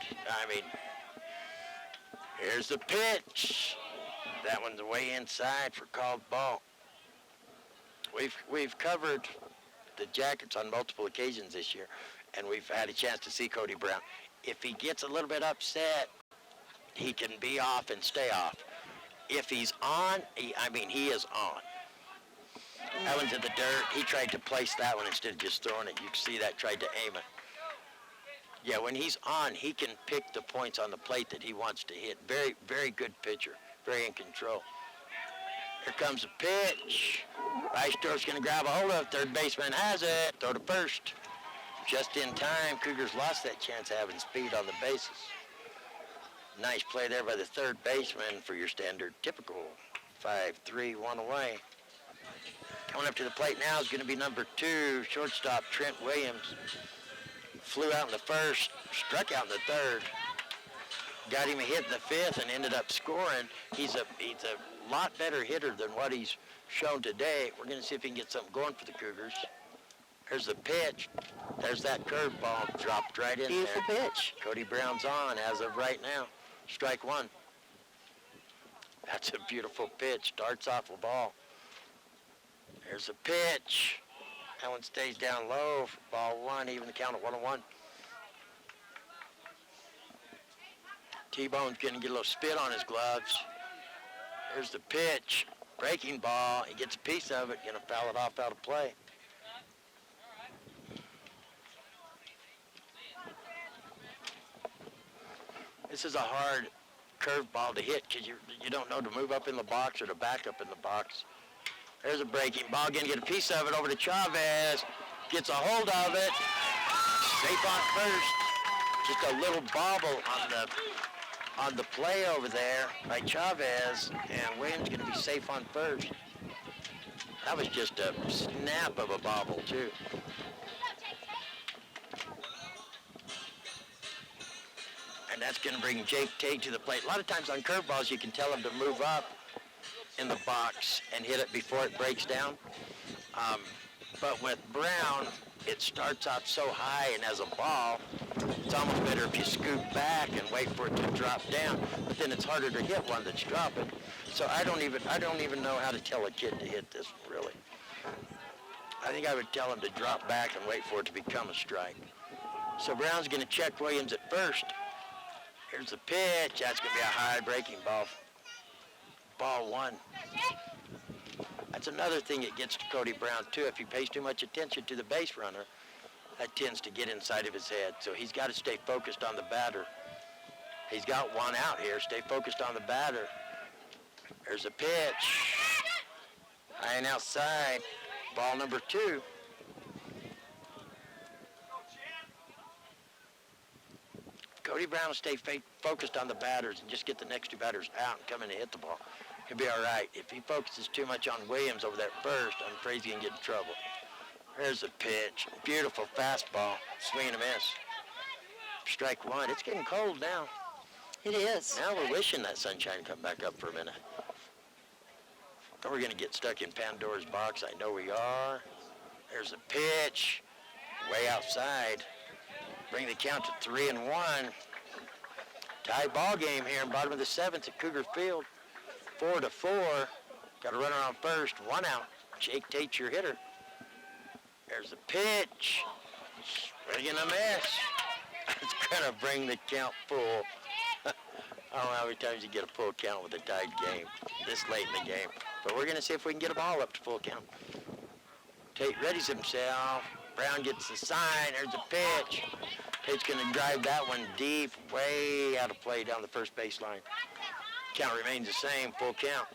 here's the pitch. That one's way inside for called ball. We've covered the Jackets on multiple occasions this year, and we've had a chance to see Cody Brown. If he gets a little bit upset, he can be off and stay off. If he's on, he is on. That one's in the dirt. He tried to place that one instead of just throwing it. You can see that, tried to aim it. Yeah, when he's on, he can pick the points on the plate that he wants to hit. Very, very good pitcher. Very in control. Here comes a pitch. Reisdorf's going to grab a hold of it. Third baseman has it. Throw to first. Just in time. Cougars lost that chance of having speed on the bases. Nice play there by the third baseman for your standard typical 5-3, 1 away. Coming up to the plate now is going to be number 2, shortstop Trent Williams. Flew out in the first, struck out in the third. Got him a hit in the 5th and ended up scoring. He's a lot better hitter than what he's shown today. We're going to see if he can get something going for the Cougars. There's the pitch. There's that curveball dropped right in Beautiful there. pitch. Cody Brown's on as of right now. Strike 1. That's a beautiful pitch. Darts off a ball. There's a pitch. That one stays down low for ball 1, even the count at 1-1. T-Bone's going to get a little spit on his gloves. There's the pitch. Breaking ball. He gets a piece of it. Going to foul it off out of play. This is a hard curveball to hit because you don't know to move up in the box or to back up in the box. There's a breaking ball. Going to get a piece of it over to Chavez. Gets a hold of it. Safe on first. Just a little bobble on the on the play over there by Chavez, and Williams going to be safe on first. That was just a snap of a bobble, too. And that's going to bring Jake Tate to the plate. A lot of times on curveballs, you can tell him to move up in the box and hit it before it breaks down. But with Brown, it starts out so high, and as a ball, it's almost better if you scoot back and wait for it to drop down. But then it's harder to hit one that's dropping. So I don't even know how to tell a kid to hit this, really. I think I would tell him to drop back and wait for it to become a strike. So Brown's going to check Williams at first. Here's the pitch. That's going to be a high breaking ball. Ball one. That's another thing that gets to Cody Brown, too. If he pays too much attention to the base runner, that tends to get inside of his head. So he's got to stay focused on the batter. He's got one out here. Stay focused on the batter. There's a pitch. High and outside. Ball number 2. Cody Brown will stay focused on the batters and just get the next 2 batters out and come in and hit the ball. He'll be all right. If he focuses too much on Williams over that first, I'm afraid he's going to get in trouble. There's a pitch. Beautiful fastball. Swing and a miss. Strike 1. It's getting cold now. It is. Now we're wishing that sunshine come back up for a minute. Or we're going to get stuck in Pandora's box. I know we are. There's a pitch. Way outside. Bring the count to 3-1. Tie ball game here in bottom of the 7th at Cougar Field. 4-4. Got a runner on first. 1 out. Jake Tate, your hitter. There's a pitch. Swing and a miss. It's going to bring the count full. I don't know how many times you get a full count with a tied game this late in the game. But we're going to see if we can get them all up to full count. Tate readies himself. Brown gets the sign. There's a pitch. Tate's going to drive that one deep, way out of play down the first baseline. Count remains the same, full count.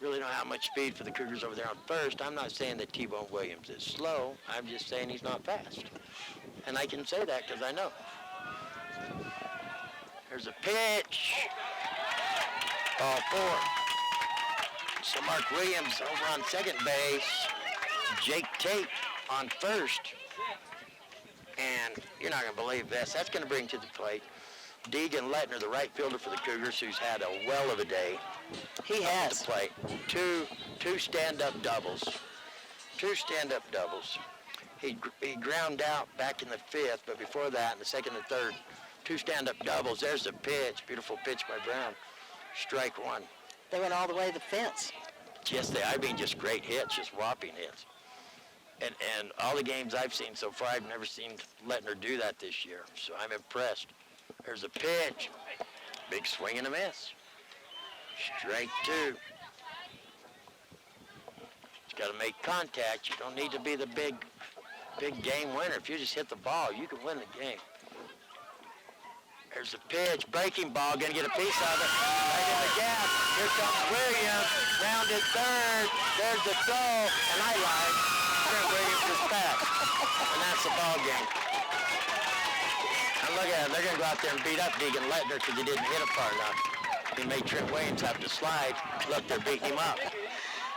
Really don't have much speed for the Cougars over there on first. I'm not saying that T-Bone Williams is slow. I'm just saying he's not fast. And I can say that because I know. There's a pitch. Ball 4. So Mark Williams over on second base. Jake Tate on first. And you're not going to believe this. That's going to bring to the plate Deegan Lettner, the right fielder for the Cougars, who's had a well of a day. He has. To play. Two stand-up doubles. 2 stand-up doubles. He ground out back in the 5th, but before that, in the 2nd and 3rd, 2 stand-up doubles. There's the pitch. Beautiful pitch by Brown. Strike 1. They went all the way to the fence. Yes, I mean, just great hits, just whopping hits. And all the games I've seen so far, I've never seen Lettner do that this year, so I'm impressed. There's a pitch. Big swing and a miss. Strike 2. It's got to make contact. You don't need to be the big game winner. If you just hit the ball, you can win the game. There's a pitch. Breaking ball. Going to get a piece of it. Right in the gap. Here comes Williams. Rounded third. There's the throw. And I lied. Trent Williams is fast. And that's the ball game. And look at them. They're going to go out there and beat up Deegan Lettner because he didn't hit it far enough. He made Trent Williams have to slide. Look, they're beating him up.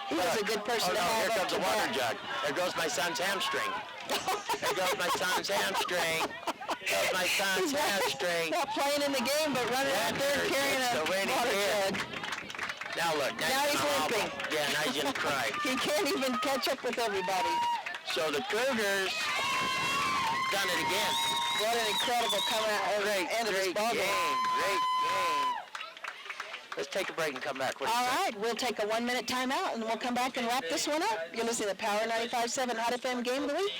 He was a good person to have. Here comes the water jug. There goes my son's hamstring. There goes my son's hamstring. There's my son's hamstring. Not playing in the game, but running out there carrying a water jug. Now look. Now he's limping. Yeah, now he's going to cry. He can't even catch up with everybody. So the Cougars done it again. What an incredible end of this ball game. Great game. Let's take a break and come back. All right, we'll take a 1-minute timeout, and we'll come back and wrap this one up. You're listening to Power 95.7 Hot FM Game of the Week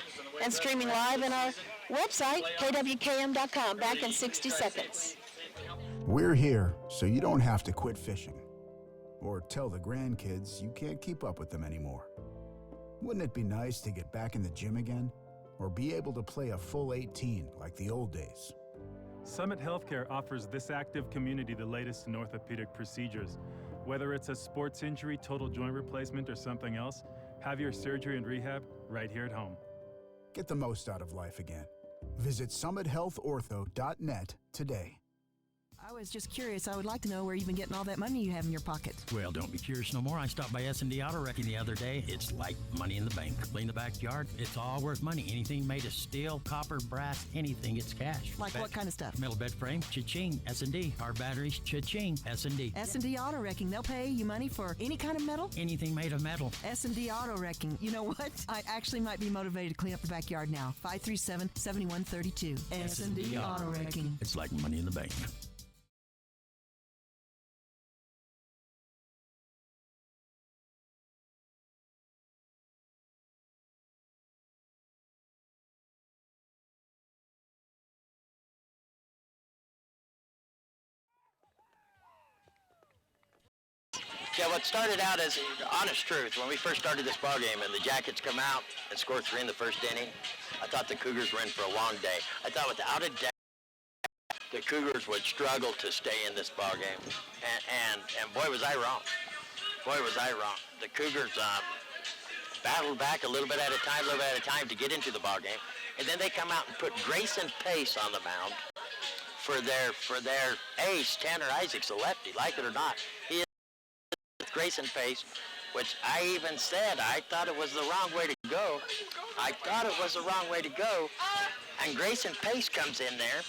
and streaming live on our website, kwkm.com. Back in 60 seconds. We're here so you don't have to quit fishing or tell the grandkids you can't keep up with them anymore. Wouldn't it be nice to get back in the gym again or be able to play a full 18 like the old days? Summit Healthcare offers this active community the latest in orthopedic procedures. Whether it's a sports injury, total joint replacement, or something else, have your surgery and rehab right here at home. Get the most out of life again Visit summithealthortho.net today. I was just curious. I would like to know where you've been getting all that money you have in your pocket. Well, don't be curious no more. I stopped by S&D Auto Wrecking the other day. It's like money in the bank. Clean the backyard. It's all worth money. Anything made of steel, copper, brass, anything, it's cash. Like what kind of stuff? Metal bed frame, cha-ching. S&D. Car batteries, cha-ching. S&D. S&D Auto Wrecking. They'll pay you money for any kind of metal? Anything made of metal. S&D Auto Wrecking. You know what? I actually might be motivated to clean up the backyard now. 537-7132. S&D Auto Wrecking. It's like money in the bank. Yeah, what started out as honest truth, when we first started this ball game and the Jackets come out and score 3 in the first inning, I thought the Cougars were in for a long day. I thought without a doubt the Cougars would struggle to stay in this ball game. And boy, was I wrong. Boy, was I wrong. The Cougars battled back a little bit at a time to get into the ball game. And then they come out and put Grayson Pace on the mound for their ace, Tanner Isaacs, the lefty, like it or not. He Grayson Pace, which I even said I thought it was the wrong way to go. I thought it was the wrong way to go. And Grayson Pace comes in there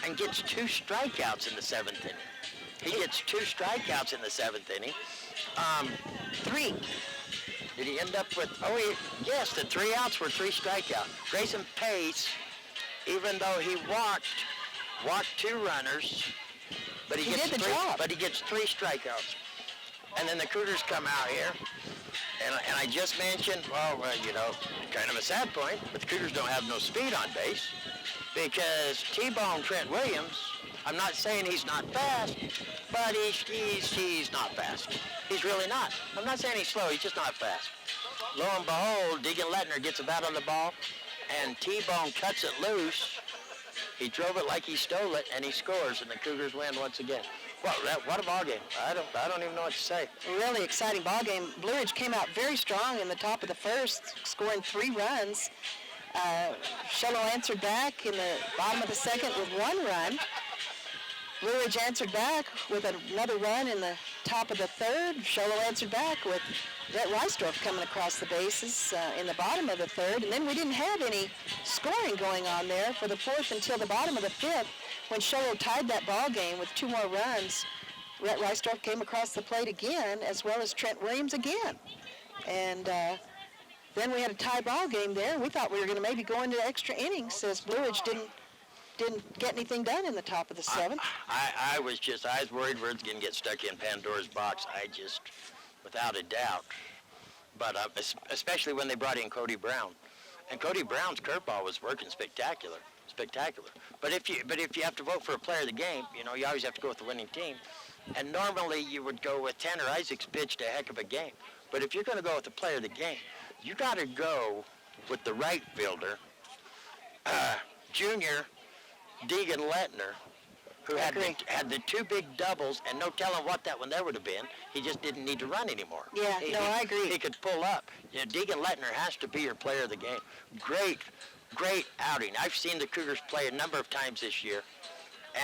and gets 2 strikeouts in the 7th inning. He gets 2 strikeouts in the 7th inning. 3. Did he end up with, yes, the 3 outs were 3 strikeouts. Grayson Pace, even though he walked 2 runners, but he gets 3 strikeouts. And then the Cougars come out here, and I just mentioned, kind of a sad point, but the Cougars don't have no speed on base because T-Bone Trent Williams, I'm not saying he's not fast, but he's not fast. He's really not. I'm not saying he's slow, he's just not fast. Lo and behold, Deegan Lettner gets a bat on the ball, and T-Bone cuts it loose. He drove it like he stole it, and he scores, and the Cougars win once again. What a ball game. I don't even know what to say. Really exciting ball game. Blue Ridge came out very strong in the top of the first, scoring 3 runs. Shello answered back in the bottom of the second with 1 run. Blue Ridge answered back with another run in the top of the third. Shello answered back with Rhett Reisdorf coming across the bases in the bottom of the third. And then we didn't have any scoring going on there for the 4th until the bottom of the 5th when Shello tied that ball game with 2 more runs. Rhett Reisdorf came across the plate again, as well as Trent Williams again. And then we had a tie ball game there. We thought we were going to maybe go into extra innings as Blue Ridge didn't get anything done in the top of the 7th. I was worried we were going to get stuck in Pandora's box. Without a doubt. But especially when they brought in Cody Brown. And Cody Brown's curveball was working spectacular. But if you have to vote for a player of the game, you always have to go with the winning team. And normally you would go with Tanner Isaacs pitched a heck of a game. But if you're going to go with the player of the game, you got to go with the right fielder, junior Deegan Lettner, who had the 2 big doubles, and no telling what that one there would have been. He just didn't need to run anymore. Yeah, I agree. He could pull up. Deegan Lettner has to be your player of the game. Great outing. I've seen the Cougars play a number of times this year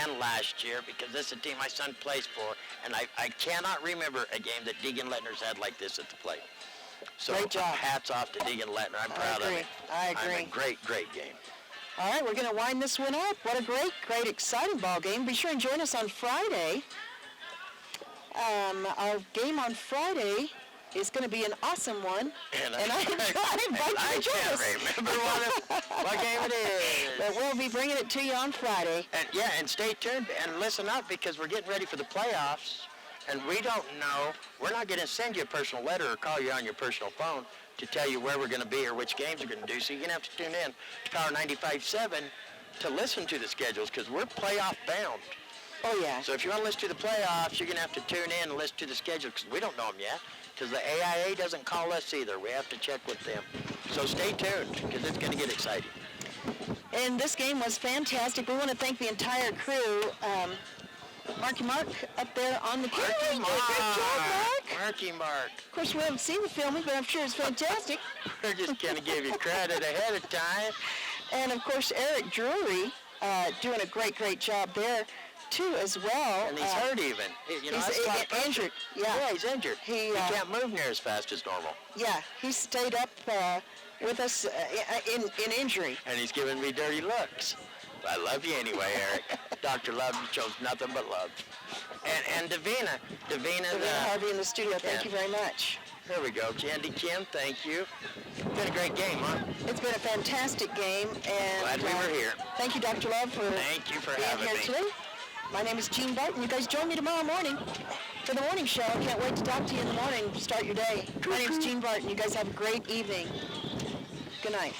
and last year because this is a team my son plays for, and I cannot remember a game that Deegan Lettner's had like this at the plate. So great job. Hats off to Deegan Lettner. I'm proud of him. I agree. Great game. All right, we're going to wind this one up. What a great, exciting ball game. Be sure and join us on Friday. Our game on Friday is going to be an awesome one. And I can't remember what game it is. But we'll be bringing it to you on Friday. And stay tuned and listen up because we're getting ready for the playoffs. And we don't know. We're not going to send you a personal letter or call you on your personal phone to tell you where we're going to be or which games we're going to do. So you're going to have to tune in to Power 95.7 to listen to the schedules because we're playoff bound. Oh, yeah. So if you want to listen to the playoffs, you're going to have to tune in and listen to the schedule because we don't know them yet because the AIA doesn't call us either. We have to check with them. So stay tuned because it's going to get exciting. And this game was fantastic. We want to thank the entire crew. Marky Mark up there on the camera. Great job, Mark. Marky Mark. Of course, we haven't seen the filming, but I'm sure it's fantastic. We're just going to give you credit ahead of time. And of course, Eric Drury doing a great job there too as well. And he's hurt even. You know, he's that's a lot of pressure. injured. Yeah, he's injured. He can't move near as fast as normal. Yeah, he stayed up with us in injury. And he's giving me dirty looks. I love you anyway, Eric. Dr. Love shows nothing but love. And Davina Harvey in the studio, thank you very much. There we go. Candy Kim, thank you. Been a great game, huh? It's been a fantastic game, and glad we were here. Thank you, Dr. Love, for thank you for being having here me. today. My name is Jean Barton. You guys join me tomorrow morning for the morning show. I can't wait to talk to you in the morning. Start your day. My name is Jean Barton. You guys have a great evening. Good night.